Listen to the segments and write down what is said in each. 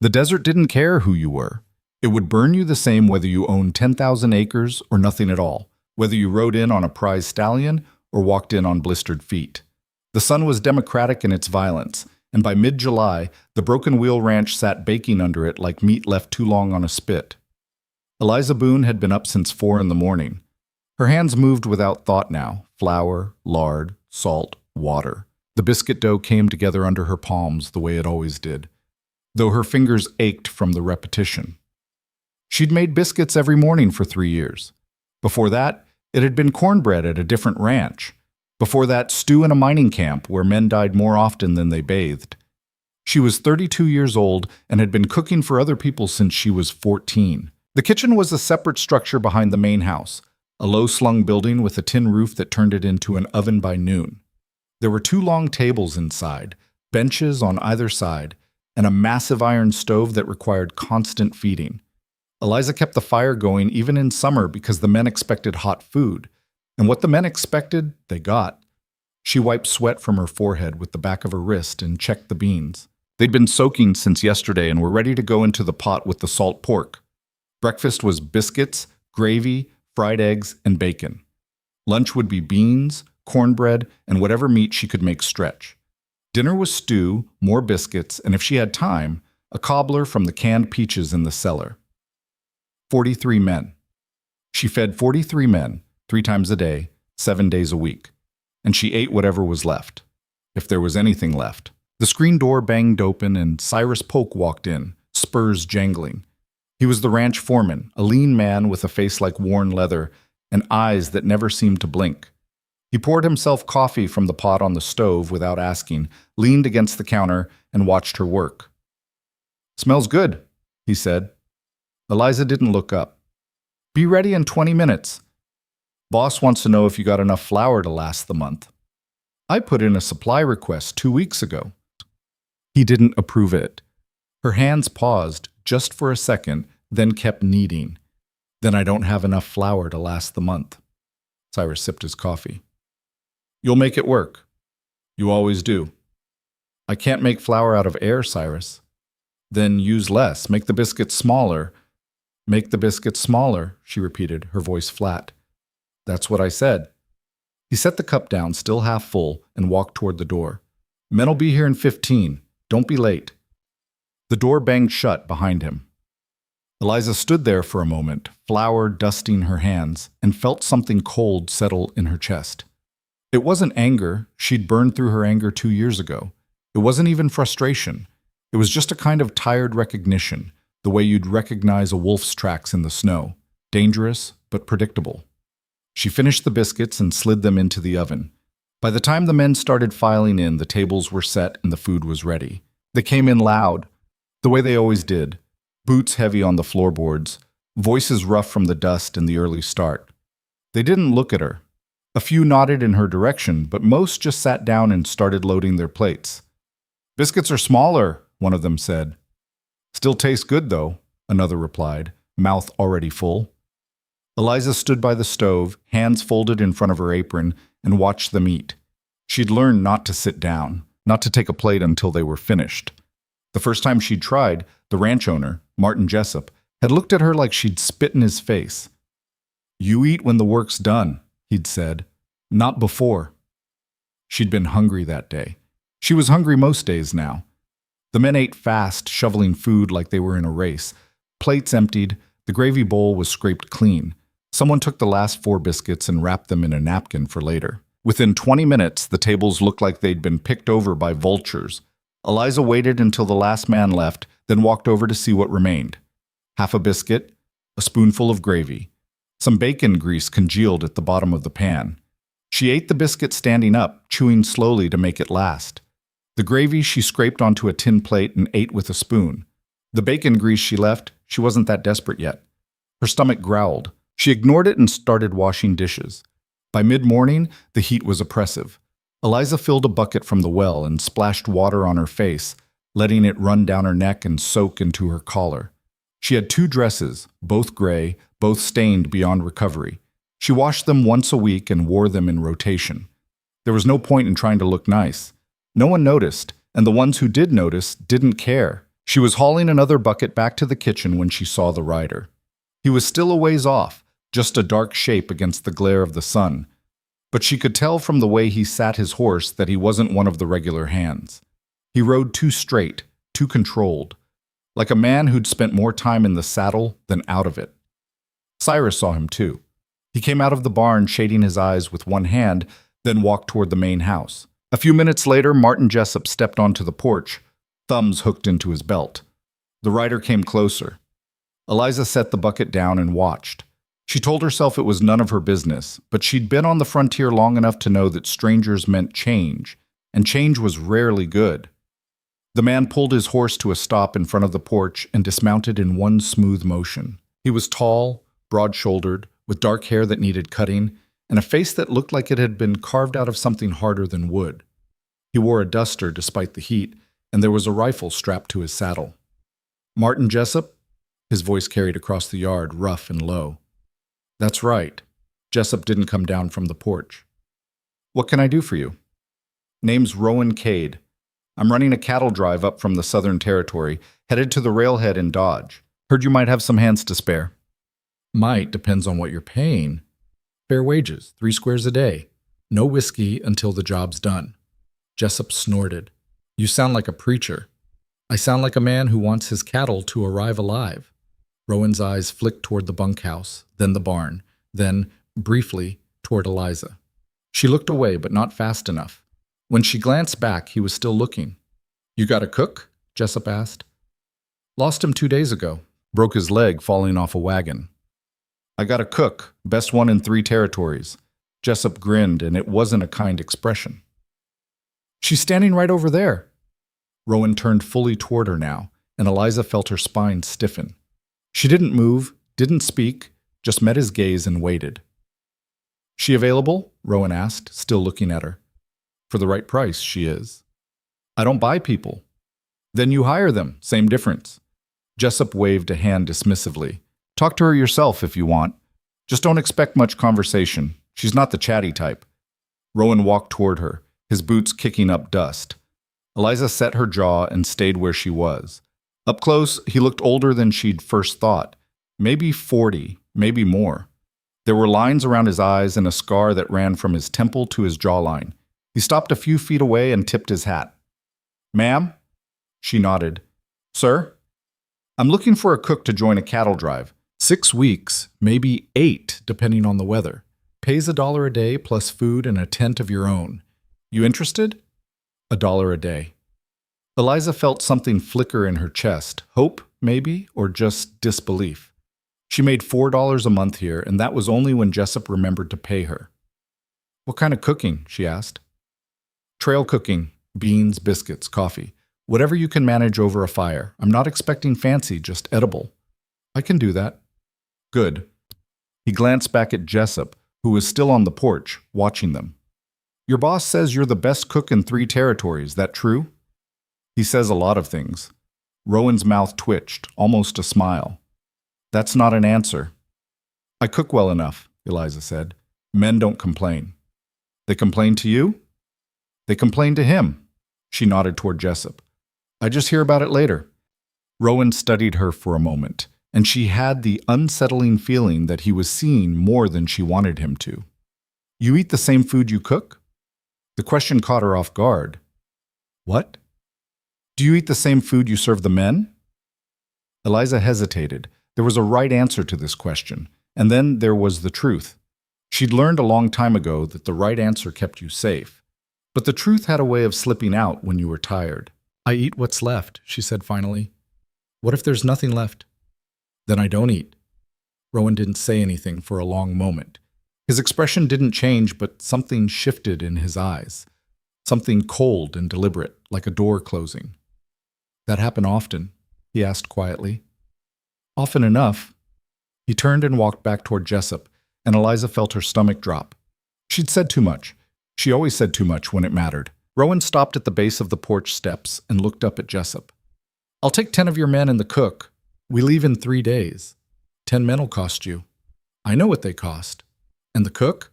The desert didn't care who you were. It would burn you the same whether you owned 10,000 acres or nothing at all, whether you rode in on a prize stallion or walked in on blistered feet. The sun was democratic in its violence, and by mid-July, the Broken Wheel Ranch sat baking under it like meat left too long on a spit. Eliza Boone had been up since 4 in the morning. Her hands moved without thought now: flour, lard, salt, water. The biscuit dough came together under her palms the way it always did, though her fingers ached from the repetition. She'd made biscuits every morning for 3 years. Before that, it had been cornbread at a different ranch. Before that, stew in a mining camp where men died more often than they bathed. She was 32 years old and had been cooking for other people since she was 14. The kitchen was a separate structure behind the main house, a low-slung building with a tin roof that turned it into an oven by noon. There were 2 long tables inside, benches on either side, and a massive iron stove that required constant feeding. Eliza kept the fire going even in summer because the men expected hot food, and what the men expected, they got. She wiped sweat from her forehead with the back of her wrist and checked the beans. They'd been soaking since yesterday and were ready to go into the pot with the salt pork. Breakfast was biscuits, gravy, fried eggs, and bacon. Lunch would be beans, cornbread, and whatever meat she could make stretch. Dinner was stew, more biscuits, and if she had time, a cobbler from the canned peaches in the cellar. 43 men. She fed 43 men, 3 times a day, 7 days a week. And she ate whatever was left, if there was anything left. The screen door banged open and Cyrus Polk walked in, spurs jangling. He was the ranch foreman, a lean man with a face like worn leather and eyes that never seemed to blink. He poured himself coffee from the pot on the stove without asking, leaned against the counter, and watched her work. "Smells good," he said. Eliza didn't look up. "Be ready in 20 minutes. Boss wants to know if you got enough flour to last the month. I put in a supply request 2 weeks ago." He didn't approve it. Her hands paused just for a second, then kept kneading. "Then I don't have enough flour to last the month." Cyrus sipped his coffee. "You'll make it work. You always do." "I can't make flour out of air, Cyrus." "Then use less. Make the biscuits smaller." "Make the biscuits smaller," she repeated, her voice flat. "That's what I said." He set the cup down, still half full, and walked toward the door. "Men'll be here in 15. Don't be late." The door banged shut behind him. Eliza stood there for a moment, flour dusting her hands, and felt something cold settle in her chest. It wasn't anger. She'd burned through her anger 2 years ago. It wasn't even frustration. It was just a kind of tired recognition, the way you'd recognize a wolf's tracks in the snow, dangerous but predictable. She finished the biscuits and slid them into the oven. By the time the men started filing in, the tables were set and the food was ready. They came in loud, the way they always did, boots heavy on the floorboards, voices rough from the dust in the early start. They didn't look at her. A few nodded in her direction, but most just sat down and started loading their plates. "Biscuits are smaller," one of them said. "Still tastes good, though," another replied, mouth already full. Eliza stood by the stove, hands folded in front of her apron, and watched them eat. She'd learned not to sit down, not to take a plate until they were finished. The first time she'd tried, the ranch owner, Martin Jessup, had looked at her like she'd spit in his face. "You eat when the work's done," he'd said, "not before." She'd been hungry that day. She was hungry most days now. The men ate fast, shoveling food like they were in a race. Plates emptied, the gravy bowl was scraped clean. Someone took the last 4 biscuits and wrapped them in a napkin for later. Within 20 minutes, the tables looked like they'd been picked over by vultures. Eliza waited until the last man left, then walked over to see what remained. Half a biscuit, a spoonful of gravy. Some bacon grease congealed at the bottom of the pan. She ate the biscuit standing up, chewing slowly to make it last. The gravy she scraped onto a tin plate and ate with a spoon. The bacon grease she left, she wasn't that desperate yet. Her stomach growled. She ignored it and started washing dishes. By mid-morning, the heat was oppressive. Eliza filled a bucket from the well and splashed water on her face, letting it run down her neck and soak into her collar. She had 2 dresses, both gray, both stained beyond recovery. She washed them once a week and wore them in rotation. There was no point in trying to look nice. No one noticed, and the ones who did notice didn't care. She was hauling another bucket back to the kitchen when she saw the rider. He was still a ways off, just a dark shape against the glare of the sun, but she could tell from the way he sat his horse that he wasn't one of the regular hands. He rode too straight, too controlled, like a man who'd spent more time in the saddle than out of it. Cyrus saw him too. He came out of the barn shading his eyes with one hand, then walked toward the main house. A few minutes later, Martin Jessup stepped onto the porch, thumbs hooked into his belt. The rider came closer. Eliza set the bucket down and watched. She told herself it was none of her business, but she'd been on the frontier long enough to know that strangers meant change, and change was rarely good. The man pulled his horse to a stop in front of the porch and dismounted in one smooth motion. He was tall, broad-shouldered, with dark hair that needed cutting, and a face that looked like it had been carved out of something harder than wood. He wore a duster despite the heat, and there was a rifle strapped to his saddle. "Martin Jessup?" His voice carried across the yard, rough and low. "That's right." Jessup didn't come down from the porch. "What can I do for you?" "Name's Rowan Cade. I'm running a cattle drive up from the Southern Territory, headed to the railhead in Dodge. Heard you might have some hands to spare." "Might depends on what you're paying." "Fair wages, 3 squares a day. No whiskey until the job's done." Jessup snorted. "You sound like a preacher." "I sound like a man who wants his cattle to arrive alive." Rowan's eyes flicked toward the bunkhouse, then the barn, then, briefly, toward Eliza. She looked away, but not fast enough. When she glanced back, he was still looking. "You got a cook?" Jessup asked. "Lost him 2 days ago. Broke his leg falling off a wagon." "I got a cook, best one in 3 territories." Jessup grinned, and it wasn't a kind expression. "She's standing right over there." Rowan turned fully toward her now, and Eliza felt her spine stiffen. She didn't move, didn't speak, just met his gaze and waited. "She available?" Rowan asked, still looking at her. "For the right price, she is." "I don't buy people." "Then you hire them, same difference." Jessup waved a hand dismissively. "Talk to her yourself if you want. Just don't expect much conversation. She's not the chatty type." Rowan walked toward her, his boots kicking up dust. Eliza set her jaw and stayed where she was. Up close, he looked older than she'd first thought. Maybe 40, maybe more. There were lines around his eyes and a scar that ran from his temple to his jawline. He stopped a few feet away and tipped his hat. "Ma'am?" She nodded. "Sir?" "I'm looking for a cook to join a cattle drive. 6 weeks, maybe 8, depending on the weather. Pays $1 a day plus food and a tent of your own. You interested?" $1 a day. Eliza felt something flicker in her chest. Hope, maybe, or just disbelief. She made $4 a month here, and that was only when Jessup remembered to pay her. "What kind of cooking?" she asked. "Trail cooking. Beans, biscuits, coffee. Whatever you can manage over a fire. I'm not expecting fancy, just edible." "I can do that." "Good." He glanced back at Jessup, who was still on the porch, watching them. "Your boss says you're the best cook in 3 territories. That true?" "He says a lot of things." Rowan's mouth twitched, almost a smile. "That's not an answer." "I cook well enough," Eliza said. "Men don't complain." "They complain to you?" "They complain to him." She nodded toward Jessup. "I just hear about it later." Rowan studied her for a moment, and she had the unsettling feeling that he was seeing more than she wanted him to. "You eat the same food you cook?" The question caught her off guard. "What?" "Do you eat the same food you serve the men?" Eliza hesitated. There was a right answer to this question, and then there was the truth. She'd learned a long time ago that the right answer kept you safe. But the truth had a way of slipping out when you were tired. "I eat what's left," she said finally. "What if there's nothing left?" "Then I don't eat." Rowan didn't say anything for a long moment. His expression didn't change, but something shifted in his eyes. Something cold and deliberate, like a door closing. "That happen often?" he asked quietly. "Often enough." He turned and walked back toward Jessup, and Eliza felt her stomach drop. She'd said too much. She always said too much when it mattered. Rowan stopped at the base of the porch steps and looked up at Jessup. "I'll take 10 of your men and the cook. We leave in 3 days. 10 men'll cost you." "I know what they cost." "And the cook?"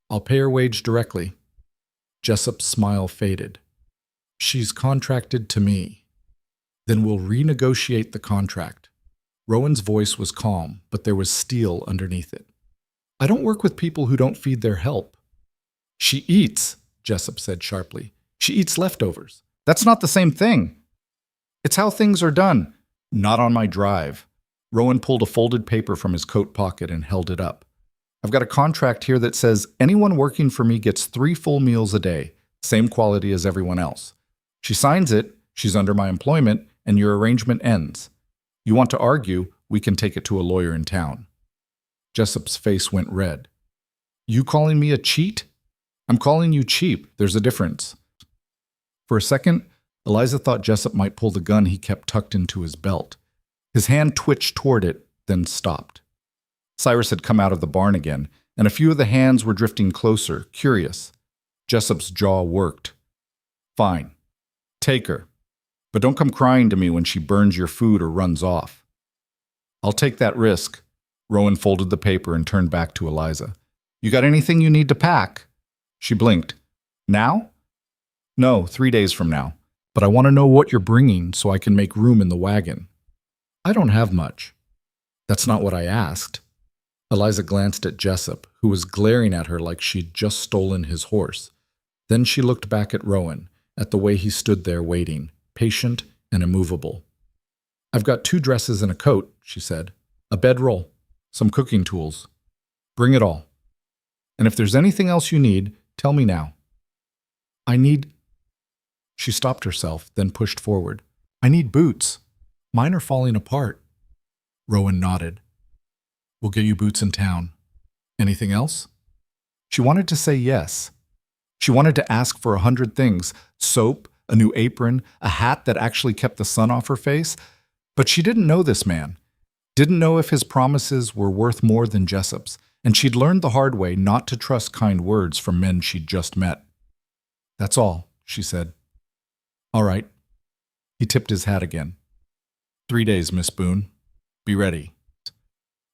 "I'll pay her wage directly." Jessup's smile faded. "She's contracted to me." Then we'll renegotiate the contract. Rowan's voice was calm, but there was steel underneath it. I don't work with people who don't feed their help. She eats, Jessup said sharply. She eats leftovers. That's not the same thing. It's how things are done. Not on my drive. Rowan pulled a folded paper from his coat pocket and held it up. I've got a contract here that says anyone working for me gets 3 full meals a day, same quality as everyone else. She signs it, she's under my employment, and your arrangement ends. You want to argue, we can take it to a lawyer in town. Jessup's face went red. You calling me a cheat? I'm calling you cheap. There's a difference. For a second, Eliza thought Jessup might pull the gun he kept tucked into his belt. His hand twitched toward it, then stopped. Cyrus had come out of the barn again, and a few of the hands were drifting closer, curious. Jessup's jaw worked. Fine. Take her. But don't come crying to me when she burns your food or runs off. I'll take that risk. Rowan folded the paper and turned back to Eliza. You got anything you need to pack? She blinked. Now? No, 3 days from now. But I want to know what you're bringing so I can make room in the wagon. I don't have much. That's not what I asked. Eliza glanced at Jessup, who was glaring at her like she'd just stolen his horse. Then she looked back at Rowan, at the way he stood there waiting, patient and immovable. I've got 2 dresses and a coat, she said. A bedroll, some cooking tools. Bring it all. And if there's anything else you need, tell me now. I need... She stopped herself, then pushed forward. I need boots. Mine are falling apart. Rowan nodded. We'll get you boots in town. Anything else? She wanted to say yes. She wanted to ask for 100 things. Soap, a new apron, a hat that actually kept the sun off her face. But she didn't know this man. Didn't know if his promises were worth more than Jessup's. And she'd learned the hard way not to trust kind words from men she'd just met. That's all, she said. All right. He tipped his hat again. 3 days, Miss Boone. Be ready.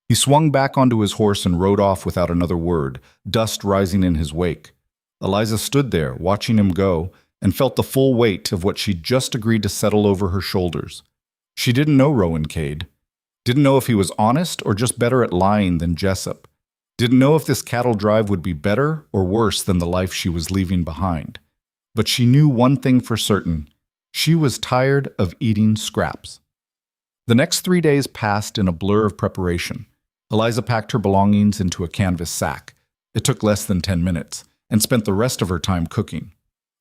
He swung back onto his horse and rode off without another word, dust rising in his wake. Eliza stood there, watching him go, and felt the full weight of what she'd just agreed to settle over her shoulders. She didn't know Rowan Cade. Didn't know if he was honest or just better at lying than Jessup. Didn't know if this cattle drive would be better or worse than the life she was leaving behind. But she knew one thing for certain. She was tired of eating scraps. The next 3 days passed in a blur of preparation. Eliza packed her belongings into a canvas sack. It took less than 10 minutes, and spent the rest of her time cooking.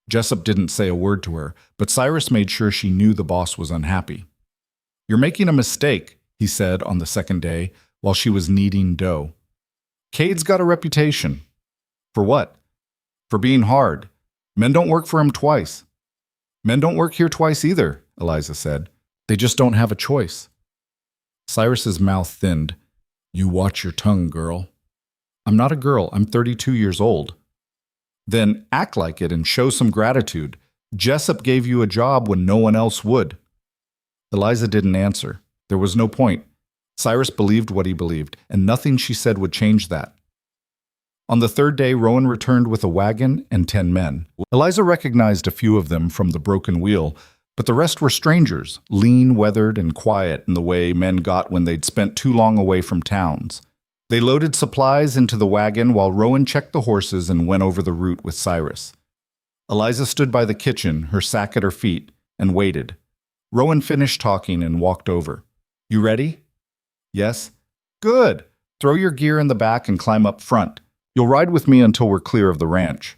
Jessup didn't say a word to her, but Cyrus made sure she knew the boss was unhappy. You're making a mistake, he said on the second day, while she was kneading dough. Cade's got a reputation. For what? For being hard. Men don't work for him twice. Men don't work here twice either, Eliza said. They just don't have a choice. Cyrus's mouth thinned. You watch your tongue, girl. I'm not a girl. I'm 32 years old. Then act like it and show some gratitude. Jessup gave you a job when no one else would. Eliza didn't answer. There was no point. Cyrus believed what he believed, and nothing she said would change that. On the 3rd day, Rowan returned with a wagon and 10 men. Eliza recognized a few of them from the broken wheel, but the rest were strangers, lean, weathered, and quiet in the way men got when they'd spent too long away from towns. They loaded supplies into the wagon while Rowan checked the horses and went over the route with Cyrus. Eliza stood by the kitchen, her sack at her feet, and waited. Rowan finished talking and walked over. You ready? Yes. Good. Throw your gear in the back and climb up front. You'll ride with me until we're clear of the ranch.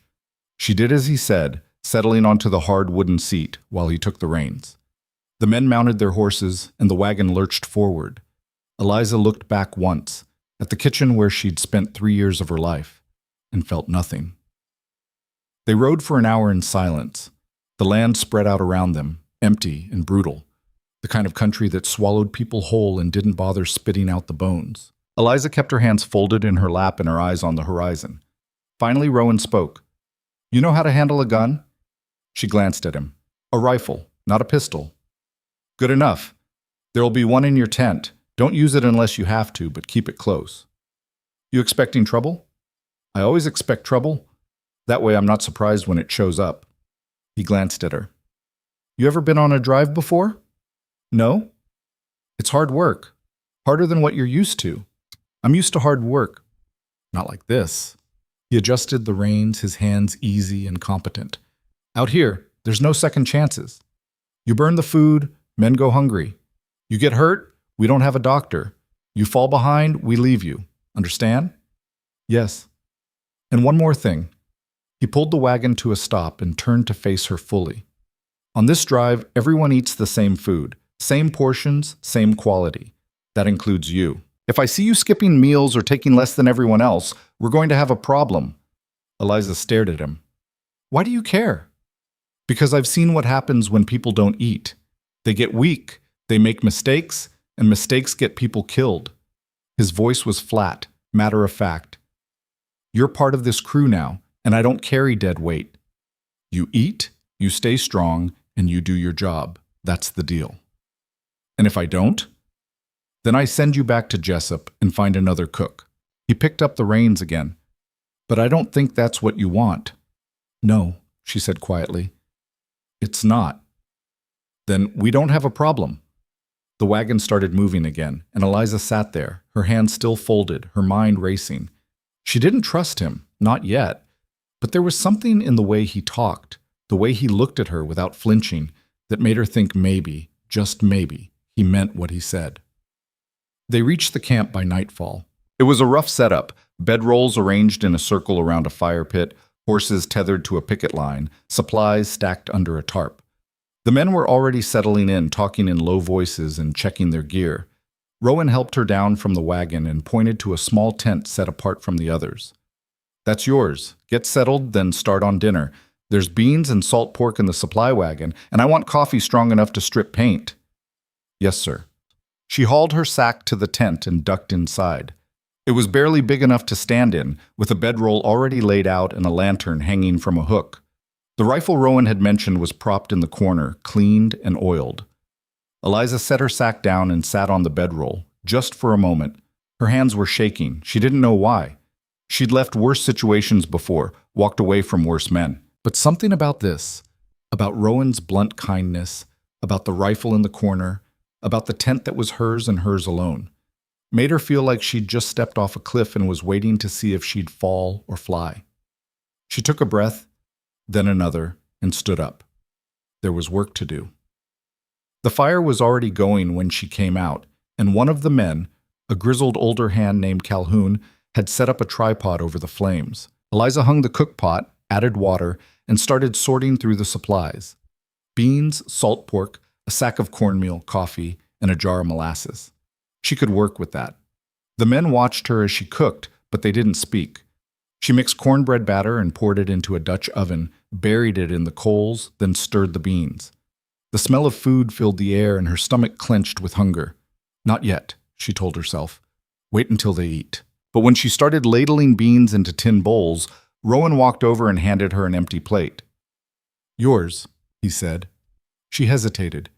She did as he said, settling onto the hard wooden seat while he took the reins. The men mounted their horses, and the wagon lurched forward. Eliza looked back once, at the kitchen where she'd spent 3 years of her life, and felt nothing. They rode for an hour in silence. The land spread out around them, empty and brutal, the kind of country that swallowed people whole and didn't bother spitting out the bones. Eliza kept her hands folded in her lap and her eyes on the horizon. Finally, Rowan spoke. You know how to handle a gun? She glanced at him. A rifle, not a pistol. Good enough. There'll be one in your tent. Don't use it unless you have to, but keep it close. You expecting trouble? I always expect trouble. That way I'm not surprised when it shows up. He glanced at her. You ever been on a drive before? No? It's hard work. Harder than what you're used to. I'm used to hard work. Not like this. He adjusted the reins, his hands easy and competent. Out here, there's no second chances. You burn the food, men go hungry. You get hurt, we don't have a doctor. You fall behind, we leave you. Understand? Yes. And one more thing. He pulled the wagon to a stop and turned to face her fully. On this drive, everyone eats the same food, same portions, same quality. That includes you. If I see you skipping meals or taking less than everyone else, we're going to have a problem. Eliza stared at him. Why do you care? Because I've seen what happens when people don't eat. They get weak, they make mistakes, and mistakes get people killed. His voice was flat, matter of fact. You're part of this crew now, and I don't carry dead weight. You eat, you stay strong, and you do your job. That's the deal. And if I don't? Then I send you back to Jessup and find another cook. He picked up the reins again. But I don't think that's what you want. No, she said quietly. It's not. Then we don't have a problem. The wagon started moving again, and Eliza sat there, her hands still folded, her mind racing. She didn't trust him, not yet, but there was something in the way he talked, the way he looked at her without flinching, that made her think maybe, just maybe, he meant what he said. They reached the camp by nightfall. It was a rough setup, bedrolls arranged in a circle around a fire pit, horses tethered to a picket line, supplies stacked under a tarp. The men were already settling in, talking in low voices and checking their gear. Rowan helped her down from the wagon and pointed to a small tent set apart from the others. That's yours. Get settled, then start on dinner. There's beans and salt pork in the supply wagon, and I want coffee strong enough to strip paint. Yes, sir. She hauled her sack to the tent and ducked inside. It was barely big enough to stand in, with a bedroll already laid out and a lantern hanging from a hook. The rifle Rowan had mentioned was propped in the corner, cleaned and oiled. Eliza set her sack down and sat on the bedroll, just for a moment. Her hands were shaking. She didn't know why. She'd left worse situations before, walked away from worse men. But something about this, about Rowan's blunt kindness, about the rifle in the corner, about the tent that was hers and hers alone, made her feel like she'd just stepped off a cliff and was waiting to see if she'd fall or fly. She took a breath, then another, and stood up. There was work to do. The fire was already going when she came out, and one of the men, a grizzled older hand named Calhoun, had set up a tripod over the flames. Eliza hung the cook pot, added water, and started sorting through the supplies. Beans, salt pork, a sack of cornmeal, coffee, and a jar of molasses. She could work with that. The men watched her as she cooked, but they didn't speak. She mixed cornbread batter and poured it into a Dutch oven, buried it in the coals, then stirred the beans. The smell of food filled the air and her stomach clenched with hunger. Not yet, she told herself. Wait until they eat. But when she started ladling beans into tin bowls, Rowan walked over and handed her an empty plate. Yours, he said. She hesitated.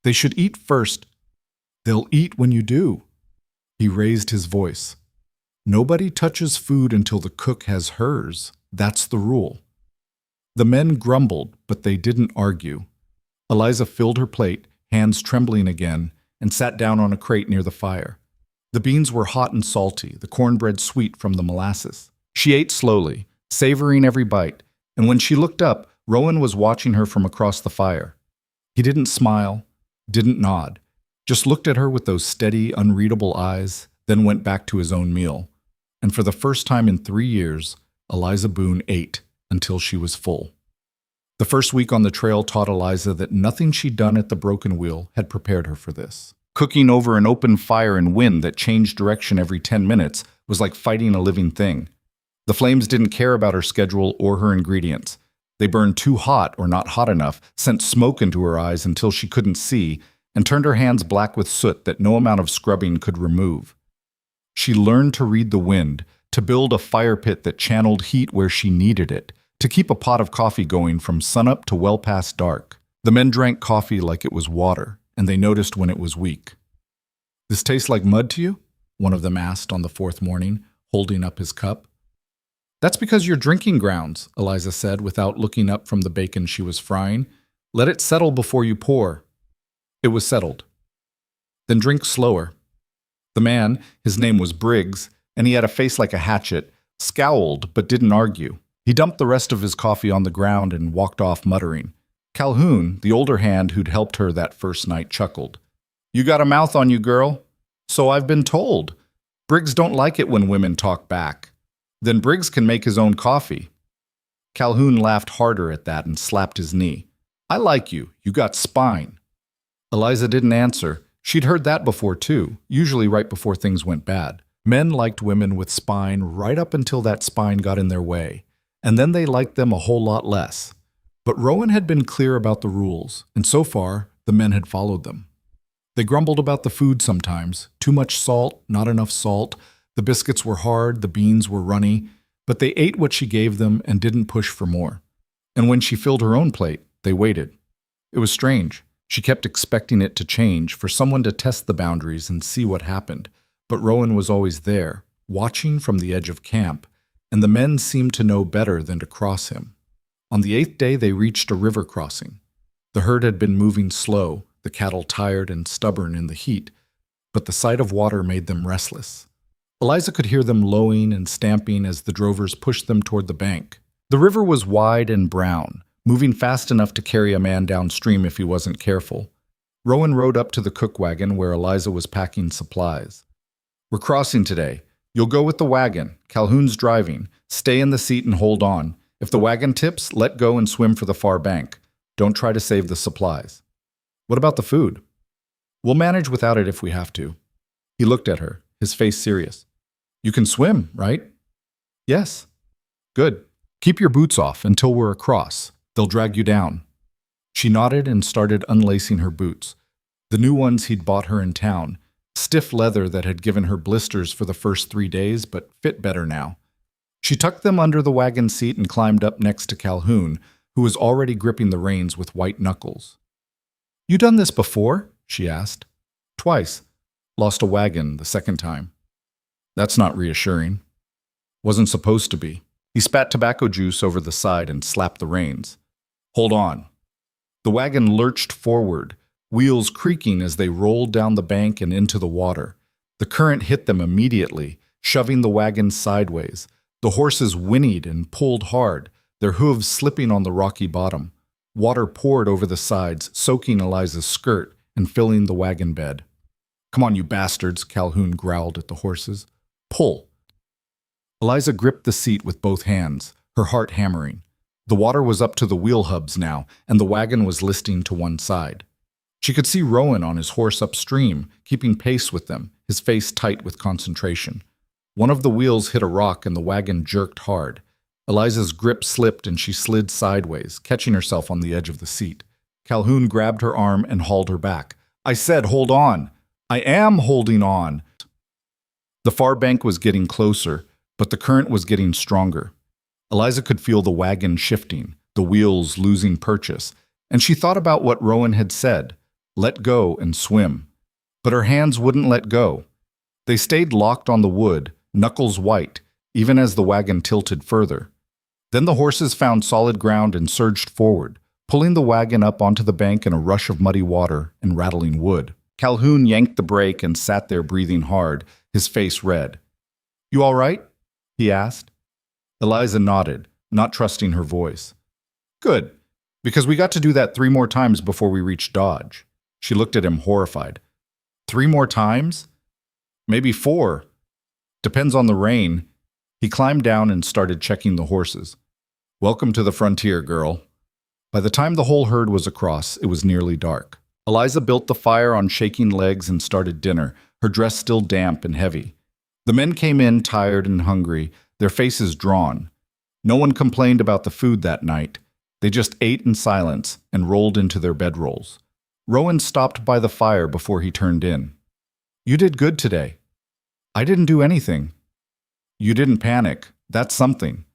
They should eat first. They'll eat when you do. He raised his voice. Nobody touches food until the cook has hers. That's the rule. The men grumbled, but they didn't argue. Eliza filled her plate, hands trembling again, and sat down on a crate near the fire. The beans were hot and salty, the cornbread sweet from the molasses. She ate slowly, savoring every bite, and when she looked up, Rowan was watching her from across the fire. He didn't smile, didn't nod, just looked at her with those steady, unreadable eyes, then went back to his own meal. And for the first time in 3 years, Eliza Boone ate until she was full. The first week on the trail taught Eliza that nothing she'd done at the Broken Wheel had prepared her for this. Cooking over an open fire and wind that changed direction every 10 minutes was like fighting a living thing. The flames didn't care about her schedule or her ingredients. They burned too hot or not hot enough, sent smoke into her eyes until she couldn't see, and turned her hands black with soot that no amount of scrubbing could remove. She learned to read the wind, to build a fire pit that channeled heat where she needed it, to keep a pot of coffee going from sunup to well past dark. The men drank coffee like it was water, and they noticed when it was weak. "This tastes like mud to you?" one of them asked on the 4th morning, holding up his cup. "That's because you're drinking grounds," Eliza said without looking up from the bacon she was frying. "Let it settle before you pour." It was settled. Then drink slower. The man, his name was Briggs, and he had a face like a hatchet, scowled but didn't argue. He dumped the rest of his coffee on the ground and walked off muttering. Calhoun, the older hand who'd helped her that first night, chuckled. You got a mouth on you, girl. So I've been told. Briggs don't like it when women talk back. Then Briggs can make his own coffee. Calhoun laughed harder at that and slapped his knee. I like you. You got spine. Eliza didn't answer. She'd heard that before too, usually right before things went bad. Men liked women with spine right up until that spine got in their way, and then they liked them a whole lot less. But Rowan had been clear about the rules, and so far, the men had followed them. They grumbled about the food sometimes, too much salt, not enough salt, the biscuits were hard, the beans were runny, but they ate what she gave them and didn't push for more. And when she filled her own plate, they waited. It was strange. She kept expecting it to change, for someone to test the boundaries and see what happened. But Rowan was always there, watching from the edge of camp, and the men seemed to know better than to cross him. On the 8th day, they reached a river crossing. The herd had been moving slow, the cattle tired and stubborn in the heat, but the sight of water made them restless. Eliza could hear them lowing and stamping as the drovers pushed them toward the bank. The river was wide and brown, moving fast enough to carry a man downstream if he wasn't careful. Rowan rode up to the cook wagon where Eliza was packing supplies. We're crossing today. You'll go with the wagon. Calhoun's driving. Stay in the seat and hold on. If the wagon tips, let go and swim for the far bank. Don't try to save the supplies. What about the food? We'll manage without it if we have to. He looked at her, his face serious. You can swim, right? Yes. Good. Keep your boots off until we're across. They'll drag you down. She nodded and started unlacing her boots, the new ones he'd bought her in town, stiff leather that had given her blisters for the first 3 days but fit better now. She tucked them under the wagon seat and climbed up next to Calhoun, who was already gripping the reins with white knuckles. You done this before? She asked. Twice. Lost a wagon the second time. That's not reassuring. Wasn't supposed to be. He spat tobacco juice over the side and slapped the reins. Hold on. The wagon lurched forward, wheels creaking as they rolled down the bank and into the water. The current hit them immediately, shoving the wagon sideways. The horses whinnied and pulled hard, their hooves slipping on the rocky bottom. Water poured over the sides, soaking Eliza's skirt and filling the wagon bed. Come on, you bastards, Calhoun growled at the horses. Pull. Eliza gripped the seat with both hands, her heart hammering. The water was up to the wheel hubs now, and the wagon was listing to one side. She could see Rowan on his horse upstream, keeping pace with them, his face tight with concentration. One of the wheels hit a rock and the wagon jerked hard. Eliza's grip slipped and she slid sideways, catching herself on the edge of the seat. Calhoun grabbed her arm and hauled her back. I said, hold on. I am holding on. The far bank was getting closer, but the current was getting stronger. Eliza could feel the wagon shifting, the wheels losing purchase, and she thought about what Rowan had said, let go and swim. But her hands wouldn't let go. They stayed locked on the wood, knuckles white, even as the wagon tilted further. Then the horses found solid ground and surged forward, pulling the wagon up onto the bank in a rush of muddy water and rattling wood. Calhoun yanked the brake and sat there breathing hard, his face red. You all right? He asked. Eliza nodded, not trusting her voice. Good, because we got to do that 3 more times before we reached Dodge. She looked at him horrified. 3 more times? Maybe 4. Depends on the rain. He climbed down and started checking the horses. Welcome to the frontier, girl. By the time the whole herd was across, it was nearly dark. Eliza built the fire on shaking legs and started dinner, her dress still damp and heavy. The men came in tired and hungry, their faces drawn. No one complained about the food that night. They just ate in silence and rolled into their bedrolls. Rowan stopped by the fire before he turned in. You did good today. I didn't do anything. You didn't panic. That's something.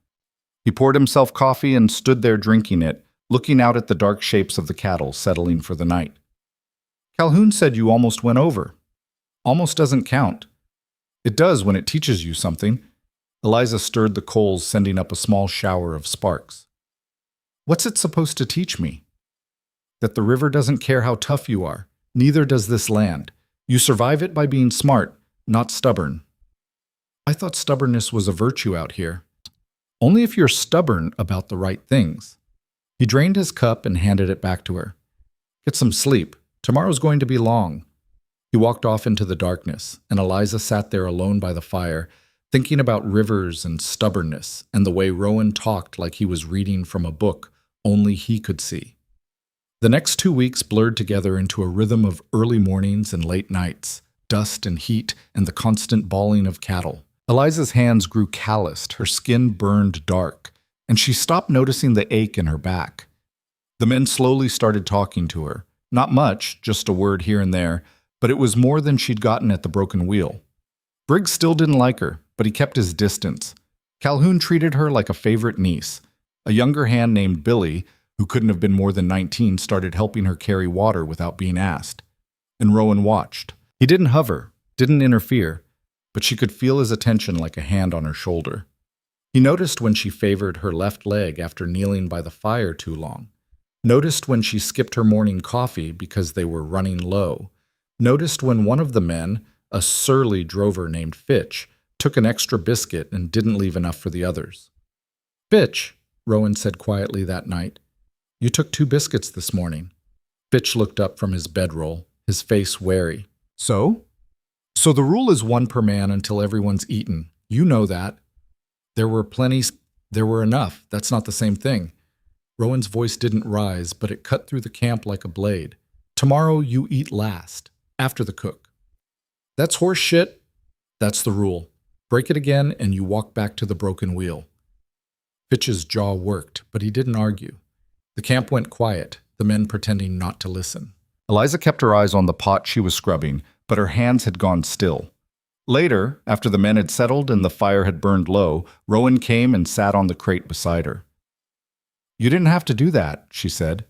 He poured himself coffee and stood there drinking it, looking out at the dark shapes of the cattle settling for the night. Calhoun said you almost went over. Almost doesn't count. It does when it teaches you something. Eliza stirred the coals, sending up a small shower of sparks. What's it supposed to teach me? That the river doesn't care how tough you are. Neither does this land. You survive it by being smart, not stubborn. I thought stubbornness was a virtue out here. Only if you're stubborn about the right things. He drained his cup and handed it back to her. Get some sleep. Tomorrow's going to be long. He walked off into the darkness, and Eliza sat there alone by the fire, thinking about rivers and stubbornness and the way Rowan talked like he was reading from a book only he could see. The next 2 weeks blurred together into a rhythm of early mornings and late nights, dust and heat, and the constant bawling of cattle. Eliza's hands grew calloused, her skin burned dark, and she stopped noticing the ache in her back. The men slowly started talking to her. Not much, just a word here and there, but it was more than she'd gotten at the Broken Wheel. Briggs still didn't like her, but he kept his distance. Calhoun treated her like a favorite niece. A younger hand named Billy, who couldn't have been more than 19, started helping her carry water without being asked. And Rowan watched. He didn't hover, didn't interfere, but she could feel his attention like a hand on her shoulder. He noticed when she favored her left leg after kneeling by the fire too long. Noticed when she skipped her morning coffee because they were running low. Noticed when one of the men, a surly drover named Fitch, took an extra biscuit and didn't leave enough for the others. Fitch, Rowan said quietly that night, you took 2 biscuits this morning. Fitch looked up from his bedroll, his face wary. So? So the rule is 1 per man until everyone's eaten. You know that. There were enough. That's not the same thing. Rowan's voice didn't rise, but it cut through the camp like a blade. Tomorrow you eat last, after the cook. That's horse shit. That's the rule. Break it again and you walk back to the Broken Wheel. Fitch's jaw worked, but he didn't argue. The camp went quiet, the men pretending not to listen. Eliza kept her eyes on the pot she was scrubbing, but her hands had gone still. Later, after the men had settled and the fire had burned low, Rowan came and sat on the crate beside her. You didn't have to do that, she said.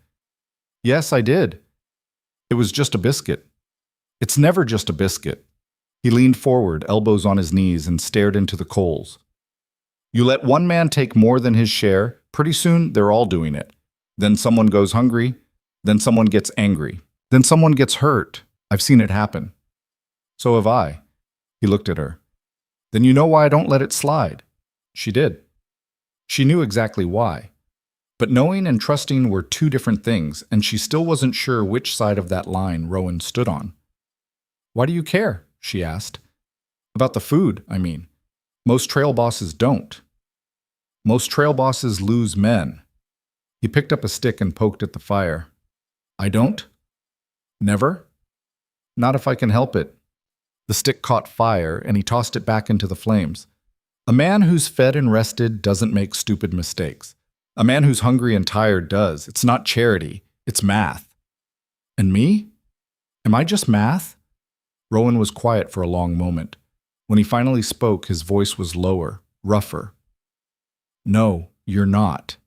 Yes, I did. It was just a biscuit. It's never just a biscuit. He leaned forward, elbows on his knees, and stared into the coals. You let one man take more than his share, pretty soon they're all doing it. Then someone goes hungry, then someone gets angry, then someone gets hurt. I've seen it happen. So have I. He looked at her. Then you know why I don't let it slide. She did. She knew exactly why. But knowing and trusting were 2 different things, and she still wasn't sure which side of that line Rowan stood on. Why do you care? She asked. About the food, I mean. Most trail bosses don't. Most trail bosses lose men. He picked up a stick and poked at the fire. I don't? Never? Not if I can help it. The stick caught fire, and he tossed it back into the flames. A man who's fed and rested doesn't make stupid mistakes. A man who's hungry and tired does. It's not charity. It's math. And me? Am I just math? Rowan was quiet for a long moment. When he finally spoke, his voice was lower, rougher. No, you're not.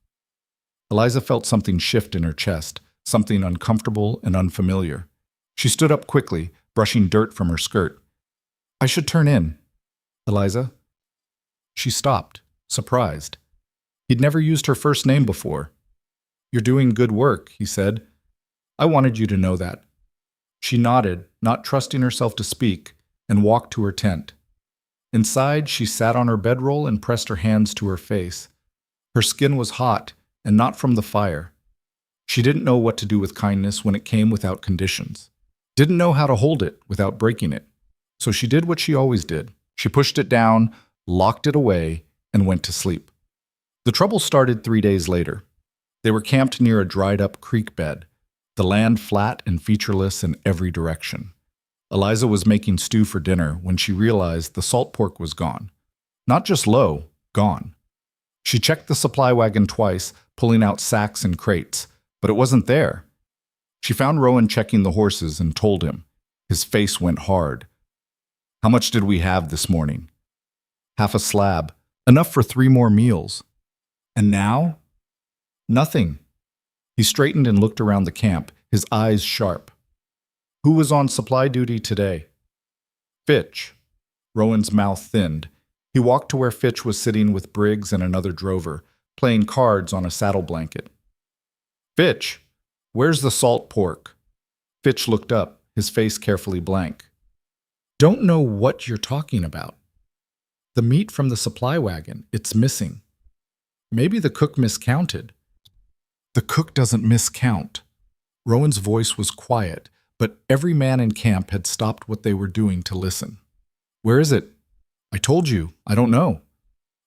Eliza felt something shift in her chest, something uncomfortable and unfamiliar. She stood up quickly, brushing dirt from her skirt. I should turn in. Eliza? She stopped, surprised. He'd never used her first name before. You're doing good work, he said. I wanted you to know that. She nodded, not trusting herself to speak, and walked to her tent. Inside, she sat on her bedroll and pressed her hands to her face. Her skin was hot, and not from the fire. She didn't know what to do with kindness when it came without conditions. Didn't know how to hold it without breaking it. So she did what she always did. She pushed it down, locked it away, and went to sleep. The trouble started 3 days later. They were camped near a dried-up creek bed, the land flat and featureless in every direction. Eliza was making stew for dinner when she realized the salt pork was gone. Not just low, gone. She checked the supply wagon twice, pulling out sacks and crates, but it wasn't there. She found Rowan checking the horses and told him. His face went hard. How much did we have this morning? Half a slab, enough for 3 more meals. And now? Nothing. He straightened and looked around the camp, his eyes sharp. Who was on supply duty today? Fitch. Rowan's mouth thinned. He walked to where Fitch was sitting with Briggs and another drover, playing cards on a saddle blanket. Fitch, where's the salt pork? Fitch looked up, his face carefully blank. Don't know what you're talking about. The meat from the supply wagon, it's missing. Maybe the cook miscounted. The cook doesn't miscount. Rowan's voice was quiet, but every man in camp had stopped what they were doing to listen. Where is it? I told you, I don't know.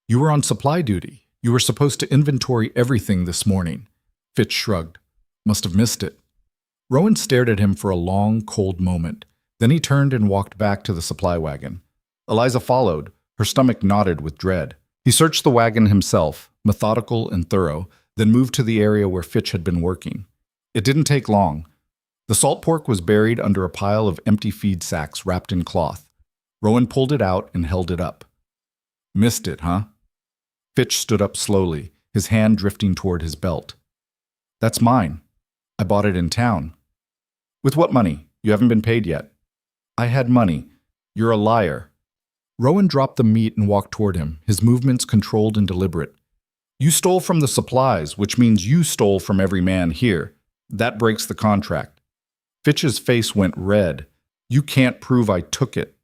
You were on supply duty. You were supposed to inventory everything this morning. Fitch shrugged. Must have missed it. Rowan stared at him for a long, cold moment. Then he turned and walked back to the supply wagon. Eliza followed, her stomach knotted with dread. He searched the wagon himself, methodical and thorough, then moved to the area where Fitch had been working. It didn't take long. The salt pork was buried under a pile of empty feed sacks wrapped in cloth. Rowan pulled it out and held it up. Missed it, huh? Fitch stood up slowly, his hand drifting toward his belt. That's mine. I bought it in town. With what money? You haven't been paid yet. I had money. You're a liar. Rowan dropped the meat and walked toward him, his movements controlled and deliberate. You stole from the supplies, which means you stole from every man here. That breaks the contract. Fitch's face went red. You can't prove I took it.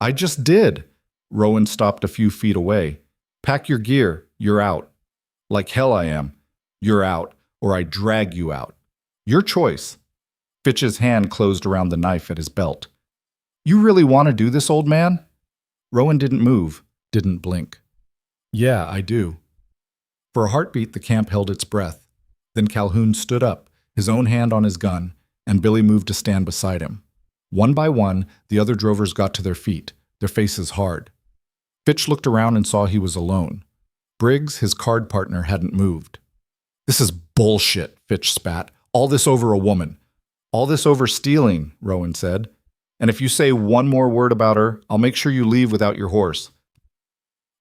I just did. Rowan stopped a few feet away. Pack your gear. You're out. Like hell I am. You're out, or I drag you out. Your choice. Fitch's hand closed around the knife at his belt. You really want to do this, old man? Rowan didn't move, didn't blink. Yeah, I do. For a heartbeat, the camp held its breath. Then Calhoun stood up, his own hand on his gun, and Billy moved to stand beside him. One by one, the other drovers got to their feet, their faces hard. Fitch looked around and saw he was alone. Briggs, his card partner, hadn't moved. This is bullshit, Fitch spat. All this over a woman. All this over stealing, Rowan said. And if you say one more word about her, I'll make sure you leave without your horse.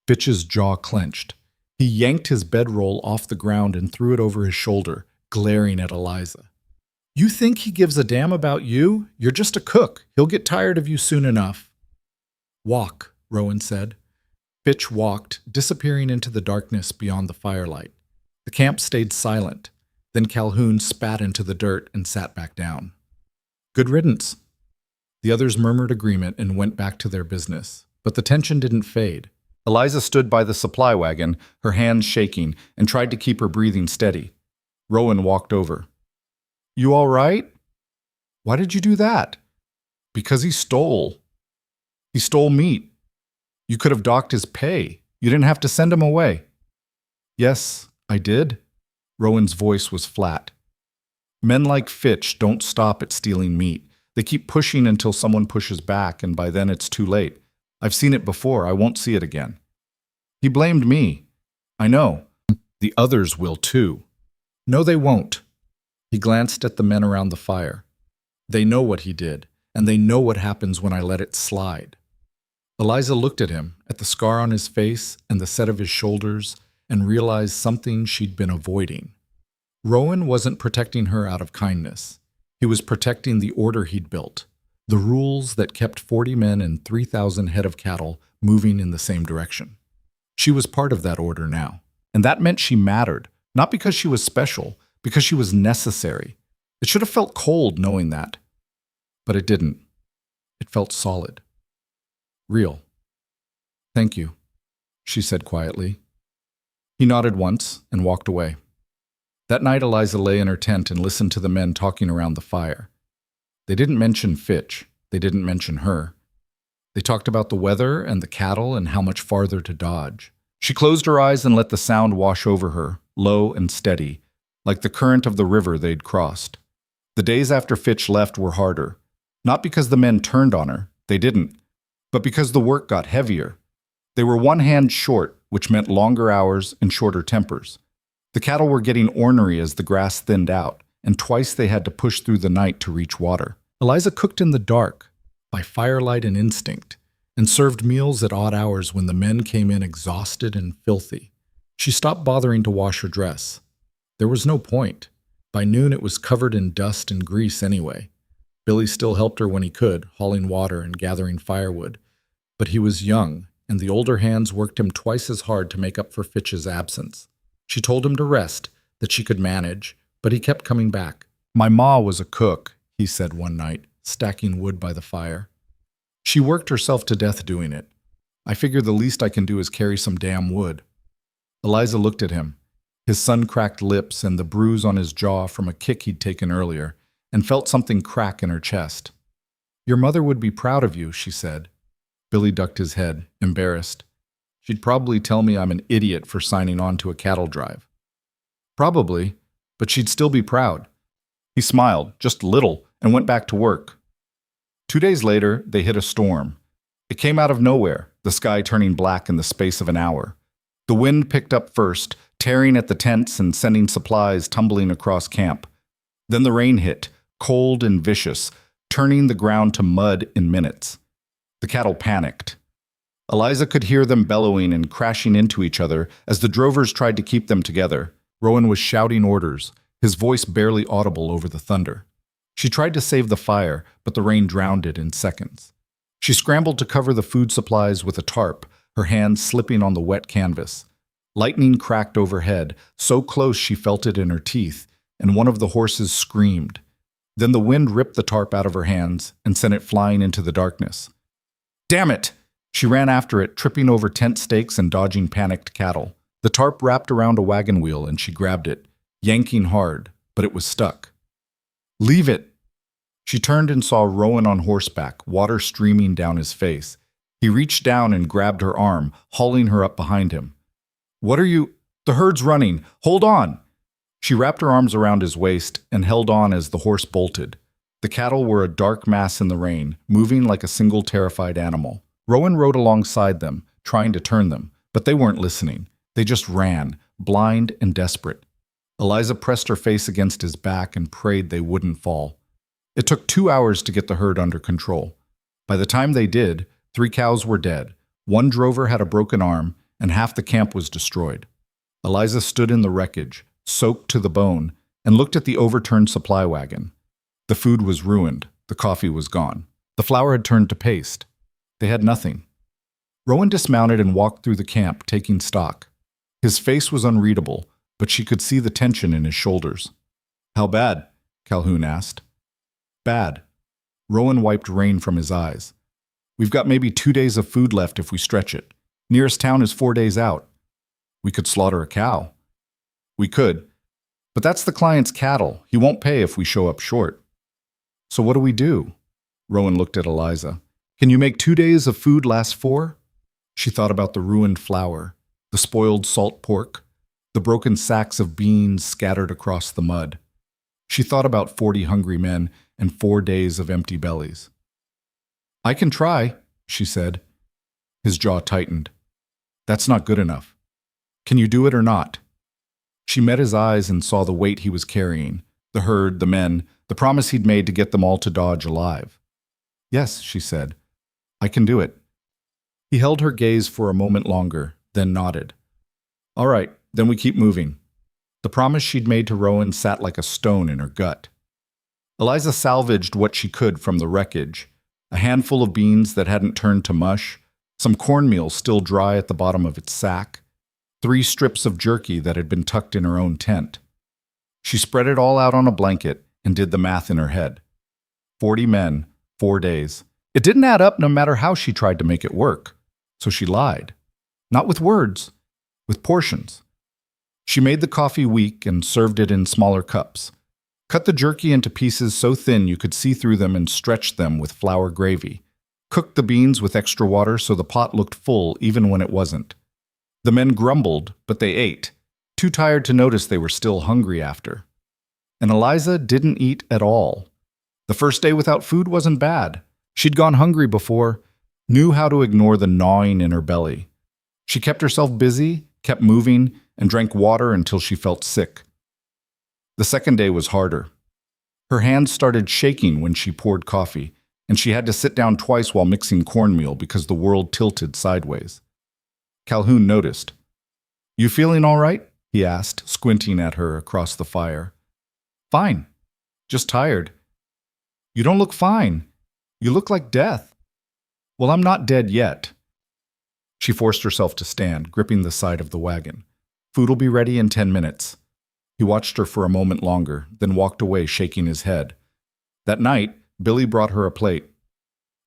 Fitch's jaw clenched. He yanked his bedroll off the ground and threw it over his shoulder, glaring at Eliza. You think he gives a damn about you? You're just a cook. He'll get tired of you soon enough. Walk, Rowan said. Fitch walked, disappearing into the darkness beyond the firelight. The camp stayed silent. Then Calhoun spat into the dirt and sat back down. Good riddance. The others murmured agreement and went back to their business. But the tension didn't fade. Eliza stood by the supply wagon, her hands shaking, and tried to keep her breathing steady. Rowan walked over. You all right? Why did you do that? Because he stole. He stole meat. You could have docked his pay. You didn't have to send him away. Yes, I did. Rowan's voice was flat. Men like Fitch don't stop at stealing meat. They keep pushing until someone pushes back, and by then it's too late. I've seen it before. I won't see it again. He blamed me. I know. The others will too. No, they won't. He glanced at the men around the fire. They know what he did, and they know what happens when I let it slide. Eliza looked at him, at the scar on his face and the set of his shoulders, and realized something she'd been avoiding. Rowan wasn't protecting her out of kindness. He was protecting the order he'd built, the rules that kept 40 men and 3,000 head of cattle moving in the same direction. She was part of that order now, and that meant she mattered, not because she was special, because she was necessary. It should have felt cold knowing that, but it didn't. It felt solid. Real. Thank you, she said quietly. He nodded once and walked away. That night, Eliza lay in her tent and listened to the men talking around the fire. They didn't mention Fitch. They didn't mention her. They talked about the weather and the cattle and how much farther to dodge. She closed her eyes and let the sound wash over her, low and steady, like the current of the river they'd crossed. The days after Fitch left were harder, not because the men turned on her, they didn't, but because the work got heavier. They were one hand short, which meant longer hours and shorter tempers. The cattle were getting ornery as the grass thinned out, and twice they had to push through the night to reach water. Eliza cooked in the dark, by firelight and instinct, and served meals at odd hours when the men came in exhausted and filthy. She stopped bothering to wash her dress. There was no point. By noon it was covered in dust and grease anyway. Billy still helped her when he could, hauling water and gathering firewood. But he was young, and the older hands worked him twice as hard to make up for Fitch's absence. She told him to rest, that she could manage, but he kept coming back. My ma was a cook, he said one night, stacking wood by the fire. She worked herself to death doing it. I figure the least I can do is carry some damn wood. Eliza looked at him, his sun-cracked lips and the bruise on his jaw from a kick he'd taken earlier, and felt something crack in her chest. Your mother would be proud of you, she said. Billy ducked his head, embarrassed. She'd probably tell me I'm an idiot for signing on to a cattle drive. Probably, but she'd still be proud. He smiled, just a little, and went back to work. 2 days later, they hit a storm. It came out of nowhere, the sky turning black in the space of an hour. The wind picked up first, tearing at the tents and sending supplies tumbling across camp. Then the rain hit, cold and vicious, turning the ground to mud in minutes. The cattle panicked. Eliza could hear them bellowing and crashing into each other as the drovers tried to keep them together. Rowan was shouting orders, his voice barely audible over the thunder. She tried to save the fire, but the rain drowned it in seconds. She scrambled to cover the food supplies with a tarp, her hands slipping on the wet canvas. Lightning cracked overhead, so close she felt it in her teeth, and one of the horses screamed. Then the wind ripped the tarp out of her hands and sent it flying into the darkness. Damn it! She ran after it, tripping over tent stakes and dodging panicked cattle. The tarp wrapped around a wagon wheel and she grabbed it, yanking hard, but it was stuck. Leave it! She turned and saw Rowan on horseback, water streaming down his face. He reached down and grabbed her arm, hauling her up behind him. What are you? The herd's running. Hold on! She wrapped her arms around his waist and held on as the horse bolted. The cattle were a dark mass in the rain, moving like a single terrified animal. Rowan rode alongside them, trying to turn them, but they weren't listening. They just ran, blind and desperate. Eliza pressed her face against his back and prayed they wouldn't fall. It took 2 hours to get the herd under control. By the time they did, 3 cows were dead, 1 drover had a broken arm, and half the camp was destroyed. Eliza stood in the wreckage, soaked to the bone, and looked at the overturned supply wagon. The food was ruined, the coffee was gone. The flour had turned to paste. They had nothing. Rowan dismounted and walked through the camp, taking stock. His face was unreadable, but she could see the tension in his shoulders. How bad? Calhoun asked. Bad. Rowan wiped rain from his eyes. We've got maybe 2 days of food left if we stretch it. Nearest town is 4 days out. We could slaughter a cow. We could. But that's the client's cattle. He won't pay if we show up short. So what do we do? Rowan looked at Eliza. Can you make 2 days of food last 4? She thought about the ruined flour, the spoiled salt pork, the broken sacks of beans scattered across the mud. She thought about 40 hungry men and 4 days of empty bellies. I can try, she said. His jaw tightened. That's not good enough. Can you do it or not? She met his eyes and saw the weight he was carrying, the herd, the men, the promise he'd made to get them all to Dodge alive. Yes, she said. I can do it. He held her gaze for a moment longer, then nodded. All right, then we keep moving. The promise she'd made to Rowan sat like a stone in her gut. Eliza salvaged what she could from the wreckage, a handful of beans that hadn't turned to mush, some cornmeal still dry at the bottom of its sack, 3 strips of jerky that had been tucked in her own tent. She spread it all out on a blanket and did the math in her head. 40 men, 4 days. It didn't add up no matter how she tried to make it work, so she lied. Not with words, with portions. She made the coffee weak and served it in smaller cups. Cut the jerky into pieces so thin you could see through them and stretched them with flour gravy. Cooked the beans with extra water so the pot looked full even when it wasn't. The men grumbled, but they ate, too tired to notice they were still hungry after. And Eliza didn't eat at all. The first day without food wasn't bad. She'd gone hungry before, knew how to ignore the gnawing in her belly. She kept herself busy, kept moving, and drank water until she felt sick. The second day was harder. Her hands started shaking when she poured coffee, and she had to sit down twice while mixing cornmeal because the world tilted sideways. Calhoun noticed. You feeling all right? He asked, squinting at her across the fire. Fine. Just tired. You don't look fine. You look like death. Well, I'm not dead yet. She forced herself to stand, gripping the side of the wagon. Food'll be ready in 10 minutes. He watched her for a moment longer, then walked away, shaking his head. That night, Billy brought her a plate.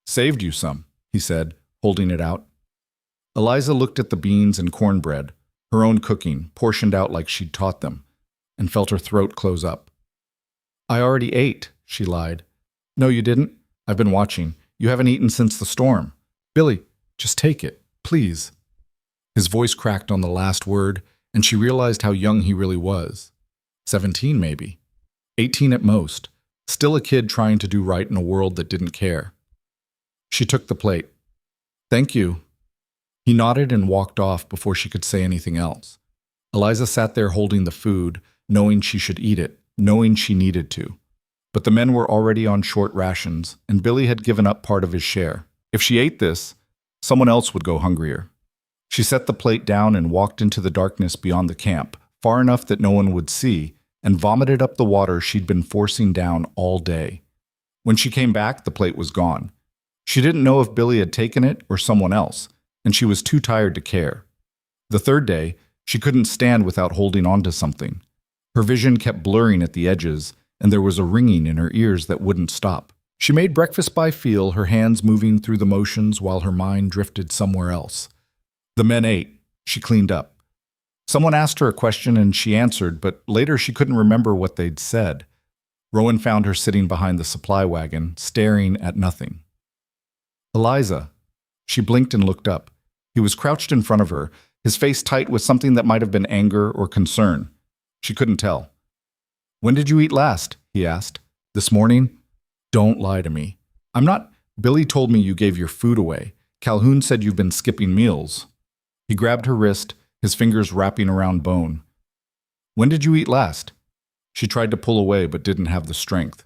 Saved you some. he said, holding it out. Eliza looked at the beans and cornbread, her own cooking, portioned out like she'd taught them, and felt her throat close up. I already ate, she lied. No, you didn't. I've been watching. You haven't eaten since the storm. Billy, just take it, please. His voice cracked on the last word, and she realized how young he really was. 17, maybe. 18 at most. Still a kid trying to do right in a world that didn't care. She took the plate. Thank you. He nodded and walked off before she could say anything else. Eliza sat there holding the food, knowing she should eat it, knowing she needed to. But the men were already on short rations, and Billy had given up part of his share. If she ate this, someone else would go hungrier. She set the plate down and walked into the darkness beyond the camp, far enough that no one would see, and vomited up the water she'd been forcing down all day. When she came back, the plate was gone. She didn't know if Billy had taken it or someone else, and she was too tired to care. The third day, she couldn't stand without holding on to something. Her vision kept blurring at the edges, and there was a ringing in her ears that wouldn't stop. She made breakfast by feel, her hands moving through the motions while her mind drifted somewhere else. The men ate. She cleaned up. Someone asked her a question and she answered, but later she couldn't remember what they'd said. Rowan found her sitting behind the supply wagon, staring at nothing. Eliza. She blinked and looked up. He was crouched in front of her, his face tight with something that might have been anger or concern. She couldn't tell. When did you eat last? He asked. This morning? Don't lie to me. I'm not. Billy told me you gave your food away. Calhoun said you've been skipping meals. He grabbed her wrist, his fingers wrapping around bone. When did you eat last? She tried to pull away but didn't have the strength.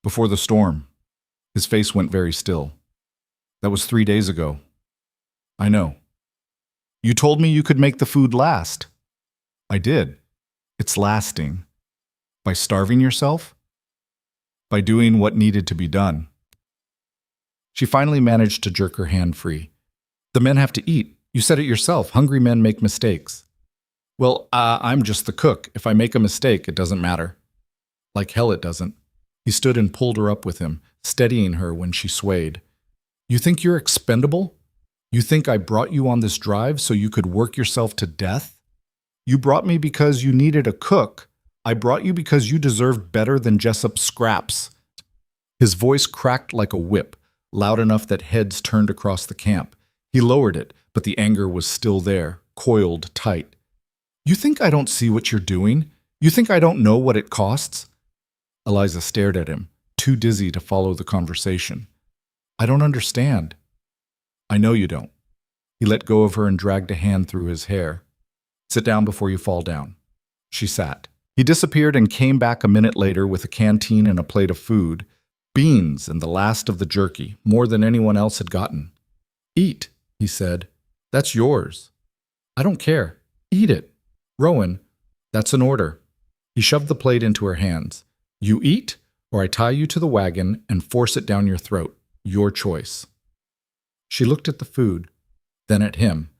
Before the storm. His face went very still. That was 3 days ago. I know. You told me you could make the food last. I did. It's lasting. By starving yourself? By doing what needed to be done. She finally managed to jerk her hand free. The men have to eat. You said it yourself. Hungry men make mistakes. Well, I'm just the cook. If I make a mistake, it doesn't matter. Like hell it doesn't. He stood and pulled her up with him, steadying her when she swayed. You think you're expendable? You think I brought you on this drive so you could work yourself to death? You brought me because you needed a cook. I brought you because you deserved better than Jessup's scraps. His voice cracked like a whip, loud enough that heads turned across the camp. He lowered it, but the anger was still there, coiled tight. You think I don't see what you're doing? You think I don't know what it costs? Eliza stared at him, too dizzy to follow the conversation. I don't understand. I know you don't. He let go of her and dragged a hand through his hair. Sit down before you fall down. She sat. He disappeared and came back a minute later with a canteen and a plate of food, beans and the last of the jerky, more than anyone else had gotten. Eat, he said. That's yours. I don't care. Eat it. Rowan, that's an order. He shoved the plate into her hands. You eat, or I tie you to the wagon and force it down your throat. Your choice. She looked at the food, then at him,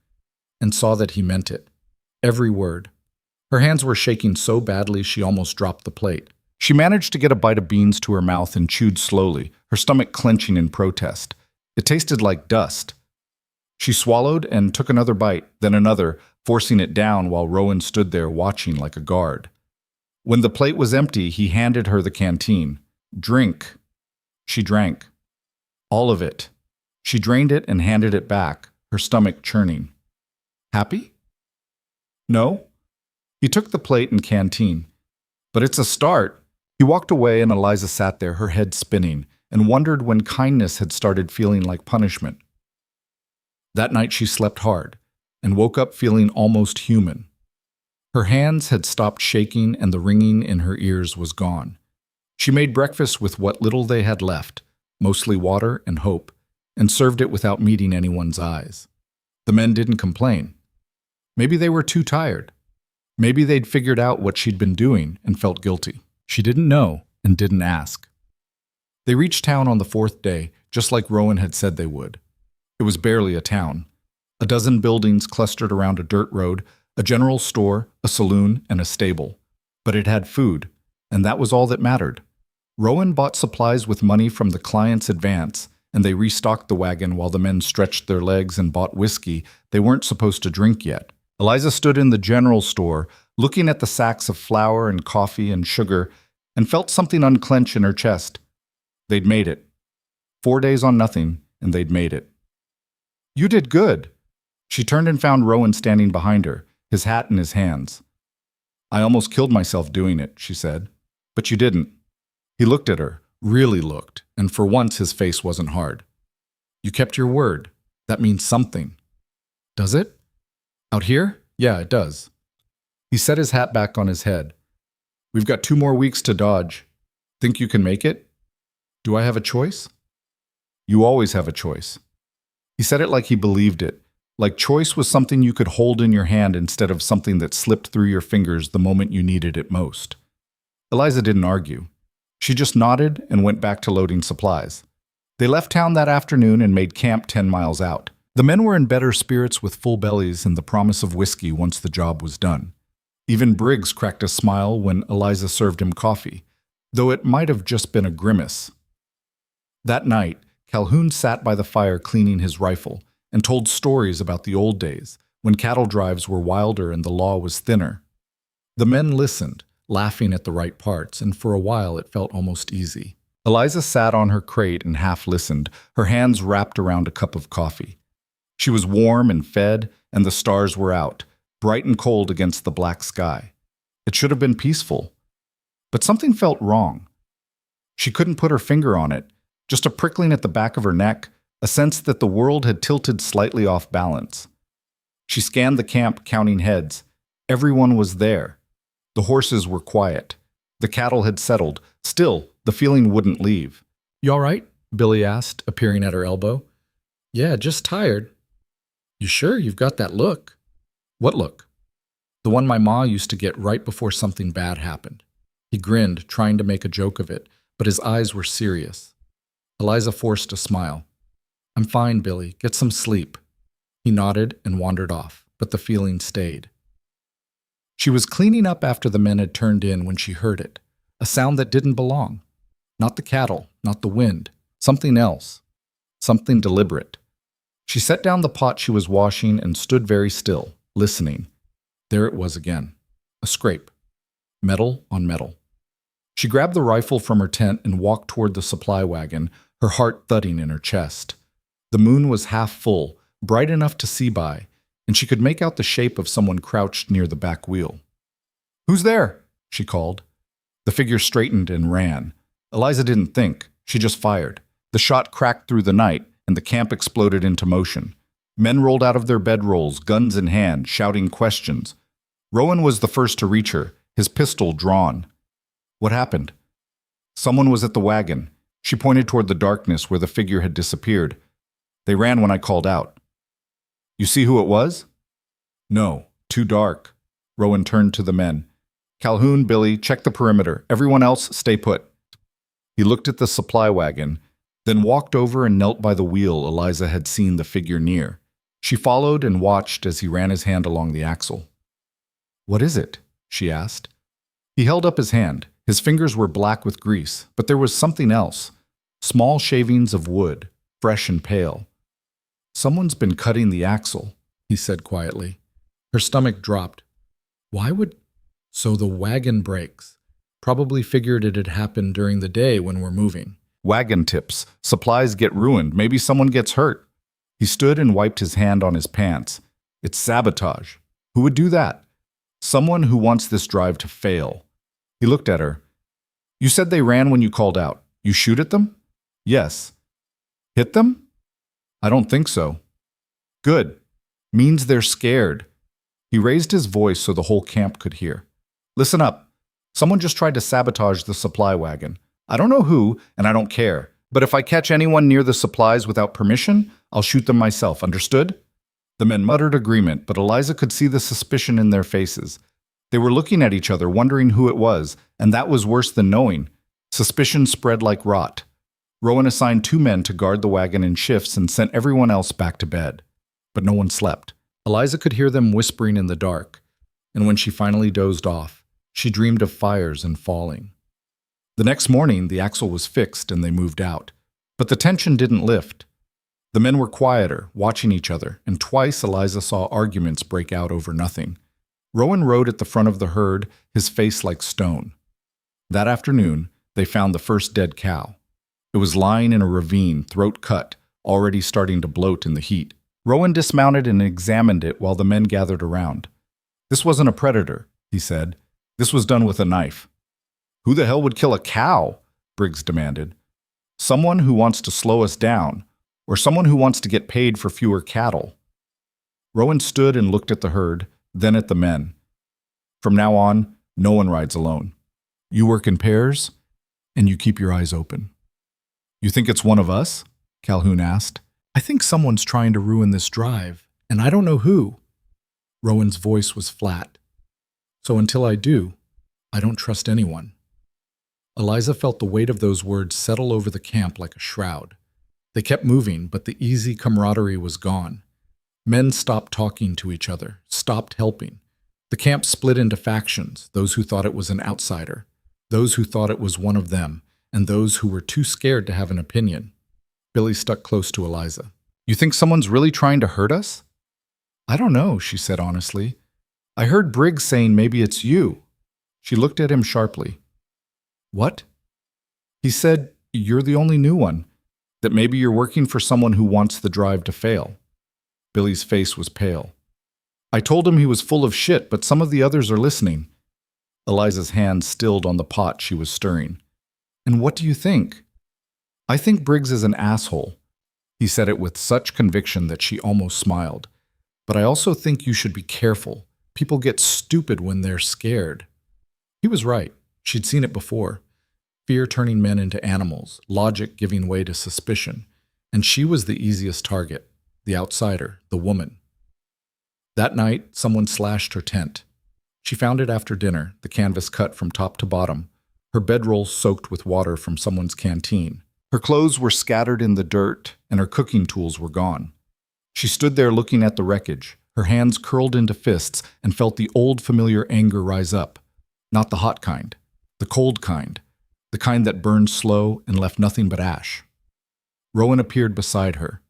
and saw that he meant it. Every word. Her hands were shaking so badly she almost dropped the plate. She managed to get a bite of beans to her mouth and chewed slowly, her stomach clenching in protest. It tasted like dust. She swallowed and took another bite, then another, forcing it down while Rowan stood there watching like a guard. When the plate was empty, he handed her the canteen. Drink. She drank. All of it. She drained it and handed it back, her stomach churning. Happy? No? He took the plate and canteen. But it's a start. He walked away and Eliza sat there, her head spinning, and wondered when kindness had started feeling like punishment. That night she slept hard and woke up feeling almost human. Her hands had stopped shaking and the ringing in her ears was gone. She made breakfast with what little they had left, mostly water and hope, and served it without meeting anyone's eyes. The men didn't complain. Maybe they were too tired. Maybe they'd figured out what she'd been doing and felt guilty. She didn't know and didn't ask. They reached town on the 4th day, just like Rowan had said they would. It was barely a town. A dozen buildings clustered around a dirt road, a general store, a saloon, and a stable. But it had food, and that was all that mattered. Rowan bought supplies with money from the client's advance, and they restocked the wagon while the men stretched their legs and bought whiskey they weren't supposed to drink yet. Eliza stood in the general store, looking at the sacks of flour and coffee and sugar, and felt something unclench in her chest. They'd made it. 4 days on nothing, and they'd made it. "You did good." She turned and found Rowan standing behind her, his hat in his hands. "I almost killed myself doing it," she said. "But you didn't." He looked at her, really looked, and for once his face wasn't hard. "You kept your word. That means something." "Does it? Out here? Yeah, it does." He set his hat back on his head. "We've got 2 more weeks to dodge. Think you can make it? Do I have a choice?" "You always have a choice." He said it like he believed it, like choice was something you could hold in your hand instead of something that slipped through your fingers the moment you needed it most. Eliza didn't argue. She just nodded and went back to loading supplies. They left town that afternoon and made camp 10 miles out. The men were in better spirits with full bellies and the promise of whiskey once the job was done. Even Briggs cracked a smile when Eliza served him coffee, though it might have just been a grimace. That night, Calhoun sat by the fire cleaning his rifle and told stories about the old days, when cattle drives were wilder and the law was thinner. The men listened, laughing at the right parts, and for a while it felt almost easy. Eliza sat on her crate and half listened, her hands wrapped around a cup of coffee. She was warm and fed, and the stars were out, bright and cold against the black sky. It should have been peaceful. But something felt wrong. She couldn't put her finger on it, just a prickling at the back of her neck, a sense that the world had tilted slightly off balance. She scanned the camp, counting heads. Everyone was there. The horses were quiet. The cattle had settled. Still, the feeling wouldn't leave. "You all right?" Billy asked, appearing at her elbow. "Yeah, just tired." "You sure you've got that look?" "What look?" "The one my ma used to get right before something bad happened." He grinned, trying to make a joke of it, but his eyes were serious. Eliza forced a smile. "I'm fine, Billy. Get some sleep." He nodded and wandered off, but the feeling stayed. She was cleaning up after the men had turned in when she heard it, a sound that didn't belong. Not the cattle, not the wind, something else, something deliberate. She set down the pot she was washing and stood very still, listening. There it was again, a scrape, metal on metal. She grabbed the rifle from her tent and walked toward the supply wagon, her heart thudding in her chest. The moon was half full, bright enough to see by, and she could make out the shape of someone crouched near the back wheel. "Who's there?" she called. The figure straightened and ran. Eliza didn't think. She just fired. The shot cracked through the night, and the camp exploded into motion. Men rolled out of their bedrolls, guns in hand, shouting questions. Rowan was the first to reach her, his pistol drawn. "What happened?" "Someone was at the wagon." She pointed toward the darkness where the figure had disappeared. "They ran when I called out." "You see who it was?" "No, too dark." Rowan turned to the men. "Calhoun, Billy, check the perimeter. Everyone else, stay put." He looked at the supply wagon, then walked over and knelt by the wheel Eliza had seen the figure near. She followed and watched as he ran his hand along the axle. "What is it?" she asked. He held up his hand. His fingers were black with grease, but there was something else. Small shavings of wood, fresh and pale. "Someone's been cutting the axle," he said quietly. Her stomach dropped. Why would... So the wagon breaks. Probably figured it had happened during the day when we're moving. Wagon tips. Supplies get ruined. Maybe someone gets hurt. He stood and wiped his hand on his pants. It's sabotage. Who would do that? Someone who wants this drive to fail. He looked at her. "You said they ran when you called out. You shoot at them?" "Yes." "Hit them?" "I don't think so." "Good. Means they're scared." He raised his voice so the whole camp could hear. "Listen up. Someone just tried to sabotage the supply wagon. I don't know who, and I don't care. But if I catch anyone near the supplies without permission, I'll shoot them myself. Understood?" The men muttered agreement, but Eliza could see the suspicion in their faces. They were looking at each other, wondering who it was, and that was worse than knowing. Suspicion spread like rot. Rowan assigned 2 men to guard the wagon in shifts and sent everyone else back to bed. But no one slept. Eliza could hear them whispering in the dark, and when she finally dozed off, she dreamed of fires and falling. The next morning, the axle was fixed and they moved out. But the tension didn't lift. The men were quieter, watching each other, and twice Eliza saw arguments break out over nothing. Rowan rode at the front of the herd, his face like stone. That afternoon, they found the first dead cow. It was lying in a ravine, throat cut, already starting to bloat in the heat. Rowan dismounted and examined it while the men gathered around. "This wasn't a predator," he said. "This was done with a knife." "Who the hell would kill a cow?" Briggs demanded. "Someone who wants to slow us down, or someone who wants to get paid for fewer cattle." Rowan stood and looked at the herd, then at the men. "From now on, no one rides alone. You work in pairs, and you keep your eyes open." "You think it's one of us?" Calhoun asked. "I think someone's trying to ruin this drive, and I don't know who." Rowan's voice was flat. "So until I do, I don't trust anyone." Eliza felt the weight of those words settle over the camp like a shroud. They kept moving, but the easy camaraderie was gone. Men stopped talking to each other, stopped helping. The camp split into factions, those who thought it was an outsider, those who thought it was one of them, and those who were too scared to have an opinion. Billy stuck close to Eliza. "You think someone's really trying to hurt us?" "I don't know," she said honestly. "I heard Briggs saying maybe it's you." She looked at him sharply. "What?" "He said you're the only new one, that maybe you're working for someone who wants the drive to fail." Billy's face was pale. "I told him he was full of shit, but some of the others are listening." Eliza's hand stilled on the pot she was stirring. "And what do you think?" "I think Briggs is an asshole." He said it with such conviction that she almost smiled. "But I also think you should be careful. People get stupid when they're scared." He was right. She'd seen it before. Fear turning men into animals, logic giving way to suspicion. And she was the easiest target, the outsider, the woman. That night, someone slashed her tent. She found it after dinner, the canvas cut from top to bottom, her bedroll soaked with water from someone's canteen. Her clothes were scattered in the dirt, and her cooking tools were gone. She stood there looking at the wreckage, her hands curled into fists, and felt the old familiar anger rise up. Not the hot kind, the cold kind, the kind that burned slow and left nothing but ash. Rowan appeared beside her.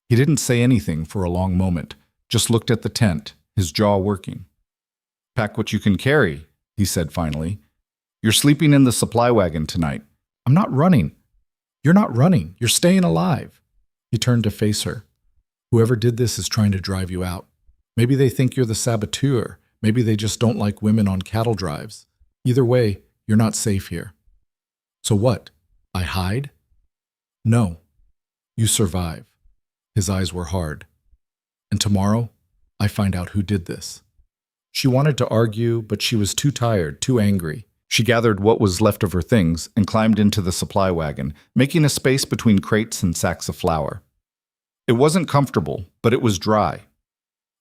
He didn't say anything for a long moment, just looked at the tent, his jaw working. "Pack what you can carry," he said finally. "You're sleeping in the supply wagon tonight." "I'm not running." "You're not running. You're staying alive." He turned to face her. "Whoever did this is trying to drive you out. Maybe they think you're the saboteur. Maybe they just don't like women on cattle drives. Either way, you're not safe here." "So what? I hide?" "No. You survive." His eyes were hard. "And tomorrow, I find out who did this." She wanted to argue, but she was too tired, too angry. She gathered what was left of her things and climbed into the supply wagon, making a space between crates and sacks of flour. It wasn't comfortable, but it was dry.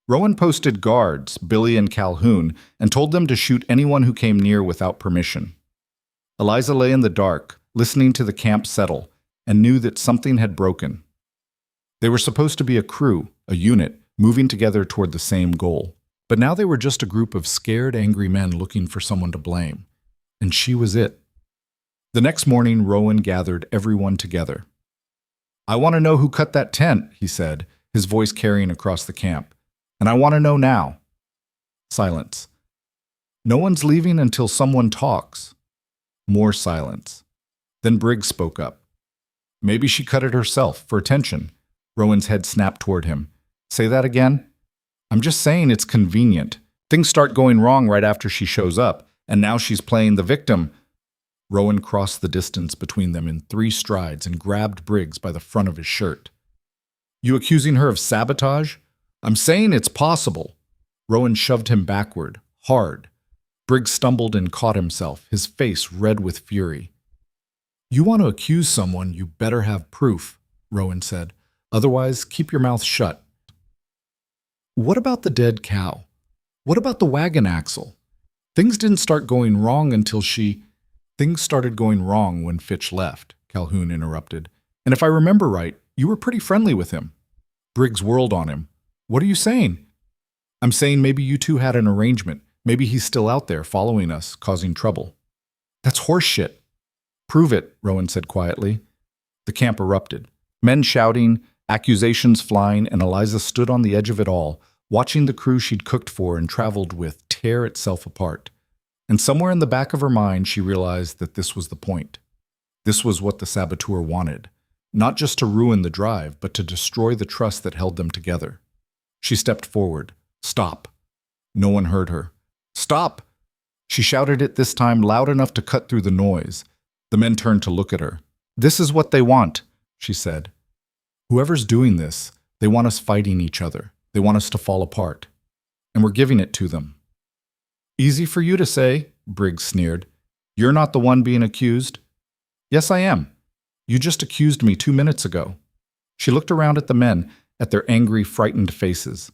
Rowan posted guards, Billy and Calhoun, and told them to shoot anyone who came near without permission. Eliza lay in the dark, listening to the camp settle, and knew that something had broken. They were supposed to be a crew, a unit, moving together toward the same goal. But now they were just a group of scared, angry men looking for someone to blame. And she was it. The next morning, Rowan gathered everyone together. "I want to know who cut that tent," he said, his voice carrying across the camp. "And I want to know now." Silence. "No one's leaving until someone talks." More silence. Then Briggs spoke up. "Maybe she cut it herself, for attention." Rowan's head snapped toward him. "Say that again?" "I'm just saying it's convenient. Things start going wrong right after she shows up, and now she's playing the victim." Rowan crossed the distance between them in 3 strides and grabbed Briggs by the front of his shirt. "You accusing her of sabotage?" "I'm saying it's possible." Rowan shoved him backward, hard. Briggs stumbled and caught himself, his face red with fury. "You want to accuse someone, you better have proof," Rowan said. "Otherwise, keep your mouth shut." "What about the dead cow? What about the wagon axle? Things didn't start going wrong until she—" "Things started going wrong when Fitch left," Calhoun interrupted. "And if I remember right, you were pretty friendly with him." Briggs whirled on him. "What are you saying?" "I'm saying maybe you two had an arrangement. Maybe he's still out there following us, causing trouble." "That's horseshit." "Prove it," Rowan said quietly. The camp erupted. Men shouting, accusations flying, and Eliza stood on the edge of it all, watching the crew she'd cooked for and traveled with tear itself apart. And somewhere in the back of her mind, she realized that this was the point. This was what the saboteur wanted. Not just to ruin the drive, but to destroy the trust that held them together. She stepped forward. Stop. No one heard her. Stop! She shouted it this time loud enough to cut through the noise. The men turned to look at her. This is what they want, she said. Whoever's doing this, they want us fighting each other. They want us to fall apart. And we're giving it to them. Easy for you to say, Briggs sneered. You're not the one being accused. Yes, I am. You just accused me 2 minutes ago. She looked around at the men, at their angry, frightened faces.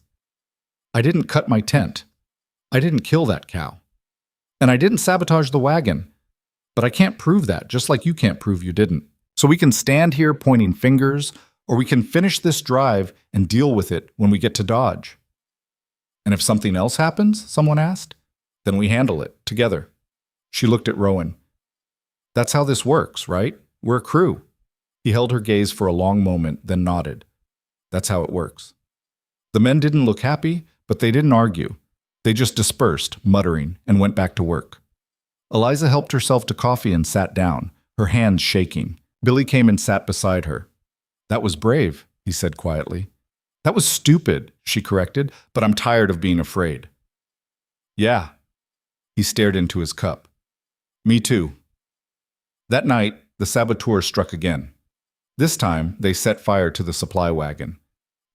I didn't cut my tent. I didn't kill that cow. And I didn't sabotage the wagon. But I can't prove that, just like you can't prove you didn't. So we can stand here pointing fingers, or we can finish this drive and deal with it when we get to Dodge. And if something else happens, someone asked, then we handle it together. She looked at Rowan. That's how this works, right? We're a crew. He held her gaze for a long moment, then nodded. That's how it works. The men didn't look happy, but they didn't argue. They just dispersed, muttering, and went back to work. Eliza helped herself to coffee and sat down, her hands shaking. Billy came and sat beside her. That was brave, he said quietly. That was stupid, she corrected, but I'm tired of being afraid. Yeah. He stared into his cup. Me too. That night, the saboteur struck again. This time, they set fire to the supply wagon.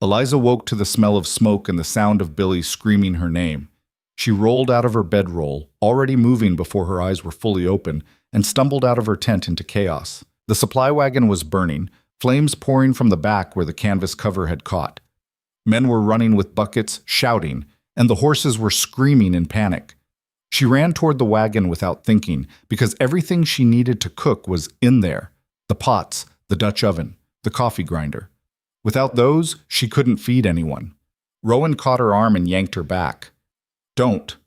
Eliza woke to the smell of smoke and the sound of Billy screaming her name. She rolled out of her bedroll, already moving before her eyes were fully open, and stumbled out of her tent into chaos. The supply wagon was burning, flames pouring from the back where the canvas cover had caught. Men were running with buckets, shouting, and the horses were screaming in panic. She ran toward the wagon without thinking, because everything she needed to cook was in there. The pots, the Dutch oven, the coffee grinder. Without those, she couldn't feed anyone. Rowan caught her arm and yanked her back. Don't.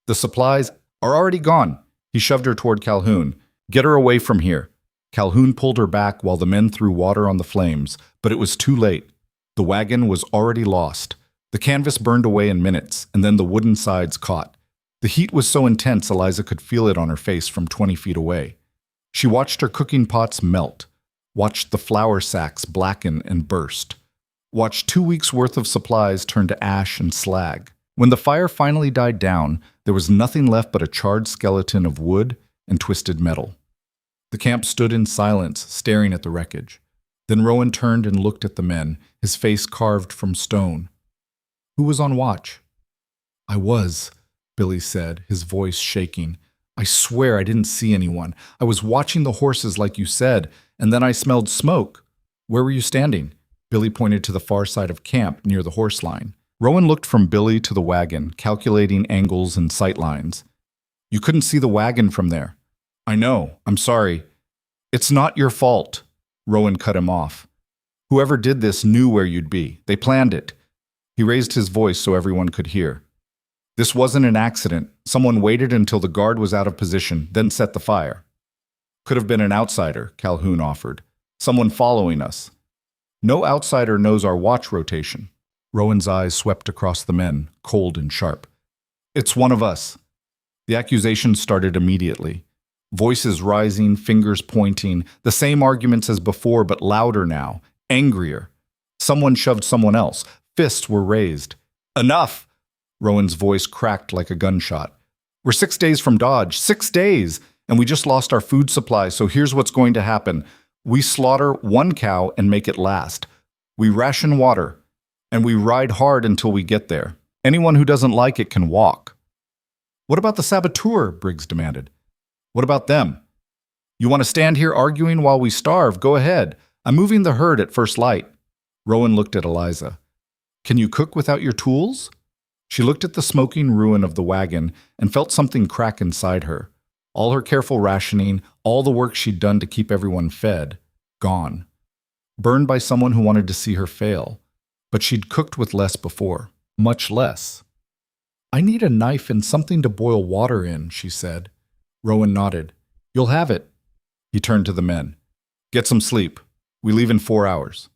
The supplies are already gone. He shoved her toward Calhoun. Get her away from here. Calhoun pulled her back while the men threw water on the flames, but it was too late. The wagon was already lost. The canvas burned away in minutes, and then the wooden sides caught. The heat was so intense Eliza could feel it on her face from 20 feet away. She watched her cooking pots melt, watched the flour sacks blacken and burst, watched 2 weeks' worth of supplies turn to ash and slag. When the fire finally died down, there was nothing left but a charred skeleton of wood and twisted metal. The camp stood in silence, staring at the wreckage. Then Rowan turned and looked at the men, his face carved from stone. Who was on watch? I was, Billy said, his voice shaking. I swear I didn't see anyone. I was watching the horses like you said, and then I smelled smoke. Where were you standing? Billy pointed to the far side of camp, near the horse line. Rowan looked from Billy to the wagon, calculating angles and sight lines. You couldn't see the wagon from there. I know. I'm sorry. It's not your fault. Rowan cut him off. Whoever did this knew where you'd be. They planned it. He raised his voice so everyone could hear. This wasn't an accident. Someone waited until the guard was out of position, then set the fire. Could have been an outsider, Calhoun offered. Someone following us. No outsider knows our watch rotation. Rowan's eyes swept across the men, cold and sharp. It's one of us. The accusation started immediately. Voices rising, fingers pointing, the same arguments as before, but louder now, angrier. Someone shoved someone else. Fists were raised. Enough! Rowan's voice cracked like a gunshot. We're 6 days from Dodge. 6 days! And we just lost our food supply, so here's what's going to happen. We slaughter one cow and make it last. We ration water. And we ride hard until we get there. Anyone who doesn't like it can walk. What about the saboteur? Briggs demanded. What about them? You want to stand here arguing while we starve? Go ahead. I'm moving the herd at first light. Rowan looked at Eliza. Can you cook without your tools? She looked at the smoking ruin of the wagon and felt something crack inside her. All her careful rationing, all the work she'd done to keep everyone fed, gone. Burned by someone who wanted to see her fail. But she'd cooked with less before. Much less. I need a knife and something to boil water in, she said. Rowan nodded. You'll have it. He turned to the men. Get some sleep. We leave in 4 hours.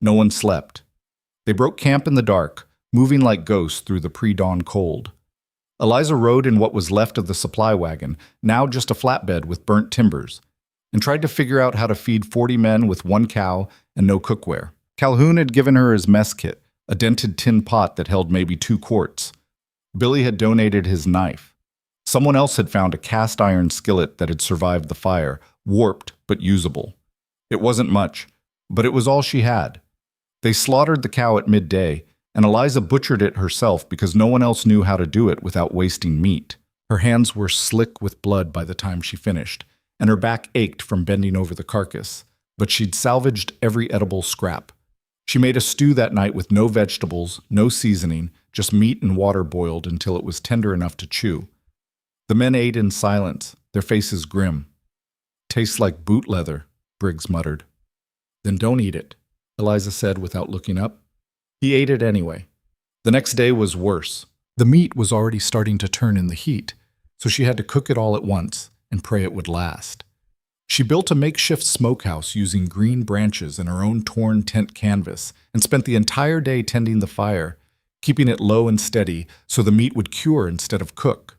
No one slept. They broke camp in the dark, moving like ghosts through the pre-dawn cold. Eliza rode in what was left of the supply wagon, now just a flatbed with burnt timbers, and tried to figure out how to feed 40 men with 1 cow and no cookware. Calhoun had given her his mess kit, a dented tin pot that held maybe 2 quarts. Billy had donated his knife. Someone else had found a cast iron skillet that had survived the fire, warped but usable. It wasn't much, but it was all she had. They slaughtered the cow at midday, and Eliza butchered it herself because no one else knew how to do it without wasting meat. Her hands were slick with blood by the time she finished, and her back ached from bending over the carcass, but she'd salvaged every edible scrap. She made a stew that night with no vegetables, no seasoning, just meat and water boiled until it was tender enough to chew. The men ate in silence, their faces grim. "Tastes like boot leather," Briggs muttered. "Then don't eat it," Eliza said without looking up. He ate it anyway. The next day was worse. The meat was already starting to turn in the heat, so she had to cook it all at once and pray it would last. She built a makeshift smokehouse using green branches and her own torn tent canvas and spent the entire day tending the fire, keeping it low and steady so the meat would cure instead of cook.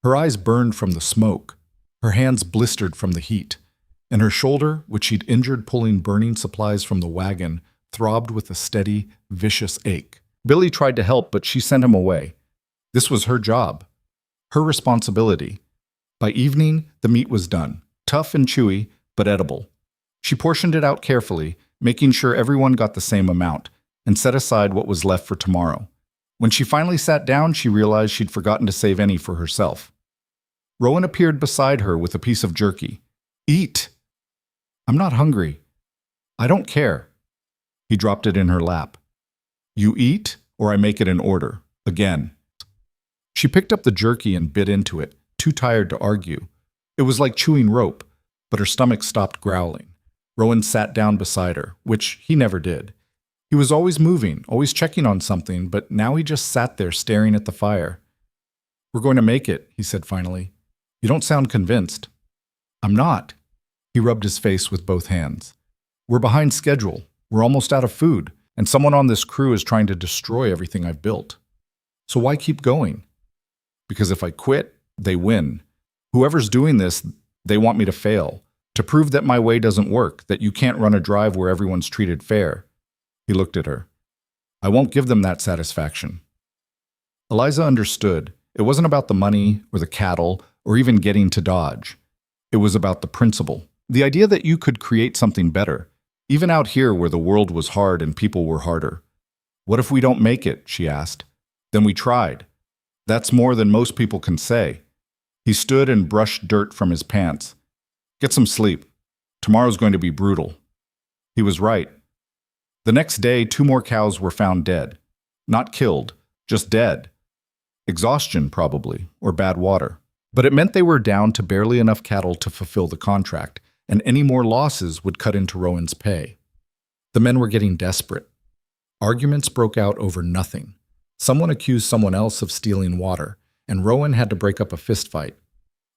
Her eyes burned from the smoke, her hands blistered from the heat, and her shoulder, which she'd injured pulling burning supplies from the wagon, throbbed with a steady, vicious ache. Billy tried to help, but she sent him away. This was her job, her responsibility. By evening, the meat was done, tough and chewy, but edible. She portioned it out carefully, making sure everyone got the same amount, and set aside what was left for tomorrow. When she finally sat down, she realized she'd forgotten to save any for herself. Rowan appeared beside her with a piece of jerky. "Eat." "I'm not hungry." "I don't care." He dropped it in her lap. "You eat, or I make it in order. Again." She picked up the jerky and bit into it, too tired to argue. It was like chewing rope, but her stomach stopped growling. Rowan sat down beside her, which he never did. He was always moving, always checking on something, but now he just sat there staring at the fire. "We're going to make it," he said finally. "You don't sound convinced." "I'm not." He rubbed his face with both hands. "We're behind schedule. We're almost out of food, and someone on this crew is trying to destroy everything I've built. So why keep going? Because if I quit, they win. Whoever's doing this, they want me to fail, to prove that my way doesn't work, that you can't run a drive where everyone's treated fair." He looked at her. "I won't give them that satisfaction." Eliza understood. It wasn't about the money or the cattle or even getting to Dodge. It was about the principle, the idea that you could create something better, even out here where the world was hard and people were harder. "What if we don't make it?" she asked. "Then we tried. That's more than most people can say." He stood and brushed dirt from his pants. "Get some sleep. Tomorrow's going to be brutal." He was right. The next day, 2 more cows were found dead. Not killed, just dead. Exhaustion, probably, or bad water. But it meant they were down to barely enough cattle to fulfill the contract, and any more losses would cut into Rowan's pay. The men were getting desperate. Arguments broke out over nothing. Someone accused someone else of stealing water, and Rowan had to break up a fistfight.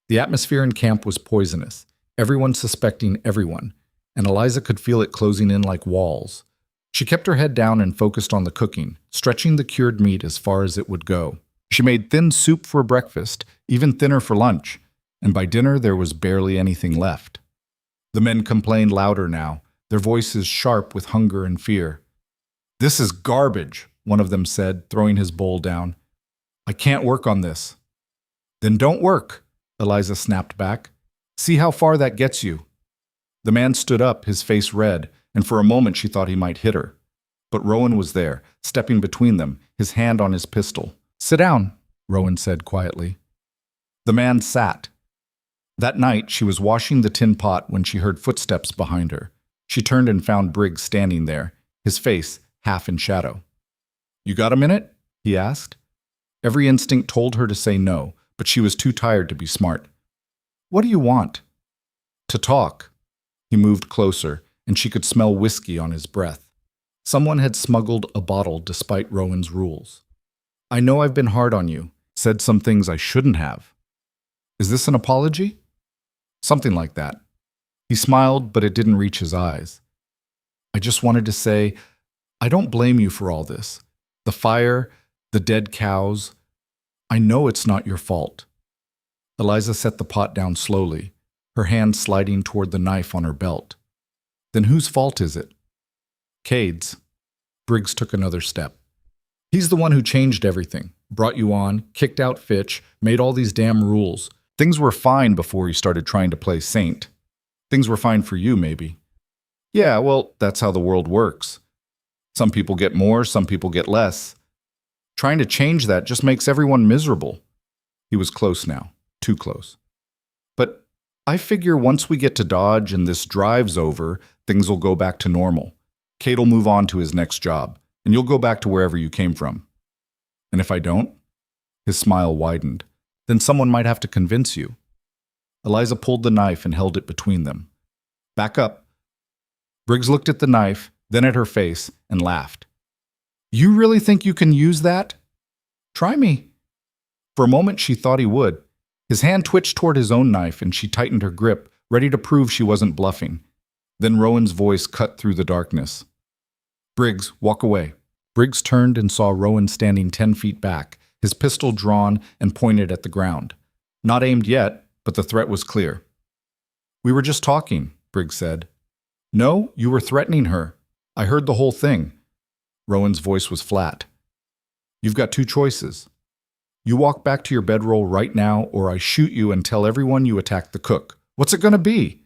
The atmosphere in camp was poisonous, everyone suspecting everyone, and Eliza could feel it closing in like walls. She kept her head down and focused on the cooking, stretching the cured meat as far as it would go. She made thin soup for breakfast, even thinner for lunch, and by dinner there was barely anything left. The men complained louder now, their voices sharp with hunger and fear. "This is garbage," one of them said, throwing his bowl down. "I can't work on this." "Then don't work," Eliza snapped back. "See how far that gets you." The man stood up, his face red, and for a moment she thought he might hit her. But Rowan was there, stepping between them, his hand on his pistol. "Sit down," Rowan said quietly. The man sat. That night, she was washing the tin pot when she heard footsteps behind her. She turned and found Briggs standing there, his face half in shadow. "You got a minute?" he asked. Every instinct told her to say no, but she was too tired to be smart. "What do you want?" "To talk." He moved closer, and she could smell whiskey on his breath. Someone had smuggled a bottle despite Rowan's rules. "I know I've been hard on you, said some things I shouldn't have. Is this an apology?" "Something like that." He smiled, but it didn't reach his eyes. I just wanted to say, I don't blame you for all this. The fire, the dead cows. I know it's not your fault. Eliza set the pot down slowly, her hand sliding toward the knife on her belt. Then whose fault is it? Cade's. Briggs took another step. He's the one who changed everything, brought you on, kicked out Fitch, made all these damn rules. Things were fine before he started trying to play saint. Things were fine for you, maybe. Yeah, well, that's how the world works. Some people get more, some people get less. Trying to change that just makes everyone miserable. He was close now, too close. But I figure once we get to Dodge and this drive's over, things will go back to normal. Cade'll move on to his next job, and you'll go back to wherever you came from. And if I don't? His smile widened. Then someone might have to convince you. Eliza pulled the knife and held it between them. Back up. Briggs looked at the knife, then at her face, and laughed. You really think you can use that? Try me. For a moment she thought he would. His hand twitched toward his own knife, and she tightened her grip, ready to prove she wasn't bluffing. Then Rowan's voice cut through the darkness. Briggs, walk away. Briggs turned and saw Rowan standing 10 feet back, his pistol drawn and pointed at the ground. Not aimed yet, but the threat was clear. We were just talking, Briggs said. No, you were threatening her. I heard the whole thing. Rowan's voice was flat. You've got two choices. You walk back to your bedroll right now, or I shoot you and tell everyone you attacked the cook. What's it going to be?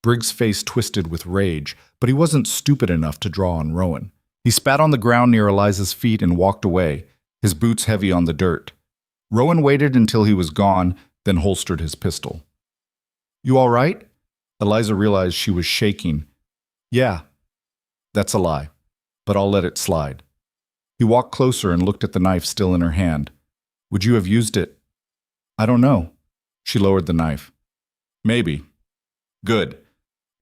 Briggs' face twisted with rage, but he wasn't stupid enough to draw on Rowan. He spat on the ground near Eliza's feet and walked away, his boots heavy on the dirt. Rowan waited until he was gone, then holstered his pistol. You all right? Eliza realized she was shaking. Yeah. That's a lie, but I'll let it slide. He walked closer and looked at the knife still in her hand. Would you have used it? I don't know. She lowered the knife. Maybe. Good.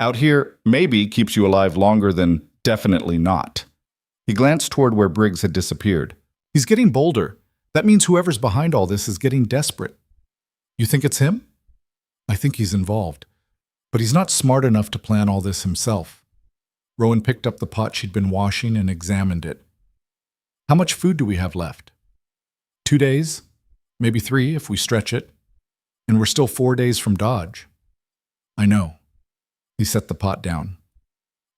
Out here, maybe keeps you alive longer than definitely not. He glanced toward where Briggs had disappeared. He's getting bolder. That means whoever's behind all this is getting desperate. You think it's him? I think he's involved. But he's not smart enough to plan all this himself. Rowan picked up the pot she'd been washing and examined it. How much food do we have left? 2 days, maybe 3 if we stretch it. And we're still 4 days from Dodge. I know. He set the pot down.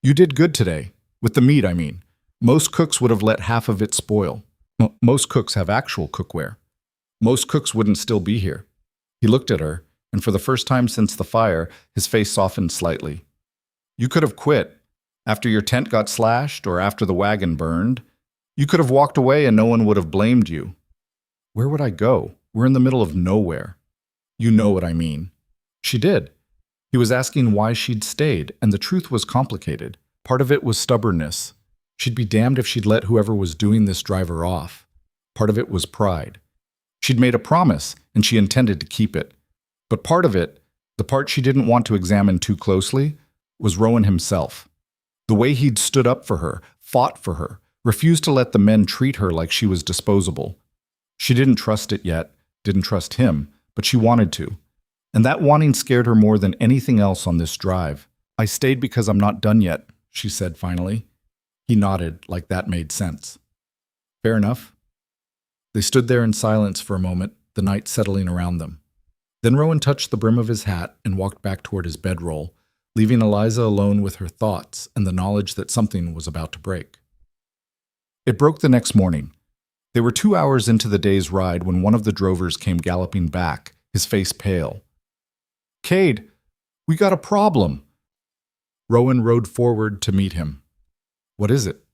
You did good today. With the meat, I mean. Most cooks would have let half of it spoil. Most cooks have actual cookware. Most cooks wouldn't still be here. He looked at her, and for the first time since the fire, his face softened slightly. You could have quit. After your tent got slashed or after the wagon burned. You could have walked away and no one would have blamed you. Where would I go? We're in the middle of nowhere. You know what I mean. She did. He was asking why she'd stayed, and the truth was complicated. Part of it was stubbornness. She'd be damned if she'd let whoever was doing this drive her off. Part of it was pride. She'd made a promise, and she intended to keep it. But part of it, the part she didn't want to examine too closely, was Rowan himself. The way he'd stood up for her, fought for her, refused to let the men treat her like she was disposable. She didn't trust it yet, didn't trust him, but she wanted to. And that wanting scared her more than anything else on this drive. I stayed because I'm not done yet, she said finally. He nodded, like that made sense. Fair enough. They stood there in silence for a moment, the night settling around them. Then Rowan touched the brim of his hat and walked back toward his bedroll, leaving Eliza alone with her thoughts and the knowledge that something was about to break. It broke the next morning. They were 2 hours into the day's ride when one of the drovers came galloping back, his face pale. Cade, we got a problem. Rowan rode forward to meet him. What is it?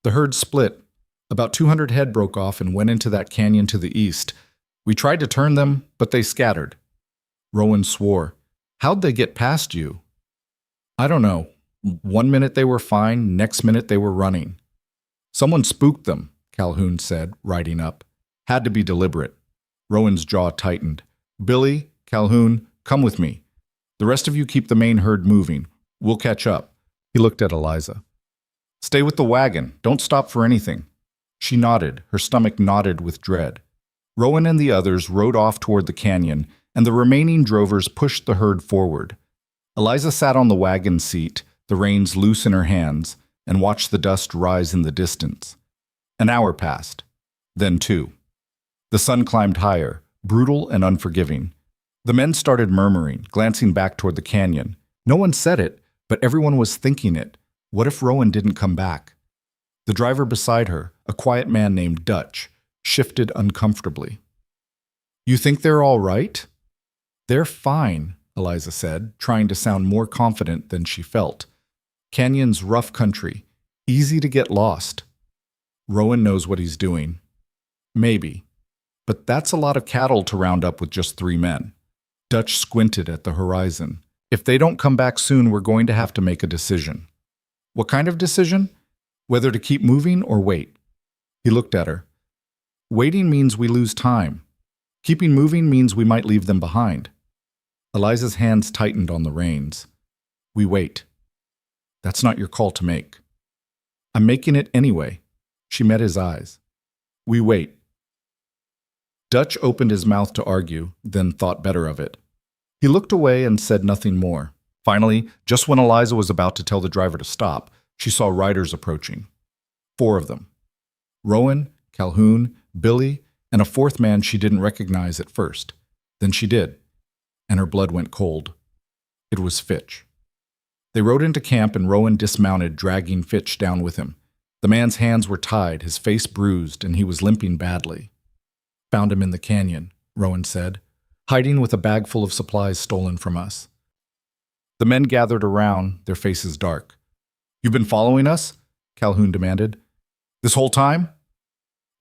The herd split. About 200 head broke off and went into that canyon to the east. We tried to turn them, but they scattered. Rowan swore. How'd they get past you? I don't know. 1 minute they were fine, next minute they were running. Someone spooked them, Calhoun said, riding up. Had to be deliberate. Rowan's jaw tightened. Billy, Calhoun, come with me. The rest of you keep the main herd moving. We'll catch up. He looked at Eliza. Stay with the wagon. Don't stop for anything. She nodded, her stomach knotted with dread. Rowan and the others rode off toward the canyon, and the remaining drovers pushed the herd forward. Eliza sat on the wagon seat, the reins loose in her hands, and watched the dust rise in the distance. An hour passed, then 2. The sun climbed higher, brutal and unforgiving. The men started murmuring, glancing back toward the canyon. No one said it, but everyone was thinking it. What if Rowan didn't come back? The driver beside her, a quiet man named Dutch, shifted uncomfortably. "You think they're all right?" "They're fine," Eliza said, trying to sound more confident than she felt. "Canyon's rough country, easy to get lost. Rowan knows what he's doing." "Maybe. But that's a lot of cattle to round up with just 3 men." Dutch squinted at the horizon. "If they don't come back soon, we're going to have to make a decision." "What kind of decision?" "Whether to keep moving or wait." He looked at her. "Waiting means we lose time. Keeping moving means we might leave them behind." Eliza's hands tightened on the reins. "We wait." "That's not your call to make." "I'm making it anyway." She met his eyes. "We wait." Dutch opened his mouth to argue, then thought better of it. He looked away and said nothing more. Finally, just when Eliza was about to tell the driver to stop, she saw riders approaching. 4 of them. Rowan, Calhoun, Billy, and a 4th man she didn't recognize at first. Then she did, and her blood went cold. It was Fitch. They rode into camp and Rowan dismounted, dragging Fitch down with him. The man's hands were tied, his face bruised, and he was limping badly. "Found him in the canyon," Rowan said, "hiding with a bag full of supplies stolen from us." The men gathered around, their faces dark. "You've been following us?" Calhoun demanded. "This whole time?"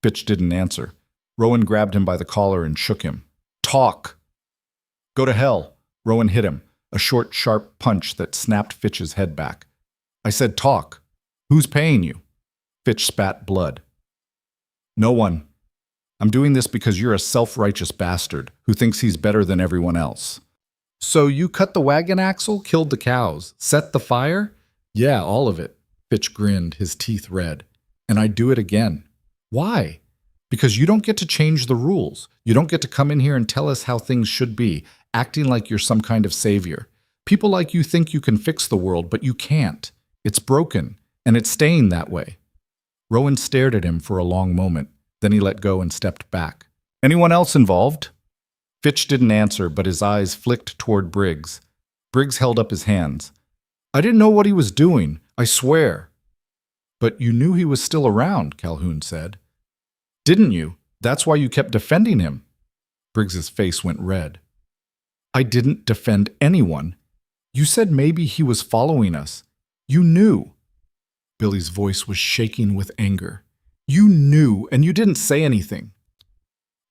Fitch didn't answer. Rowan grabbed him by the collar and shook him. "Talk!" "Go to hell!" Rowan hit him, a short, sharp punch that snapped Fitch's head back. "I said talk. Who's paying you?" Fitch spat blood. "No one. I'm doing this because you're a self-righteous bastard who thinks he's better than everyone else." "So you cut the wagon axle, killed the cows, set the fire?" "Yeah, all of it." Fitch grinned, his teeth red. "And I'd do it again." "Why?" "Because you don't get to change the rules. You don't get to come in here and tell us how things should be, acting like you're some kind of savior. People like you think you can fix the world, but you can't. It's broken, and it's staying that way." Rowan stared at him for a long moment. Then he let go and stepped back. "Anyone else involved?" Fitch didn't answer, but his eyes flicked toward Briggs. Briggs held up his hands. "I didn't know what he was doing, I swear." "But you knew he was still around," Calhoun said. "Didn't you? That's why you kept defending him." Briggs's face went red. "I didn't defend anyone. You said maybe he was following us. You knew." Billy's voice was shaking with anger. "You knew, and you didn't say anything."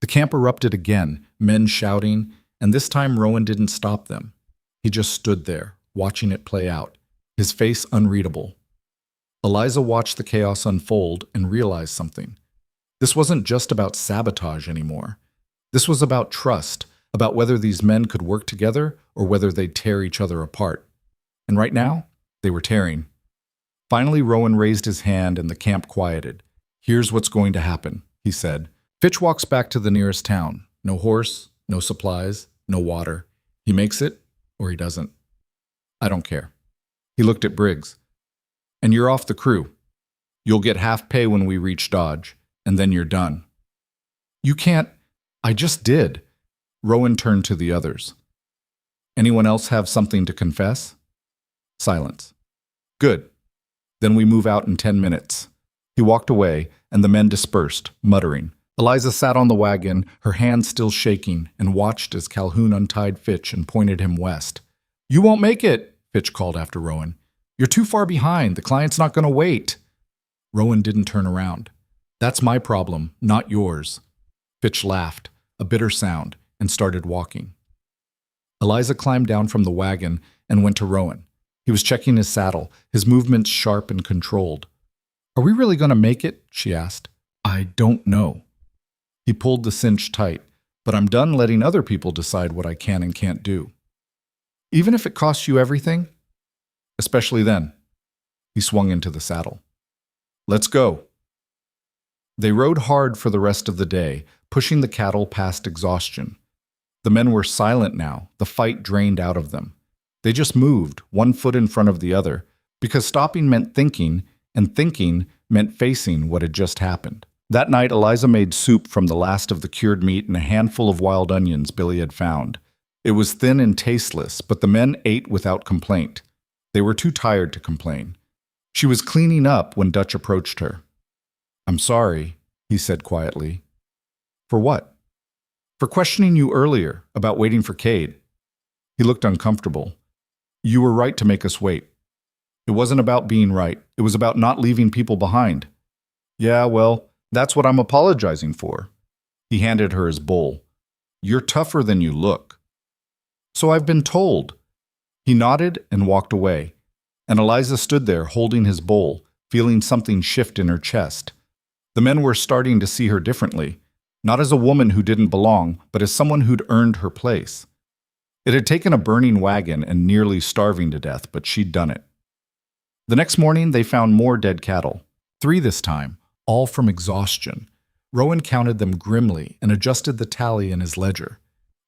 The camp erupted again, men shouting, and this time Rowan didn't stop them. He just stood there, watching it play out, his face unreadable. Eliza watched the chaos unfold and realized something. This wasn't just about sabotage anymore. This was about trust, about whether these men could work together or whether they'd tear each other apart. And right now, they were tearing. Finally, Rowan raised his hand and the camp quieted. "Here's what's going to happen," he said. "Fitch walks back to the nearest town. No horse, no supplies, no water. He makes it, or he doesn't. I don't care." He looked at Briggs. "And you're off the crew. You'll get half pay when we reach Dodge, and then you're done." "You can't—" "I just did." Rowan turned to the others. "Anyone else have something to confess?" Silence. "Good. Then we move out in 10 minutes. He walked away, and the men dispersed, muttering. Eliza sat on the wagon, her hands still shaking, and watched as Calhoun untied Fitch and pointed him west. "You won't make it," Fitch called after Rowan. "You're too far behind. The client's not going to wait." Rowan didn't turn around. "That's my problem, not yours." Fitch laughed, a bitter sound, and started walking. Eliza climbed down from the wagon and went to Rowan. He was checking his saddle, his movements sharp and controlled. "Are we really going to make it?" she asked. "I don't know." He pulled the cinch tight, "But I'm done letting other people decide what I can and can't do." "Even if it costs you everything?" "Especially then." He swung into the saddle. "Let's go." They rode hard for the rest of the day, pushing the cattle past exhaustion. The men were silent now, the fight drained out of them. They just moved, one foot in front of the other, Because stopping meant thinking, and thinking meant facing what had just happened. That night, Eliza made soup from the last of the cured meat and a handful of wild onions Billy had found. It was thin and tasteless, but the men ate without complaint. They were too tired to complain. She was cleaning up when Dutch approached her. "I'm sorry," he said quietly. "For what?" "For questioning you earlier about waiting for Cade." He looked uncomfortable. "You were right to make us wait. It wasn't about being right. It was about not leaving people behind." "Yeah, well, that's what I'm apologizing for." He handed her his bowl. "You're tougher than you look." "So I've been told." He nodded and walked away, and Eliza stood there holding his bowl, feeling something shift in her chest. The men were starting to see her differently, not as a woman who didn't belong, but as someone who'd earned her place. It had taken a burning wagon and nearly starving to death, but she'd done it. The next morning, they found more dead cattle. 3 this time, all from exhaustion. Rowan counted them grimly and adjusted the tally in his ledger.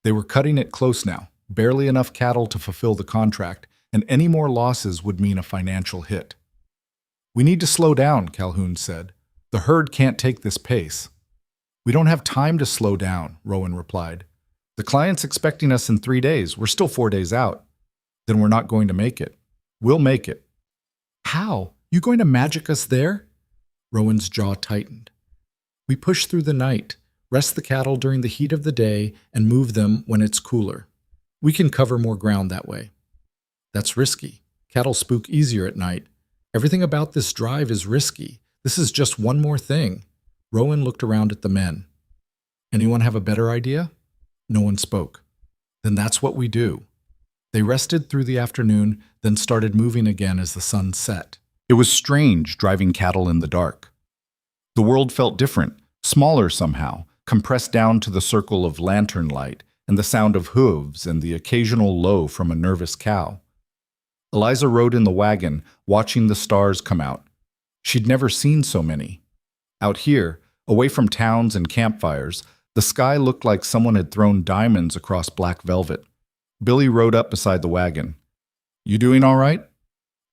They were cutting it close now, barely enough cattle to fulfill the contract, and any more losses would mean a financial hit. "We need to slow down," Calhoun said. "The herd can't take this pace." "We don't have time to slow down," Rowan replied. "The client's expecting us in 3 days. We're still 4 days out." "Then we're not going to make it." "We'll make it." "How? You going to magic us there?" Rowan's jaw tightened. "We push through the night, rest the cattle during the heat of the day, and move them when it's cooler. We can cover more ground that way." "That's risky. Cattle spook easier at night. Everything about this drive is risky. This is just one more thing." Rowan looked around at the men. "Anyone have a better idea?" No one spoke. "Then that's what we do." They rested through the afternoon, then started moving again as the sun set. It was strange driving cattle in the dark. The world felt different, smaller somehow, compressed down to the circle of lantern light and the sound of hooves and the occasional low from a nervous cow. Eliza rode in the wagon, watching the stars come out. She'd never seen so many. Out here, away from towns and campfires, the sky looked like someone had thrown diamonds across black velvet. Billy rode up beside the wagon. "You doing all right?"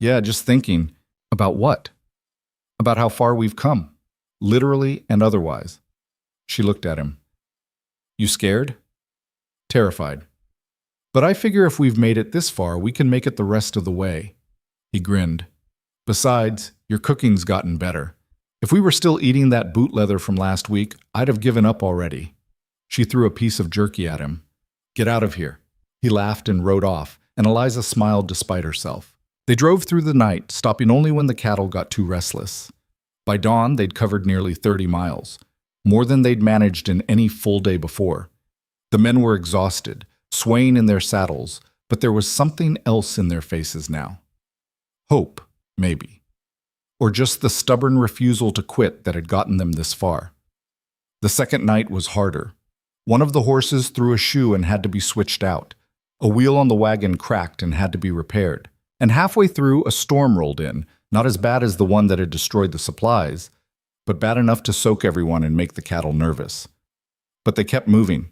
"Yeah, just thinking." "About what?" "About how far we've come, literally and otherwise." She looked at him. "You scared?" "Terrified. But I figure if we've made it this far, we can make it the rest of the way." He grinned. "Besides, your cooking's gotten better. If we were still eating that boot leather from last week, I'd have given up already." She threw a piece of jerky at him. "Get out of here." He laughed and rode off, and Eliza smiled despite herself. They drove through the night, stopping only when the cattle got too restless. By dawn, they'd covered nearly 30 miles, more than they'd managed in any full day before. The men were exhausted, swaying in their saddles, but there was something else in their faces now. Hope, maybe. Or just the stubborn refusal to quit that had gotten them this far. The second night was harder. One of the horses threw a shoe and had to be switched out. A wheel on the wagon cracked and had to be repaired. And halfway through, a storm rolled in, not as bad as the one that had destroyed the supplies, but bad enough to soak everyone and make the cattle nervous. But they kept moving.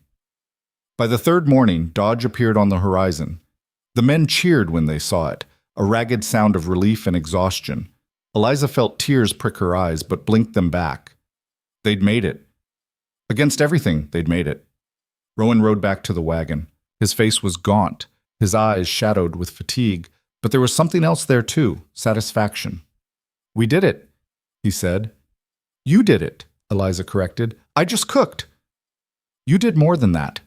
By the third morning, Dodge appeared on the horizon. The men cheered when they saw it, a ragged sound of relief and exhaustion. Eliza felt tears prick her eyes, but blinked them back. They'd made it. Against everything, they'd made it. Rowan rode back to the wagon. His face was gaunt, his eyes shadowed with fatigue, but there was something else there too, satisfaction. "We did it," he said. "You did it," Eliza corrected. "I just cooked." "You did more than that."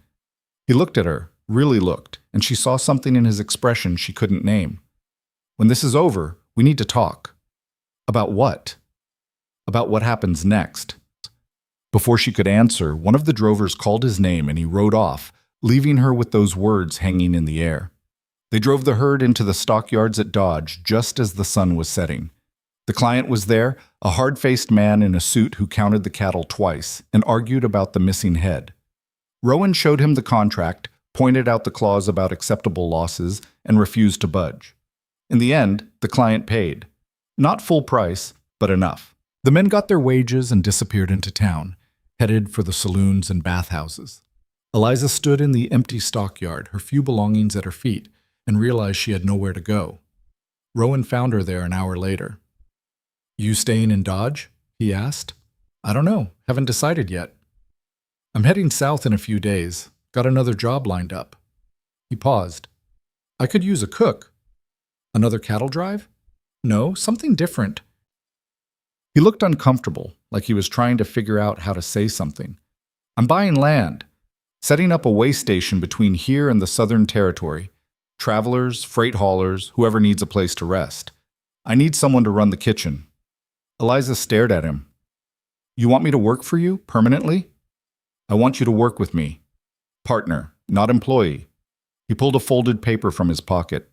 He looked at her, really looked, and she saw something in his expression she couldn't name. "When this is over, we need to talk." "About what?" "About what happens next." Before she could answer, one of the drovers called his name and he rode off, leaving her with those words hanging in the air. They drove the herd into the stockyards at Dodge just as the sun was setting. The client was there, a hard-faced man in a suit who counted the cattle twice and argued about the missing head. Rowan showed him the contract, pointed out the clause about acceptable losses, and refused to budge. In the end, the client paid. Not full price, but enough. The men got their wages and disappeared into town, headed for the saloons and bathhouses. Eliza stood in the empty stockyard, her few belongings at her feet, and realized she had nowhere to go. Rowan found her there an hour later. "You staying in Dodge?" he asked. "I don't know. Haven't decided yet. I'm heading south in a few days. Got another job lined up." He paused. "I could use a cook." "Another cattle drive?" "No, something different." He looked uncomfortable, like he was trying to figure out how to say something. "I'm buying land. Setting up a way station between here and the Southern Territory. Travelers, freight haulers, whoever needs a place to rest. I need someone to run the kitchen." Eliza stared at him. "You want me to work for you, permanently?" "I want you to work with me. Partner, not employee." He pulled a folded paper from his pocket.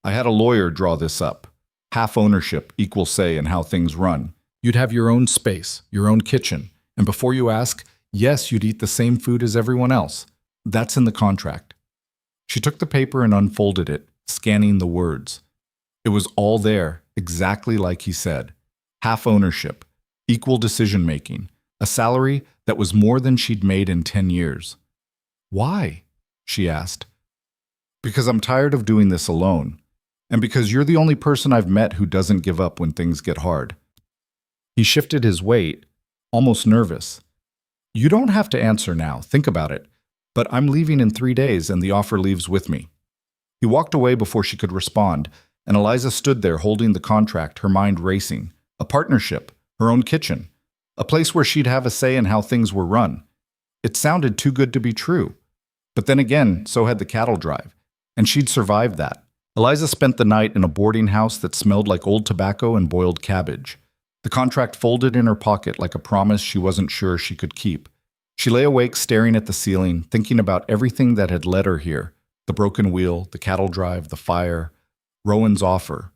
"I had a lawyer draw this up. Half ownership, equal say in how things run. You'd have your own space, your own kitchen, and before you ask, yes, you'd eat the same food as everyone else. That's in the contract." She took the paper and unfolded it, scanning the words. It was all there, exactly like he said. Half ownership, equal decision-making, a salary that was more than she'd made in 10 years. "Why?" she asked. "Because I'm tired of doing this alone, and because you're the only person I've met who doesn't give up when things get hard." He shifted his weight, almost nervous. "You don't have to answer now, think about it. But I'm leaving in 3 days and the offer leaves with me." He walked away before she could respond, and Eliza stood there holding the contract, her mind racing. A partnership, her own kitchen, a place where she'd have a say in how things were run. It sounded too good to be true. But then again, so had the cattle drive, and she'd survived that. Eliza spent the night in a boarding house that smelled like old tobacco and boiled cabbage. The contract folded in her pocket like a promise she wasn't sure she could keep. She lay awake staring at the ceiling, thinking about everything that had led her here. The broken wheel, the cattle drive, the fire, Rowan's offer.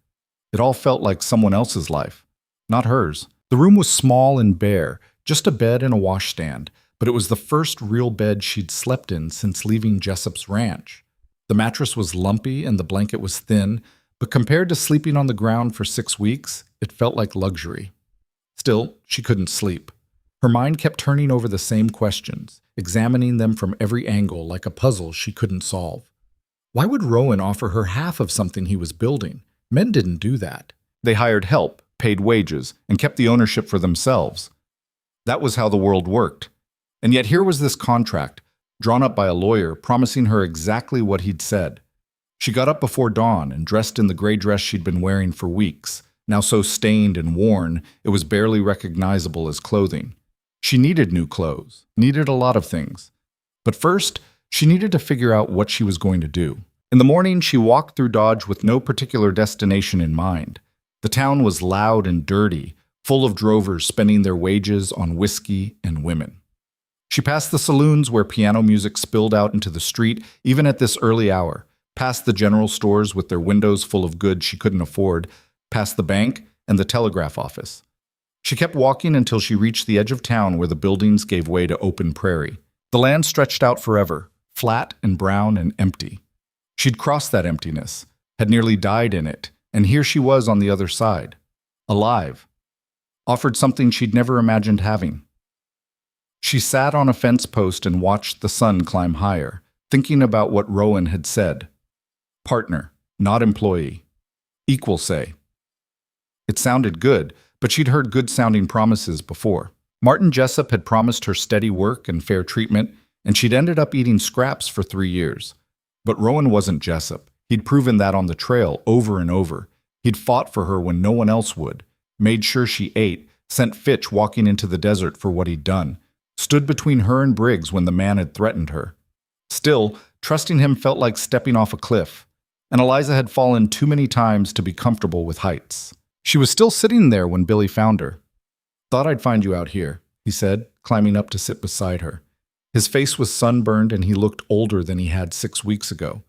It all felt like someone else's life, not hers. The room was small and bare, just a bed and a washstand, but it was the first real bed she'd slept in since leaving Jessup's ranch. The mattress was lumpy and the blanket was thin, but compared to sleeping on the ground for 6 weeks, it felt like luxury. Still, she couldn't sleep. Her mind kept turning over the same questions, examining them from every angle like a puzzle she couldn't solve. Why would Rowan offer her half of something he was building? Men didn't do that. They hired help, paid wages, and kept the ownership for themselves. That was how the world worked. And yet here was this contract, drawn up by a lawyer, promising her exactly what he'd said. She got up before dawn and dressed in the gray dress she'd been wearing for weeks, now so stained and worn it was barely recognizable as clothing. She needed new clothes, needed a lot of things. But first, she needed to figure out what she was going to do. In the morning, she walked through Dodge with no particular destination in mind. The town was loud and dirty, full of drovers spending their wages on whiskey and women. She passed the saloons where piano music spilled out into the street even at this early hour, past the general stores with their windows full of goods she couldn't afford, past the bank and the telegraph office. She kept walking until she reached the edge of town where the buildings gave way to open prairie. The land stretched out forever, flat and brown and empty. She'd crossed that emptiness, had nearly died in it, and here she was on the other side, alive, offered something she'd never imagined having. She sat on a fence post and watched the sun climb higher, thinking about what Rowan had said. Partner, not employee. Equal say. It sounded good, but she'd heard good-sounding promises before. Martin Jessup had promised her steady work and fair treatment, and she'd ended up eating scraps for 3 years. But Rowan wasn't Jessup. He'd proven that on the trail over and over. He'd fought for her when no one else would, made sure she ate, sent Fitch walking into the desert for what he'd done, stood between her and Briggs when the man had threatened her. Still, trusting him felt like stepping off a cliff, and Eliza had fallen too many times to be comfortable with heights. She was still sitting there when Billy found her. "Thought I'd find you out here," he said, climbing up to sit beside her. His face was sunburned and he looked older than he had 6 weeks ago.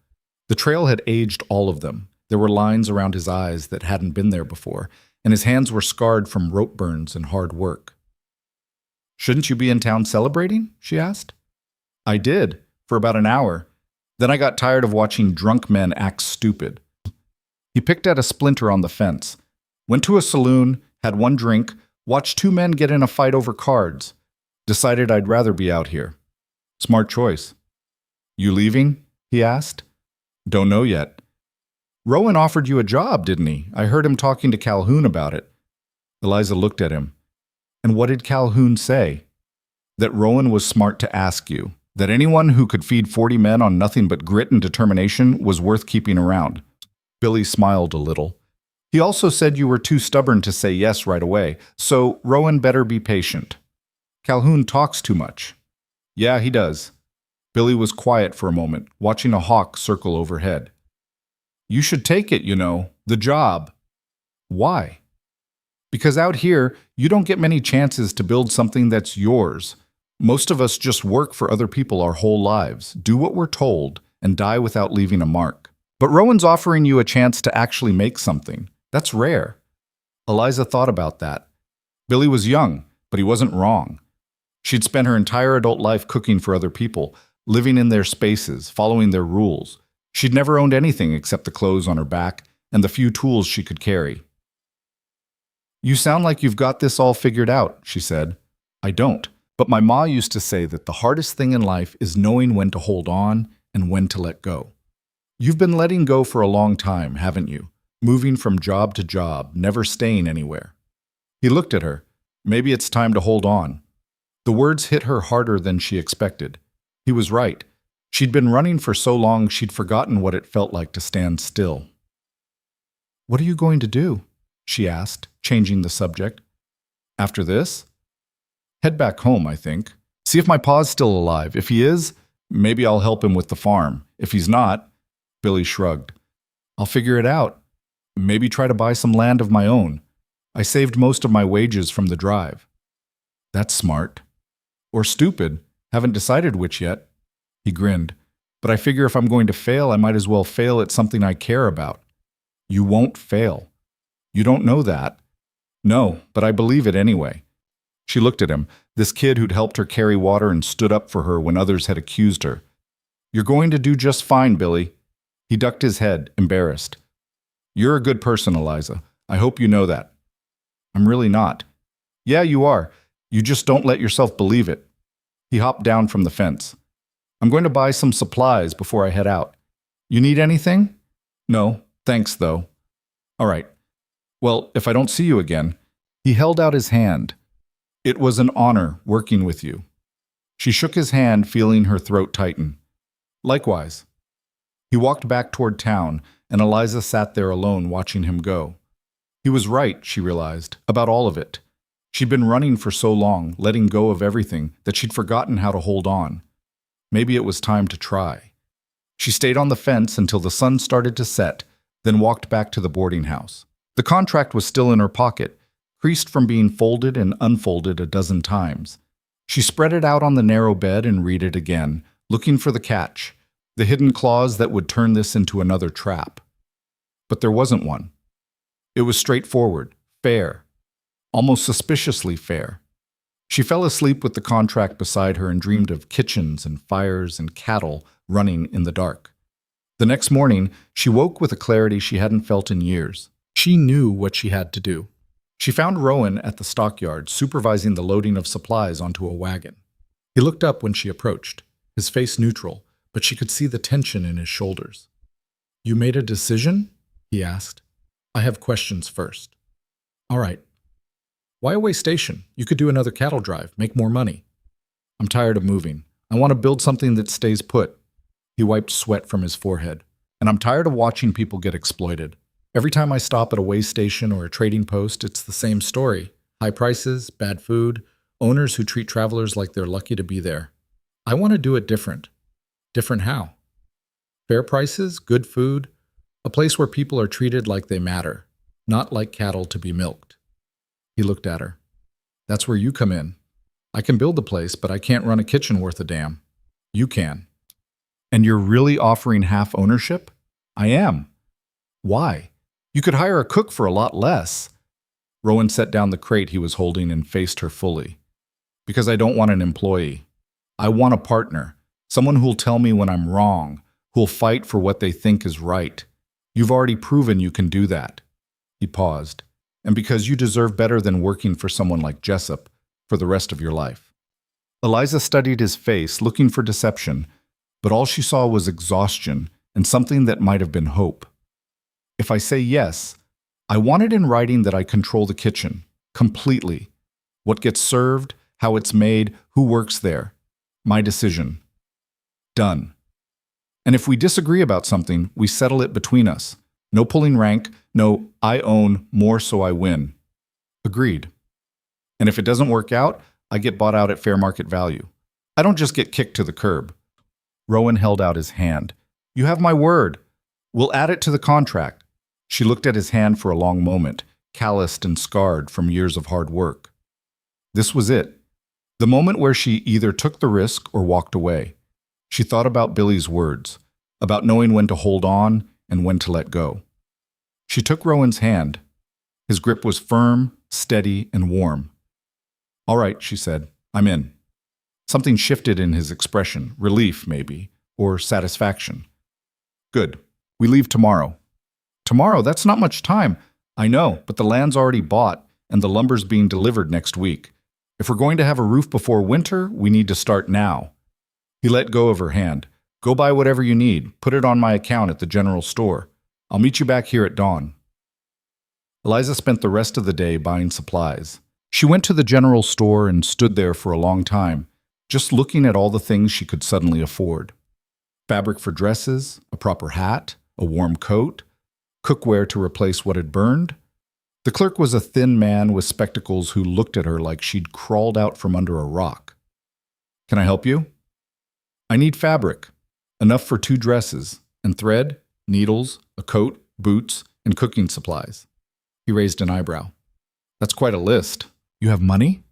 The trail had aged all of them. There were lines around his eyes that hadn't been there before, and his hands were scarred from rope burns and hard work. "Shouldn't you be in town celebrating?" she asked. "I did, for about an hour. Then I got tired of watching drunk men act stupid." He picked at a splinter on the fence. Went to a saloon, had one drink, watched 2 men get in a fight over cards. Decided I'd rather be out here. Smart choice. "You leaving?" he asked. "Don't know yet." Rowan offered you a job, didn't he? I heard him talking to Calhoun about it. Eliza looked at him. And what did Calhoun say? That Rowan was smart to ask you. That anyone who could feed 40 men on nothing but grit and determination was worth keeping around. Billy smiled a little. He also said you were too stubborn to say yes right away, so Rowan better be patient. Calhoun talks too much. Yeah, he does. Billy was quiet for a moment, watching a hawk circle overhead. You should take it, the job. Why? Because out here, you don't get many chances to build something that's yours. Most of us just work for other people our whole lives, do what we're told, and die without leaving a mark. But Rowan's offering you a chance to actually make something. That's rare. Eliza thought about that. Billy was young, but he wasn't wrong. She'd spent her entire adult life cooking for other people, living in their spaces, following their rules. She'd never owned anything except the clothes on her back and the few tools she could carry. You sound like you've got this all figured out, she said. I don't. But my ma used to say that the hardest thing in life is knowing when to hold on and when to let go. You've been letting go for a long time, haven't you? Moving from job to job, never staying anywhere. He looked at her. Maybe it's time to hold on. The words hit her harder than she expected. He was right. She'd been running for so long she'd forgotten what it felt like to stand still. What are you going to do? She asked, changing the subject. After this? Head back home, I think. See if my pa's still alive. If he is, maybe I'll help him with the farm. If he's not, Billy shrugged. I'll figure it out. Maybe try to buy some land of my own. I saved most of my wages from the drive. That's smart. Or stupid. Haven't decided which yet. He grinned. But I figure if I'm going to fail, I might as well fail at something I care about. You won't fail. You don't know that. No, but I believe it anyway. She looked at him, this kid who'd helped her carry water and stood up for her when others had accused her. You're going to do just fine, Billy. He ducked his head, embarrassed. You're a good person, Eliza. I hope you know that. I'm really not. Yeah, you are. You just don't let yourself believe it. He hopped down from the fence. I'm going to buy some supplies before I head out. You need anything? No, thanks, though. All right. Well, if I don't see you again. He held out his hand. It was an honor working with you. She shook his hand, feeling her throat tighten. Likewise. He walked back toward town, and Eliza sat there alone watching him go. He was right, she realized, about all of it. She'd been running for so long, letting go of everything, that she'd forgotten how to hold on. Maybe it was time to try. She stayed on the fence until the sun started to set, then walked back to the boarding house. The contract was still in her pocket, creased from being folded and unfolded a dozen times. She spread it out on the narrow bed and read it again, looking for the catch, the hidden clause that would turn this into another trap. But there wasn't one. It was straightforward, fair, almost suspiciously fair. She fell asleep with the contract beside her and dreamed of kitchens and fires and cattle running in the dark. The next morning, she woke with a clarity she hadn't felt in years. She knew what she had to do. She found Rowan at the stockyard, supervising the loading of supplies onto a wagon. He looked up when she approached, his face neutral, but she could see the tension in his shoulders. You made a decision? He asked. I have questions first. All right. Why a way station? You could do another cattle drive, make more money. I'm tired of moving. I want to build something that stays put. He wiped sweat from his forehead. And I'm tired of watching people get exploited. Every time I stop at a way station or a trading post, it's the same story. High prices, bad food, owners who treat travelers like they're lucky to be there. I want to do it different. Different how? Fair prices, good food, a place where people are treated like they matter, not like cattle to be milked. He looked at her. That's where you come in. I can build the place, but I can't run a kitchen worth a damn. You can. And you're really offering half ownership? I am. Why? You could hire a cook for a lot less. Rowan set down the crate he was holding and faced her fully. Because I don't want an employee. I want a partner. Someone who'll tell me when I'm wrong, who'll fight for what they think is right. You've already proven you can do that. He paused. And because you deserve better than working for someone like Jessup for the rest of your life. Eliza studied his face, looking for deception, but all she saw was exhaustion and something that might have been hope. If I say yes, I want it in writing that I control the kitchen, completely. What gets served, how it's made, who works there. My decision. Done. And if we disagree about something, we settle it between us. No pulling rank, no I own more so I win. Agreed. And if it doesn't work out, I get bought out at fair market value. I don't just get kicked to the curb. Rowan held out his hand. You have my word. We'll add it to the contract. She looked at his hand for a long moment, calloused and scarred from years of hard work. This was it. The moment where she either took the risk or walked away. She thought about Billy's words, about knowing when to hold on and when to let go. She took Rowan's hand. His grip was firm, steady, and warm. All right, she said, I'm in. Something shifted in his expression, relief maybe, or satisfaction. Good. We leave tomorrow. Tomorrow? That's not much time. I know, but the land's already bought, and the lumber's being delivered next week. If we're going to have a roof before winter, we need to start now. He let go of her hand. Go buy whatever you need. Put it on my account at the general store. I'll meet you back here at dawn. Eliza spent the rest of the day buying supplies. She went to the general store and stood there for a long time, just looking at all the things she could suddenly afford. Fabric for dresses, a proper hat, a warm coat, cookware to replace what had burned. The clerk was a thin man with spectacles who looked at her like she'd crawled out from under a rock. Can I help you? I need fabric, enough for 2 dresses, and thread, needles, a coat, boots, and cooking supplies. He raised an eyebrow. That's quite a list. You have money?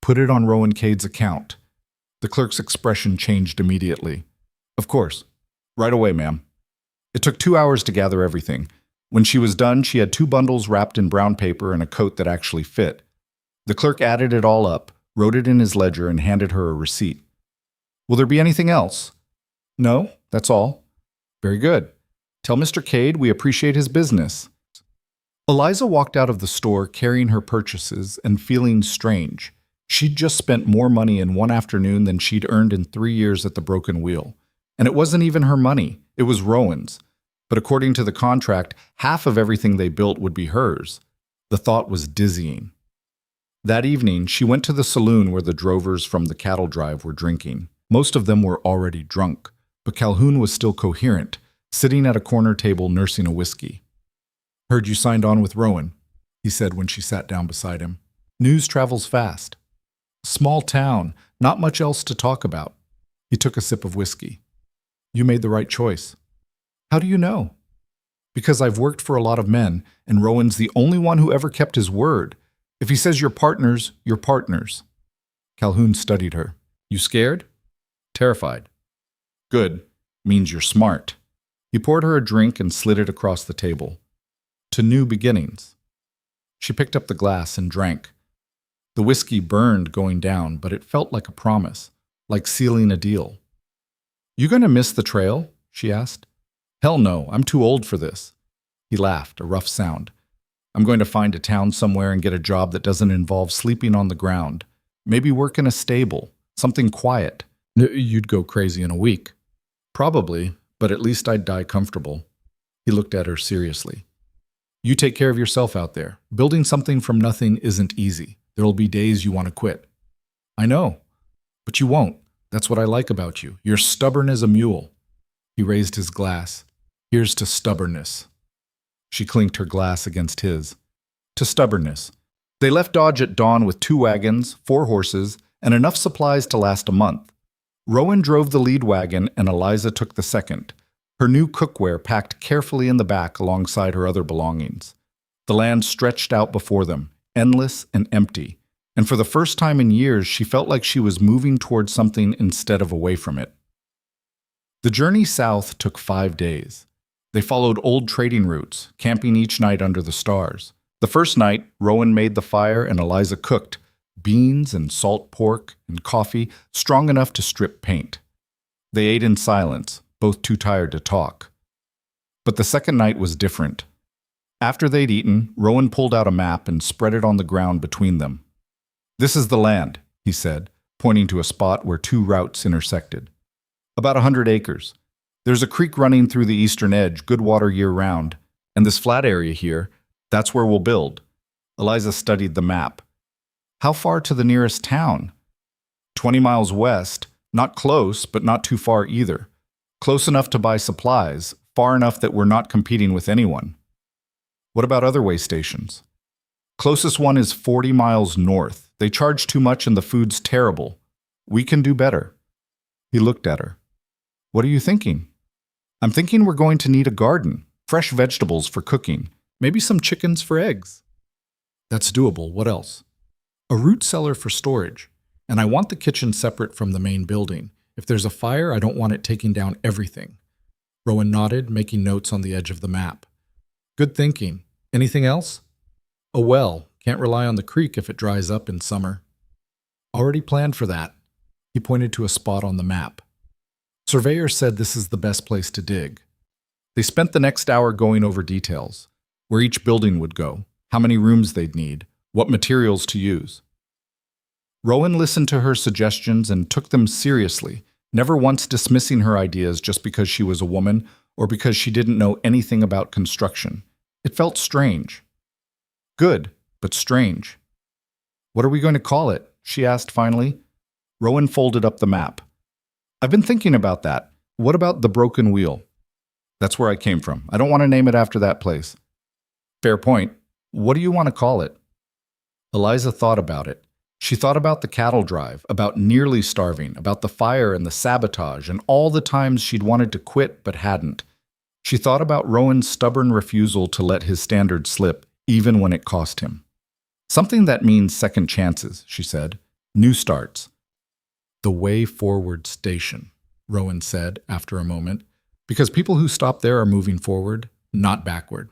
Put it on Rowan Cade's account. The clerk's expression changed immediately. Of course. Right away, ma'am. It took 2 hours to gather everything. When she was done, she had 2 bundles wrapped in brown paper and a coat that actually fit. The clerk added it all up, wrote it in his ledger, and handed her a receipt. Will there be anything else? No, that's all. Very good. Tell Mr. Cade we appreciate his business. Eliza walked out of the store carrying her purchases and feeling strange. She'd just spent more money in one afternoon than she'd earned in 3 years at the Broken Wheel. And it wasn't even her money, it was Rowan's. But according to the contract, half of everything they built would be hers. The thought was dizzying. That evening, she went to the saloon where the drovers from the cattle drive were drinking. Most of them were already drunk, but Calhoun was still coherent, sitting at a corner table nursing a whiskey. Heard you signed on with Rowan, he said when she sat down beside him. News travels fast. Small town, not much else to talk about. He took a sip of whiskey. You made the right choice. How do you know? Because I've worked for a lot of men, and Rowan's the only one who ever kept his word. If he says you're partners, you're partners. Calhoun studied her. You scared? Terrified. Good. Means you're smart. He poured her a drink and slid it across the table. To new beginnings. She picked up the glass and drank. The whiskey burned going down, but it felt like a promise, like sealing a deal. You going to miss the trail? She asked. Hell no, I'm too old for this. He laughed, a rough sound. I'm going to find a town somewhere and get a job that doesn't involve sleeping on the ground. Maybe work in a stable, something quiet. You'd go crazy in a week. Probably, but at least I'd die comfortable. He looked at her seriously. You take care of yourself out there. Building something from nothing isn't easy. There'll be days you want to quit. I know, but you won't. That's what I like about you. You're stubborn as a mule. He raised his glass. Here's to stubbornness. She clinked her glass against his. To stubbornness. They left Dodge at dawn with 2 wagons, 4 horses, and enough supplies to last a month. Rowan drove the lead wagon and Eliza took the second, her new cookware packed carefully in the back alongside her other belongings. The land stretched out before them, endless and empty, and for the first time in years she felt like she was moving towards something instead of away from it. The journey south took 5 days. They followed old trading routes, camping each night under the stars. The first night, Rowan made the fire and Eliza cooked, beans and salt pork and coffee strong enough to strip paint. They ate in silence, both too tired to talk. But the second night was different. After they'd eaten, Rowan pulled out a map and spread it on the ground between them. This is the land, he said, pointing to a spot where 2 routes intersected. About 100 acres. There's a creek running through the eastern edge, good water year-round, And this flat area here, that's where we'll build. Eliza studied the map. How far to the nearest town? 20 miles west, not close, but not too far either. Close enough to buy supplies, far enough that we're not competing with anyone. What about other way stations? Closest one is 40 miles north. They charge too much and the food's terrible. We can do better. He looked at her. What are you thinking? I'm thinking we're going to need a garden, fresh vegetables for cooking, maybe some chickens for eggs. That's doable. What else? A root cellar for storage. And I want the kitchen separate from the main building. If there's a fire, I don't want it taking down everything. Rowan nodded, making notes on the edge of the map. Good thinking. Anything else? A well. Can't rely on the creek if it dries up in summer. Already planned for that. He pointed to a spot on the map. Surveyor said this is the best place to dig. They spent the next hour going over details. Where each building would go, how many rooms they'd need, what materials to use. Rowan listened to her suggestions and took them seriously, never once dismissing her ideas just because she was a woman or because she didn't know anything about construction. It felt strange. Good, but strange. What are we going to call it? She asked finally. Rowan folded up the map. I've been thinking about that. What about the broken wheel? That's where I came from. I don't want to name it after that place. Fair point. What do you want to call it? Eliza thought about it. She thought about the cattle drive, about nearly starving, about the fire and the sabotage, and all the times she'd wanted to quit but hadn't. She thought about Rowan's stubborn refusal to let his standards slip, even when it cost him. Something that means second chances, she said. New starts. The way forward station, Rowan said after a moment, because people who stop there are moving forward, not backward.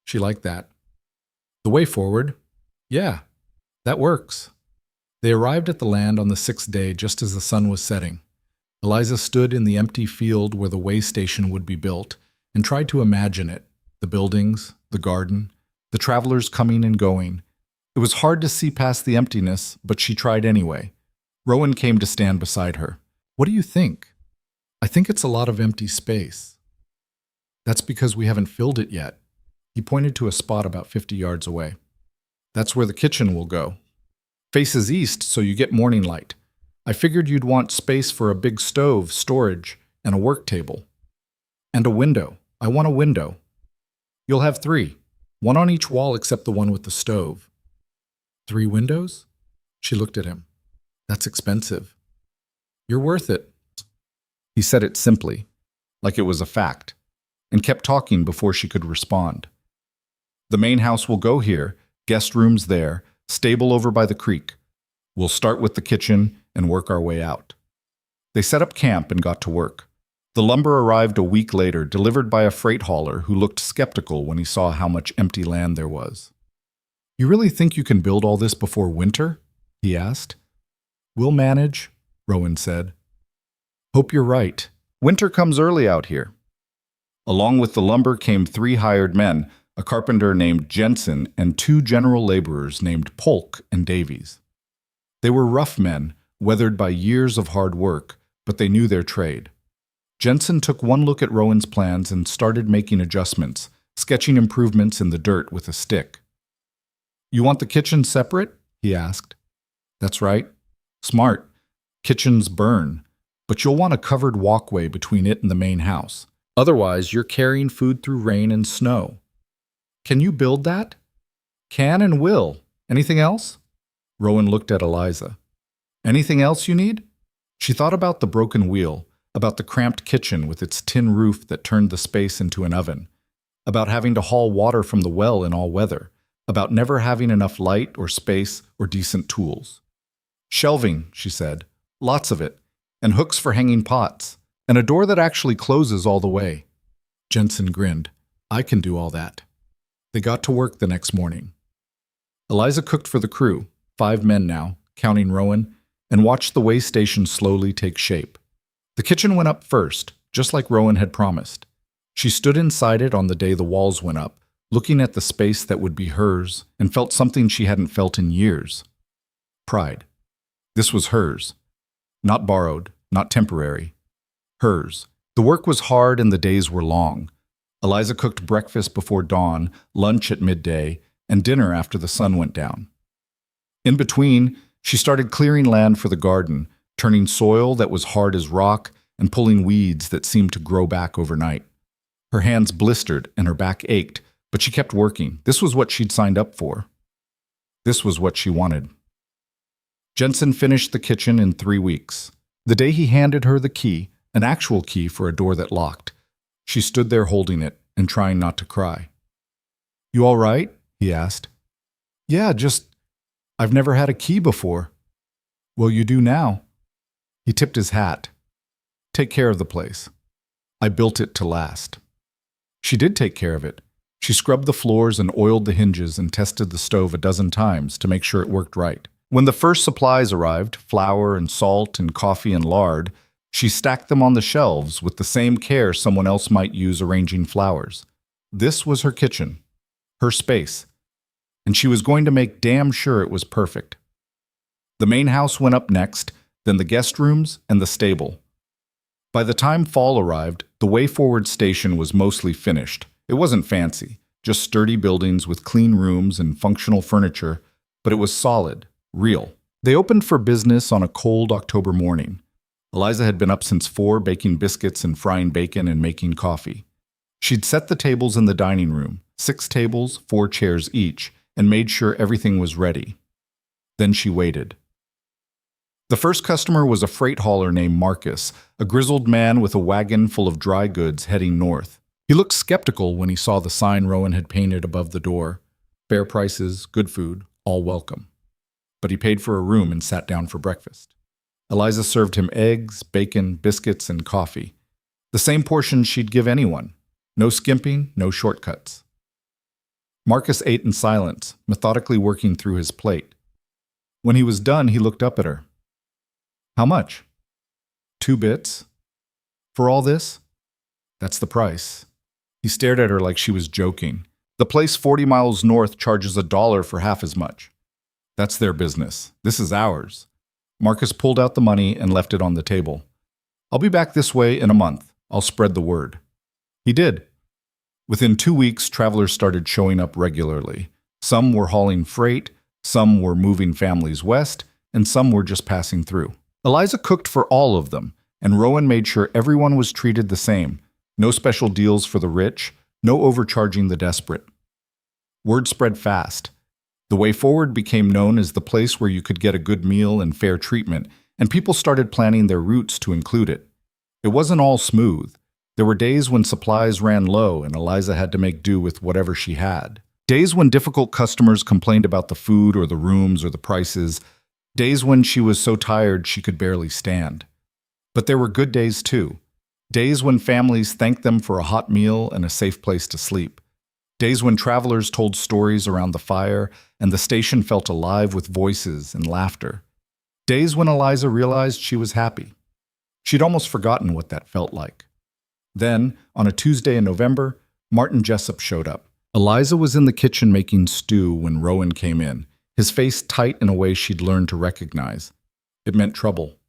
She liked that. The way forward? Yeah, that works. They arrived at the land on the 6th day just as the sun was setting. Eliza stood in the empty field where the way station would be built and tried to imagine it, the buildings, the garden, the travelers coming and going. It was hard to see past the emptiness, but she tried anyway. Rowan came to stand beside her. What do you think? I think it's a lot of empty space. That's because we haven't filled it yet. He pointed to a spot about 50 yards away. That's where the kitchen will go. Faces east so you get morning light. I figured you'd want space for a big stove, storage, and a work table. And a window. I want a window. You'll have 3. 1 on each wall except the one with the stove. 3 windows? She looked at him. That's expensive. You're worth it. He said it simply, like it was a fact, and kept talking before she could respond. The main house will go here, guest rooms there, stable over by the creek. We'll start with the kitchen and work our way out. They set up camp and got to work. The lumber arrived a week later, delivered by a freight hauler who looked skeptical when he saw how much empty land there was. You really think you can build all this before winter? He asked. We'll manage, Rowan said. Hope you're right. Winter comes early out here. Along with the lumber came 3 hired men, a carpenter named Jensen and 2 general laborers named Polk and Davies. They were rough men, weathered by years of hard work, but they knew their trade. Jensen took one look at Rowan's plans and started making adjustments, sketching improvements in the dirt with a stick. You want the kitchen separate? He asked. That's right. Smart. Kitchens burn, but you'll want a covered walkway between it and the main house. Otherwise, you're carrying food through rain and snow. Can you build that? Can and will. Anything else? Rowan looked at Eliza. Anything else you need? She thought about the broken wheel, about the cramped kitchen with its tin roof that turned the space into an oven, about having to haul water from the well in all weather, about never having enough light or space or decent tools. Shelving, she said, lots of it, and hooks for hanging pots, and a door that actually closes all the way. Jensen grinned. I can do all that. They got to work the next morning. Eliza cooked for the crew, 5 men now, counting Rowan, and watched the way station slowly take shape. The kitchen went up first, just like Rowan had promised. She stood inside it on the day the walls went up, looking at the space that would be hers, and felt something she hadn't felt in years. Pride. This was hers. Not borrowed, not temporary. Hers. The work was hard and the days were long. Eliza cooked breakfast before dawn, lunch at midday, and dinner after the sun went down. In between, she started clearing land for the garden, turning soil that was hard as rock and pulling weeds that seemed to grow back overnight. Her hands blistered and her back ached, but she kept working. This was what she'd signed up for. This was what she wanted. Jensen finished the kitchen in 3 weeks. The day he handed her the key, an actual key for a door that locked, she stood there holding it and trying not to cry. "You all right?" he asked. "Yeah, I've never had a key before." "Well, you do now." He tipped his hat. "Take care of the place. I built it to last." She did take care of it. She scrubbed the floors and oiled the hinges and tested the stove a dozen times to make sure it worked right. When the first supplies arrived, flour and salt and coffee and lard, she stacked them on the shelves with the same care someone else might use arranging flowers. This was her kitchen, her space, and she was going to make damn sure it was perfect. The main house went up next, then the guest rooms and the stable. By the time fall arrived, the Way Forward station was mostly finished. It wasn't fancy, just sturdy buildings with clean rooms and functional furniture, but it was solid, real. They opened for business on a cold October morning. Eliza had been up since 4, baking biscuits and frying bacon and making coffee. She'd set the tables in the dining room, 6 tables, 4 chairs each, and made sure everything was ready. Then she waited. The first customer was a freight hauler named Marcus, a grizzled man with a wagon full of dry goods heading north. He looked skeptical when he saw the sign Rowan had painted above the door. Fair prices, good food, all welcome. But he paid for a room and sat down for breakfast. Eliza served him eggs, bacon, biscuits, and coffee. The same portion she'd give anyone. No skimping, no shortcuts. Marcus ate in silence, methodically working through his plate. When he was done, he looked up at her. "How much?" "2 bits. For all this?" "That's the price." He stared at her like she was joking. "The place 40 miles north charges $1 for half as much. That's their business. This is ours." Marcus pulled out the money and left it on the table. "I'll be back this way in a month. I'll spread the word." He did. Within 2 weeks, travelers started showing up regularly. Some were hauling freight, some were moving families west, and some were just passing through. Eliza cooked for all of them, and Rowan made sure everyone was treated the same. No special deals for the rich, no overcharging the desperate. Word spread fast. The Way Forward became known as the place where you could get a good meal and fair treatment, and people started planning their routes to include it. It wasn't all smooth. There were days when supplies ran low and Eliza had to make do with whatever she had. Days when difficult customers complained about the food or the rooms or the prices. Days when she was so tired she could barely stand. But there were good days too. Days when families thanked them for a hot meal and a safe place to sleep. Days when travelers told stories around the fire and the station felt alive with voices and laughter. Days when Eliza realized she was happy. She'd almost forgotten what that felt like. Then, on a Tuesday in November, Martin Jessup showed up. Eliza was in the kitchen making stew when Rowan came in, his face tight in a way she'd learned to recognize. It meant trouble.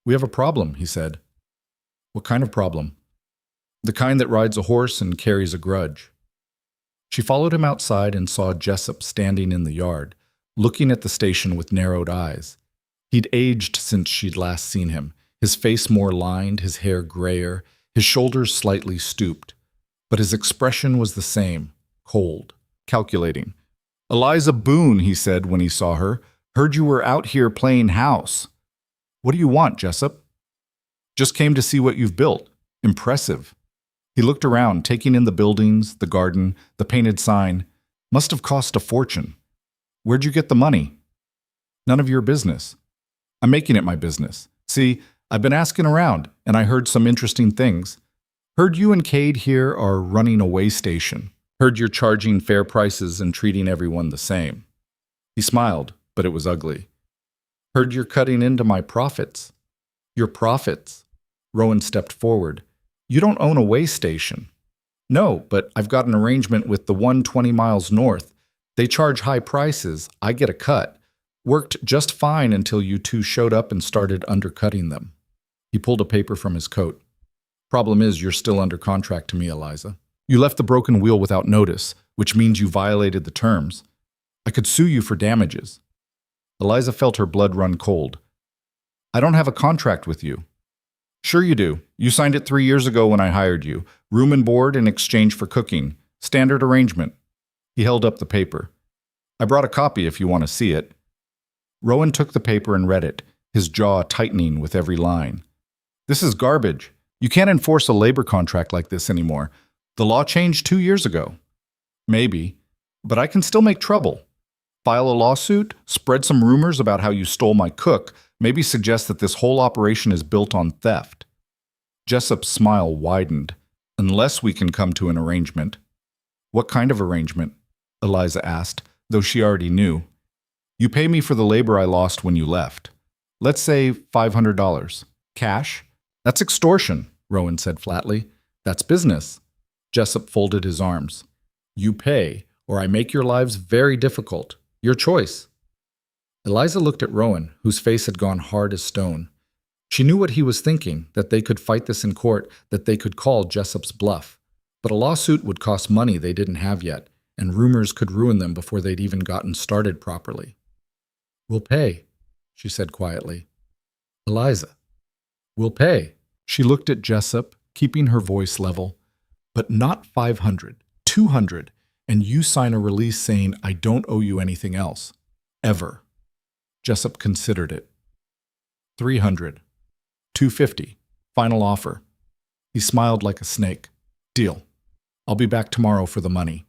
"We have a problem," he said. "What kind of problem?" "The kind that rides a horse and carries a grudge." She followed him outside and saw Jessup standing in the yard, looking at the station with narrowed eyes. He'd aged since she'd last seen him, his face more lined, his hair grayer, his shoulders slightly stooped. But his expression was the same, cold, calculating. "Eliza Boone," he said when he saw her, "heard you were out here playing house." "What do you want, Jessup?" "Just came to see what you've built. Impressive." He looked around, taking in the buildings, the garden, the painted sign. Must have cost a fortune. "Where'd you get the money?" "None of your business." "I'm making it my business. See, I've been asking around, and I heard some interesting things. Heard you and Cade here are running a way station. Heard you're charging fair prices and treating everyone the same." He smiled, but it was ugly. "Heard you're cutting into my profits." "Your profits?" Rowan stepped forward. "You don't own a way station." "No, but I've got an arrangement with the one 20 miles north. They charge high prices. I get a cut. Worked just fine until you two showed up and started undercutting them." He pulled a paper from his coat. "Problem is, you're still under contract to me, Eliza." You left the broken wheel without notice, which means you violated the terms. I could sue you for damages. Eliza felt her blood run cold. I don't have a contract with you. Sure you do. You signed it 3 years ago when I hired you. Room and board in exchange for cooking. Standard arrangement. He held up the paper. I brought a copy if you want to see it. Rowan took the paper and read it, his jaw tightening with every line. This is garbage. You can't enforce a labor contract like this anymore. The law changed 2 years ago. Maybe, but I can still make trouble. File a lawsuit, spread some rumors about how you stole my cook, maybe suggest that this whole operation is built on theft. Jessup's smile widened. Unless we can come to an arrangement. What kind of arrangement? Eliza asked, though she already knew. You pay me for the labor I lost when you left. Let's say $500. Cash? That's extortion, Rowan said flatly. That's business. Jessup folded his arms. You pay, or I make your lives very difficult. Your choice. Eliza looked at Rowan, whose face had gone hard as stone. She knew what he was thinking, that they could fight this in court, that they could call Jessup's bluff. But a lawsuit would cost money they didn't have yet, and rumors could ruin them before they'd even gotten started properly. We'll pay, she said quietly. Eliza. We'll pay. She looked at Jessup, keeping her voice level. But not 500, 200, and you sign a release saying I don't owe you anything else. Ever. Jessup considered it. 300. 250. Final offer. He smiled like a snake. Deal. I'll be back tomorrow for the money.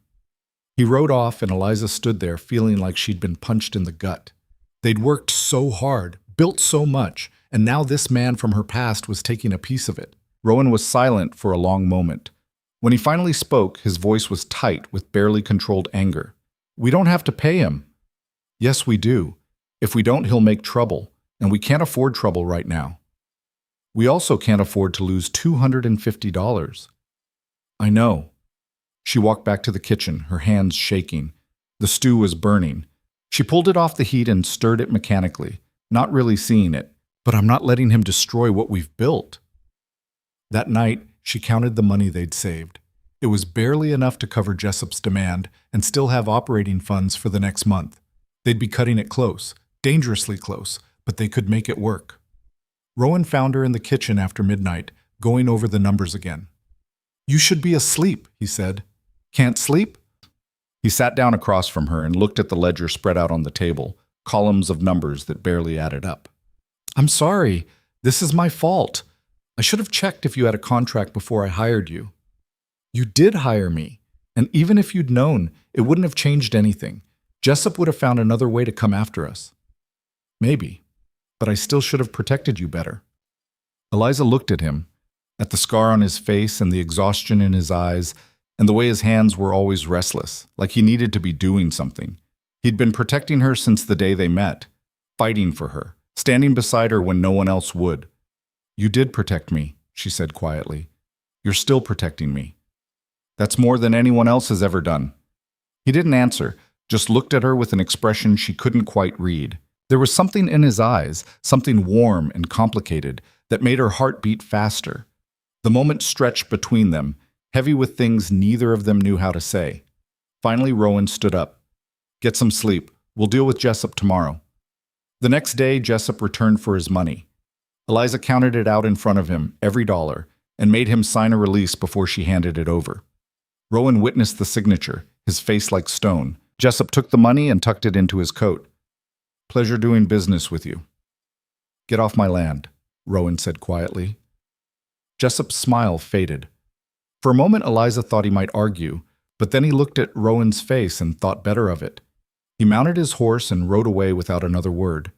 He rode off and Eliza stood there feeling like she'd been punched in the gut. They'd worked so hard, built so much, and now this man from her past was taking a piece of it. Rowan was silent for a long moment. When he finally spoke, his voice was tight with barely controlled anger. We don't have to pay him. Yes, we do. If we don't, he'll make trouble, and we can't afford trouble right now. We also can't afford to lose $250. I know. She walked back to the kitchen, her hands shaking. The stew was burning. She pulled it off the heat and stirred it mechanically, not really seeing it. But I'm not letting him destroy what we've built. That night, she counted the money they'd saved. It was barely enough to cover Jessup's demand and still have operating funds for the next month. They'd be cutting it close, dangerously close, but they could make it work. Rowan found her in the kitchen after midnight, going over the numbers again. You should be asleep, he said. Can't sleep? He sat down across from her and looked at the ledger spread out on the table, columns of numbers that barely added up. I'm sorry. This is my fault. I should have checked if you had a contract before I hired you. You did hire me, and even if you'd known, it wouldn't have changed anything. Jessup would have found another way to come after us. Maybe, but I still should have protected you better. Eliza looked at him, at the scar on his face and the exhaustion in his eyes, and the way his hands were always restless, like he needed to be doing something. He'd been protecting her since the day they met, fighting for her, standing beside her when no one else would. You did protect me, she said quietly. You're still protecting me. That's more than anyone else has ever done. He didn't answer, just looked at her with an expression she couldn't quite read. There was something in his eyes, something warm and complicated, that made her heart beat faster. The moment stretched between them, heavy with things neither of them knew how to say. Finally, Rowan stood up. Get some sleep. We'll deal with Jessup tomorrow. The next day, Jessup returned for his money. Eliza counted it out in front of him, every dollar, and made him sign a release before she handed it over. Rowan witnessed the signature, his face like stone. Jessup took the money and tucked it into his coat. Pleasure doing business with you. Get off my land, Rowan said quietly. Jessup's smile faded. For a moment, Eliza thought he might argue, but then he looked at Rowan's face and thought better of it. He mounted his horse and rode away without another word.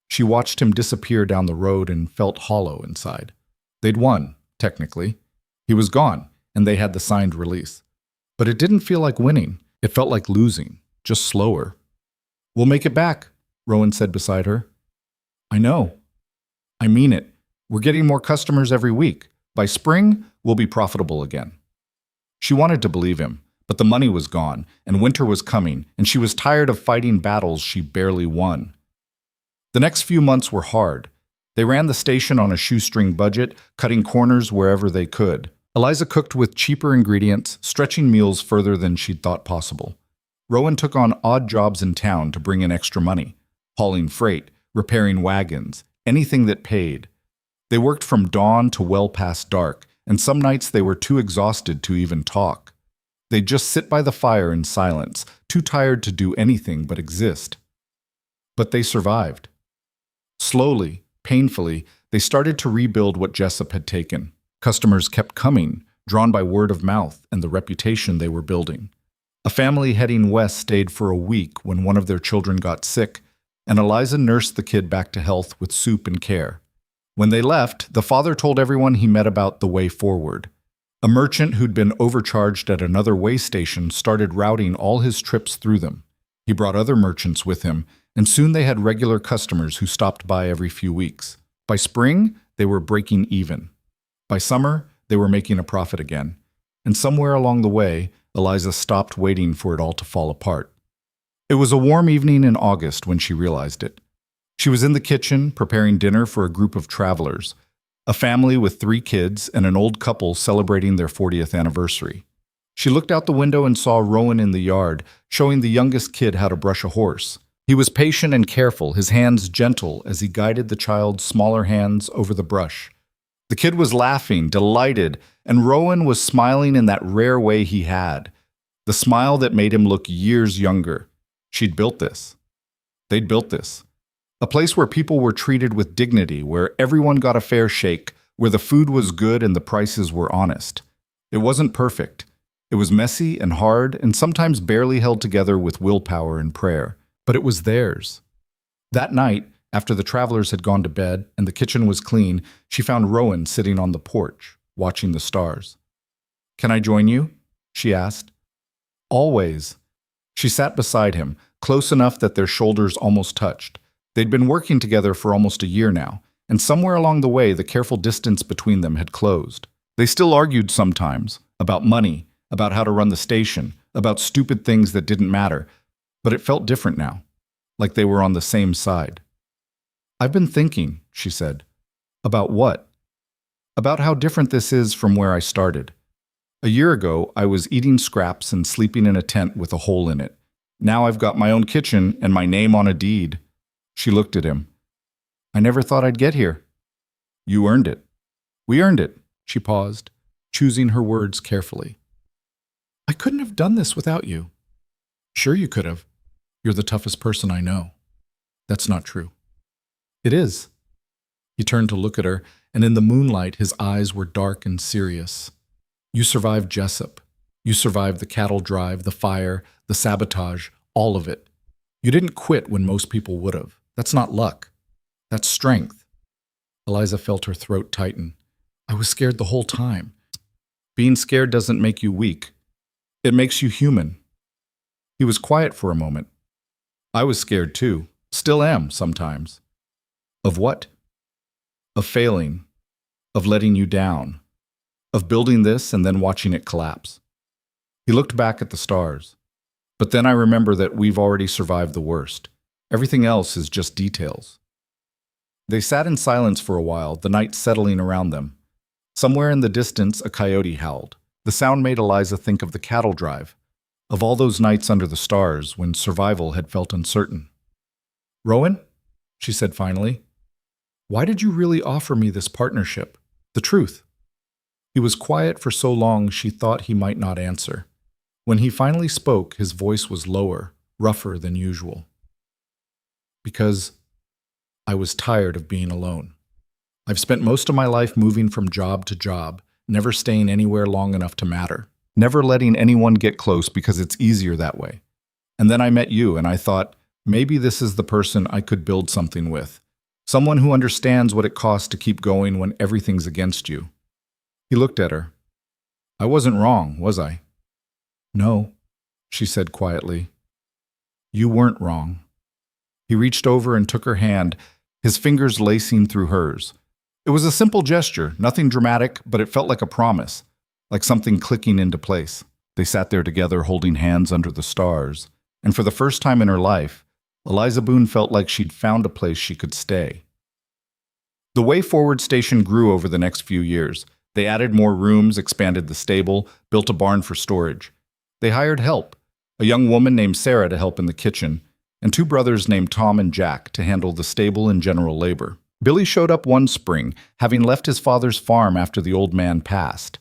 She watched him disappear down the road and felt hollow inside. They'd won, technically. He was gone, and they had the signed release. But it didn't feel like winning. It felt like losing, just slower. We'll make it back, Rowan said beside her. I know. I mean it. We're getting more customers every week. By spring, we'll be profitable again. She wanted to believe him, but the money was gone, and winter was coming, and she was tired of fighting battles she barely won. The next few months were hard. They ran the station on a shoestring budget, cutting corners wherever they could. Eliza cooked with cheaper ingredients, stretching meals further than she'd thought possible. Rowan took on odd jobs in town to bring in extra money, hauling freight, repairing wagons, anything that paid. They worked from dawn to well past dark, and some nights they were too exhausted to even talk. They'd just sit by the fire in silence, too tired to do anything but exist. But they survived. Slowly, painfully, they started to rebuild what Jessup had taken. Customers kept coming, drawn by word of mouth and the reputation they were building. A family heading west stayed for a week when one of their children got sick, and Eliza nursed the kid back to health with soup and care. When they left, the father told everyone he met about the way forward. A merchant who'd been overcharged at another way station started routing all his trips through them. He brought other merchants with him, and soon they had regular customers who stopped by every few weeks. By spring, they were breaking even. By summer, they were making a profit again. And somewhere along the way, Eliza stopped waiting for it all to fall apart. It was a warm evening in August when she realized it. She was in the kitchen preparing dinner for a group of travelers, a family with 3 kids and an old couple celebrating their 40th anniversary. She looked out the window and saw Rowan in the yard, showing the youngest kid how to brush a horse. He was patient and careful, his hands gentle as he guided the child's smaller hands over the brush. The kid was laughing, delighted, and Rowan was smiling in that rare way he had, the smile that made him look years younger. She'd built this. They'd built this. A place where people were treated with dignity, where everyone got a fair shake, where the food was good and the prices were honest. It wasn't perfect. It was messy and hard and sometimes barely held together with willpower and prayer. But it was theirs. That night, after the travelers had gone to bed and the kitchen was clean, she found Rowan sitting on the porch, watching the stars. "Can I join you?" she asked. "Always." She sat beside him, close enough that their shoulders almost touched. They'd been working together for almost a year now, and somewhere along the way the careful distance between them had closed. They still argued sometimes, about money, about how to run the station, about stupid things that didn't matter, but it felt different now, like they were on the same side. "I've been thinking," she said. "About what?" "About how different this is from where I started. A year ago, I was eating scraps and sleeping in a tent with a hole in it. Now I've got my own kitchen and my name on a deed." She looked at him. "I never thought I'd get here." "You earned it." "We earned it." She paused, choosing her words carefully. "I couldn't have done this without you." "Sure you could have. You're the toughest person I know." "That's not true." "It is." He turned to look at her, and in the moonlight his eyes were dark and serious. "You survived Jessup. You survived the cattle drive, the fire, the sabotage, all of it. You didn't quit when most people would have. That's not luck. That's strength." Eliza felt her throat tighten. "I was scared the whole time." "Being scared doesn't make you weak. It makes you human." He was quiet for a moment. "I was scared too. Still am, sometimes." "Of what?" "Of failing. Of letting you down. Of building this and then watching it collapse." He looked back at the stars. "But then I remember that we've already survived the worst. Everything else is just details." They sat in silence for a while, the night settling around them. Somewhere in the distance, a coyote howled. The sound made Eliza think of the cattle drive, of all those nights under the stars when survival had felt uncertain. "Rowan," she said finally, "why did you really offer me this partnership? The truth?" He was quiet for so long she thought he might not answer. When he finally spoke, his voice was lower, rougher than usual. "Because I was tired of being alone. I've spent most of my life moving from job to job, never staying anywhere long enough to matter, never letting anyone get close because it's easier that way. And then I met you, and I thought, maybe this is the person I could build something with. Someone who understands what it costs to keep going when everything's against you." He looked at her. "I wasn't wrong, was I?" "No," she said quietly. "You weren't wrong." He reached over and took her hand, his fingers lacing through hers. It was a simple gesture, nothing dramatic, but it felt like a promise, like something clicking into place. They sat there together holding hands under the stars, and for the first time in her life, Eliza Boone felt like she'd found a place she could stay. The Way Forward station grew over the next few years. They added more rooms, expanded the stable, built a barn for storage. They hired help, a young woman named Sarah to help in the kitchen, and two brothers named Tom and Jack to handle the stable and general labor. Billy showed up one spring, having left his father's farm after the old man passed.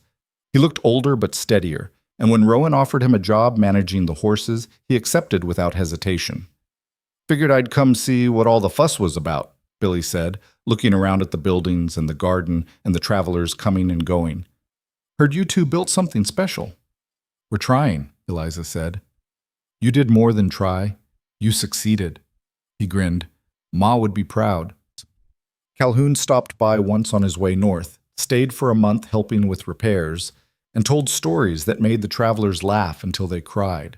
He looked older but steadier, and when Rowan offered him a job managing the horses, he accepted without hesitation. "Figured I'd come see what all the fuss was about," Billy said, looking around at the buildings and the garden and the travelers coming and going. "Heard you two built something special." "We're trying," Eliza said. "You did more than try. You succeeded." He grinned. "Ma would be proud." Calhoun stopped by once on his way north, stayed for a month helping with repairs, and told stories that made the travelers laugh until they cried.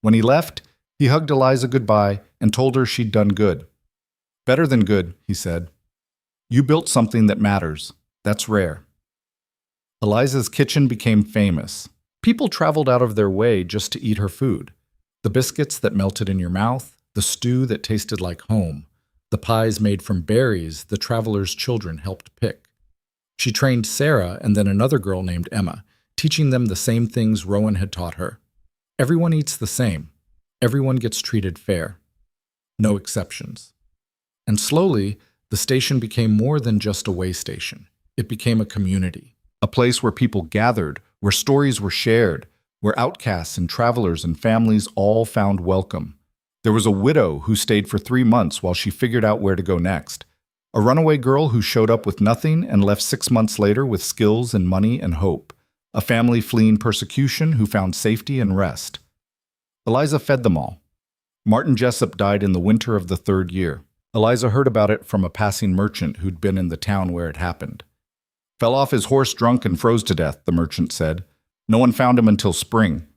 When he left, he hugged Eliza goodbye and told her she'd done good. "Better than good," he said. "You built something that matters. That's rare." Eliza's kitchen became famous. People traveled out of their way just to eat her food. The biscuits that melted in your mouth, the stew that tasted like home, the pies made from berries the travelers' children helped pick. She trained Sarah and then another girl named Emma, teaching them the same things Rowan had taught her. Everyone eats the same. Everyone gets treated fair. No exceptions. And slowly, the station became more than just a way station. It became a community, a place where people gathered, where stories were shared, where outcasts and travelers and families all found welcome. There was a widow who stayed for 3 months while she figured out where to go next. A runaway girl who showed up with nothing and left 6 months later with skills and money and hope. A family fleeing persecution who found safety and rest. Eliza fed them all. Martin Jessup died in the winter of the 3rd year. Eliza heard about it from a passing merchant who'd been in the town where it happened. "Fell off his horse drunk and froze to death," the merchant said. "No one found him until spring."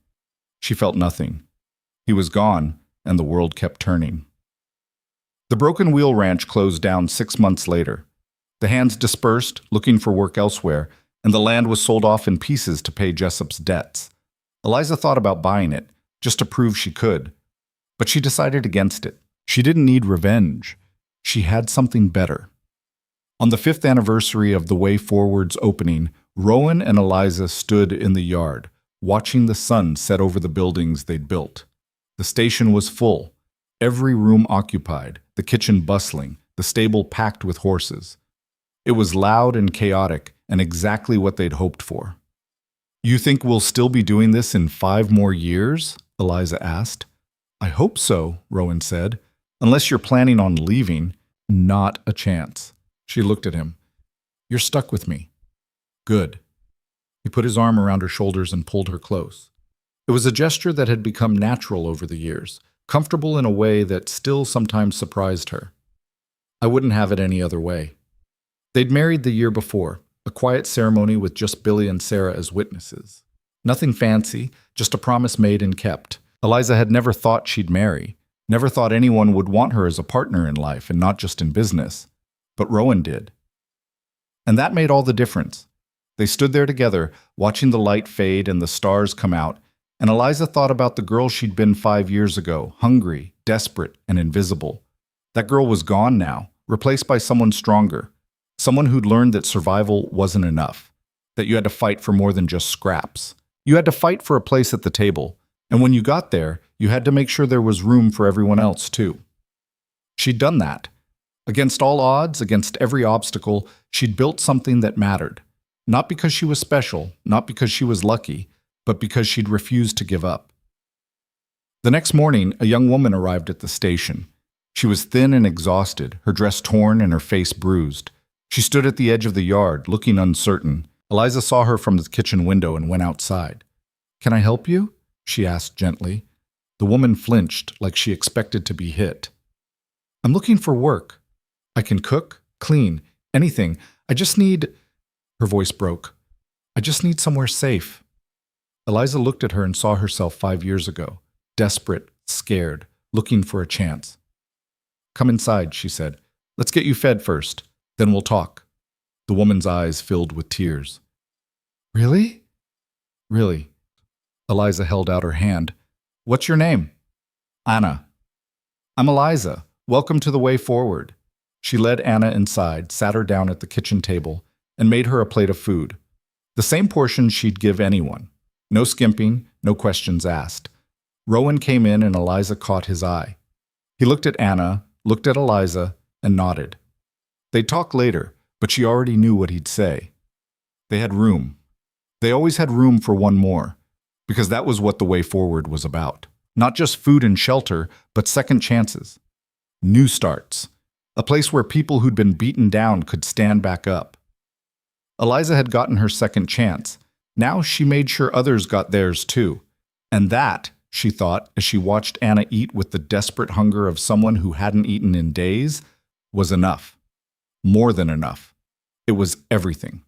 She felt nothing. He was gone, and the world kept turning. The Broken Wheel Ranch closed down 6 months later. The hands dispersed, looking for work elsewhere, and the land was sold off in pieces to pay Jessup's debts. Eliza thought about buying it, just to prove she could. But she decided against it. She didn't need revenge. She had something better. On the 5th anniversary of The Way Forward's opening, Rowan and Eliza stood in the yard, watching the sun set over the buildings they'd built. The station was full, every room occupied, the kitchen bustling, the stable packed with horses. It was loud and chaotic, and exactly what they'd hoped for. "You think we'll still be doing this in 5 more years?" Eliza asked. "I hope so," Rowan said. "Unless you're planning on leaving." "Not a chance." She looked at him. "You're stuck with me." "Good." He put his arm around her shoulders and pulled her close. It was a gesture that had become natural over the years, comfortable in a way that still sometimes surprised her. "I wouldn't have it any other way." They'd married the year before, a quiet ceremony with just Billy and Sarah as witnesses. Nothing fancy, just a promise made and kept. Eliza had never thought she'd marry, never thought anyone would want her as a partner in life and not just in business. But Rowan did. And that made all the difference. They stood there together, watching the light fade and the stars come out, and Eliza thought about the girl she'd been 5 years ago, hungry, desperate, and invisible. That girl was gone now, replaced by someone stronger, someone who'd learned that survival wasn't enough, that you had to fight for more than just scraps. You had to fight for a place at the table, and when you got there, you had to make sure there was room for everyone else, too. She'd done that. Against all odds, against every obstacle, she'd built something that mattered. Not because she was special, not because she was lucky, but because she'd refused to give up. The next morning, a young woman arrived at the station. She was thin and exhausted, her dress torn and her face bruised. She stood at the edge of the yard, looking uncertain. Eliza saw her from the kitchen window and went outside. "Can I help you?" she asked gently. The woman flinched, like she expected to be hit. "I'm looking for work. I can cook, clean, anything. I just need—" Her voice broke. "I just need somewhere safe." Eliza looked at her and saw herself 5 years ago, desperate, scared, looking for a chance. "Come inside," she said. "Let's get you fed first. Then we'll talk." The woman's eyes filled with tears. "Really?" "Really." Eliza held out her hand. "What's your name?" "Anna." "I'm Eliza. Welcome to The Way Forward." She led Anna inside, sat her down at the kitchen table, and made her a plate of food. The same portion she'd give anyone. No skimping, no questions asked. Rowan came in and Eliza caught his eye. He looked at Anna, looked at Eliza, and nodded. They'd talk later, but she already knew what he'd say. They had room. They always had room for one more, because that was what the way forward was about. Not just food and shelter, but second chances. New starts. A place where people who'd been beaten down could stand back up. Eliza had gotten her second chance. Now she made sure others got theirs too. And that, she thought as she watched Anna eat with the desperate hunger of someone who hadn't eaten in days, was enough. More than enough. It was everything.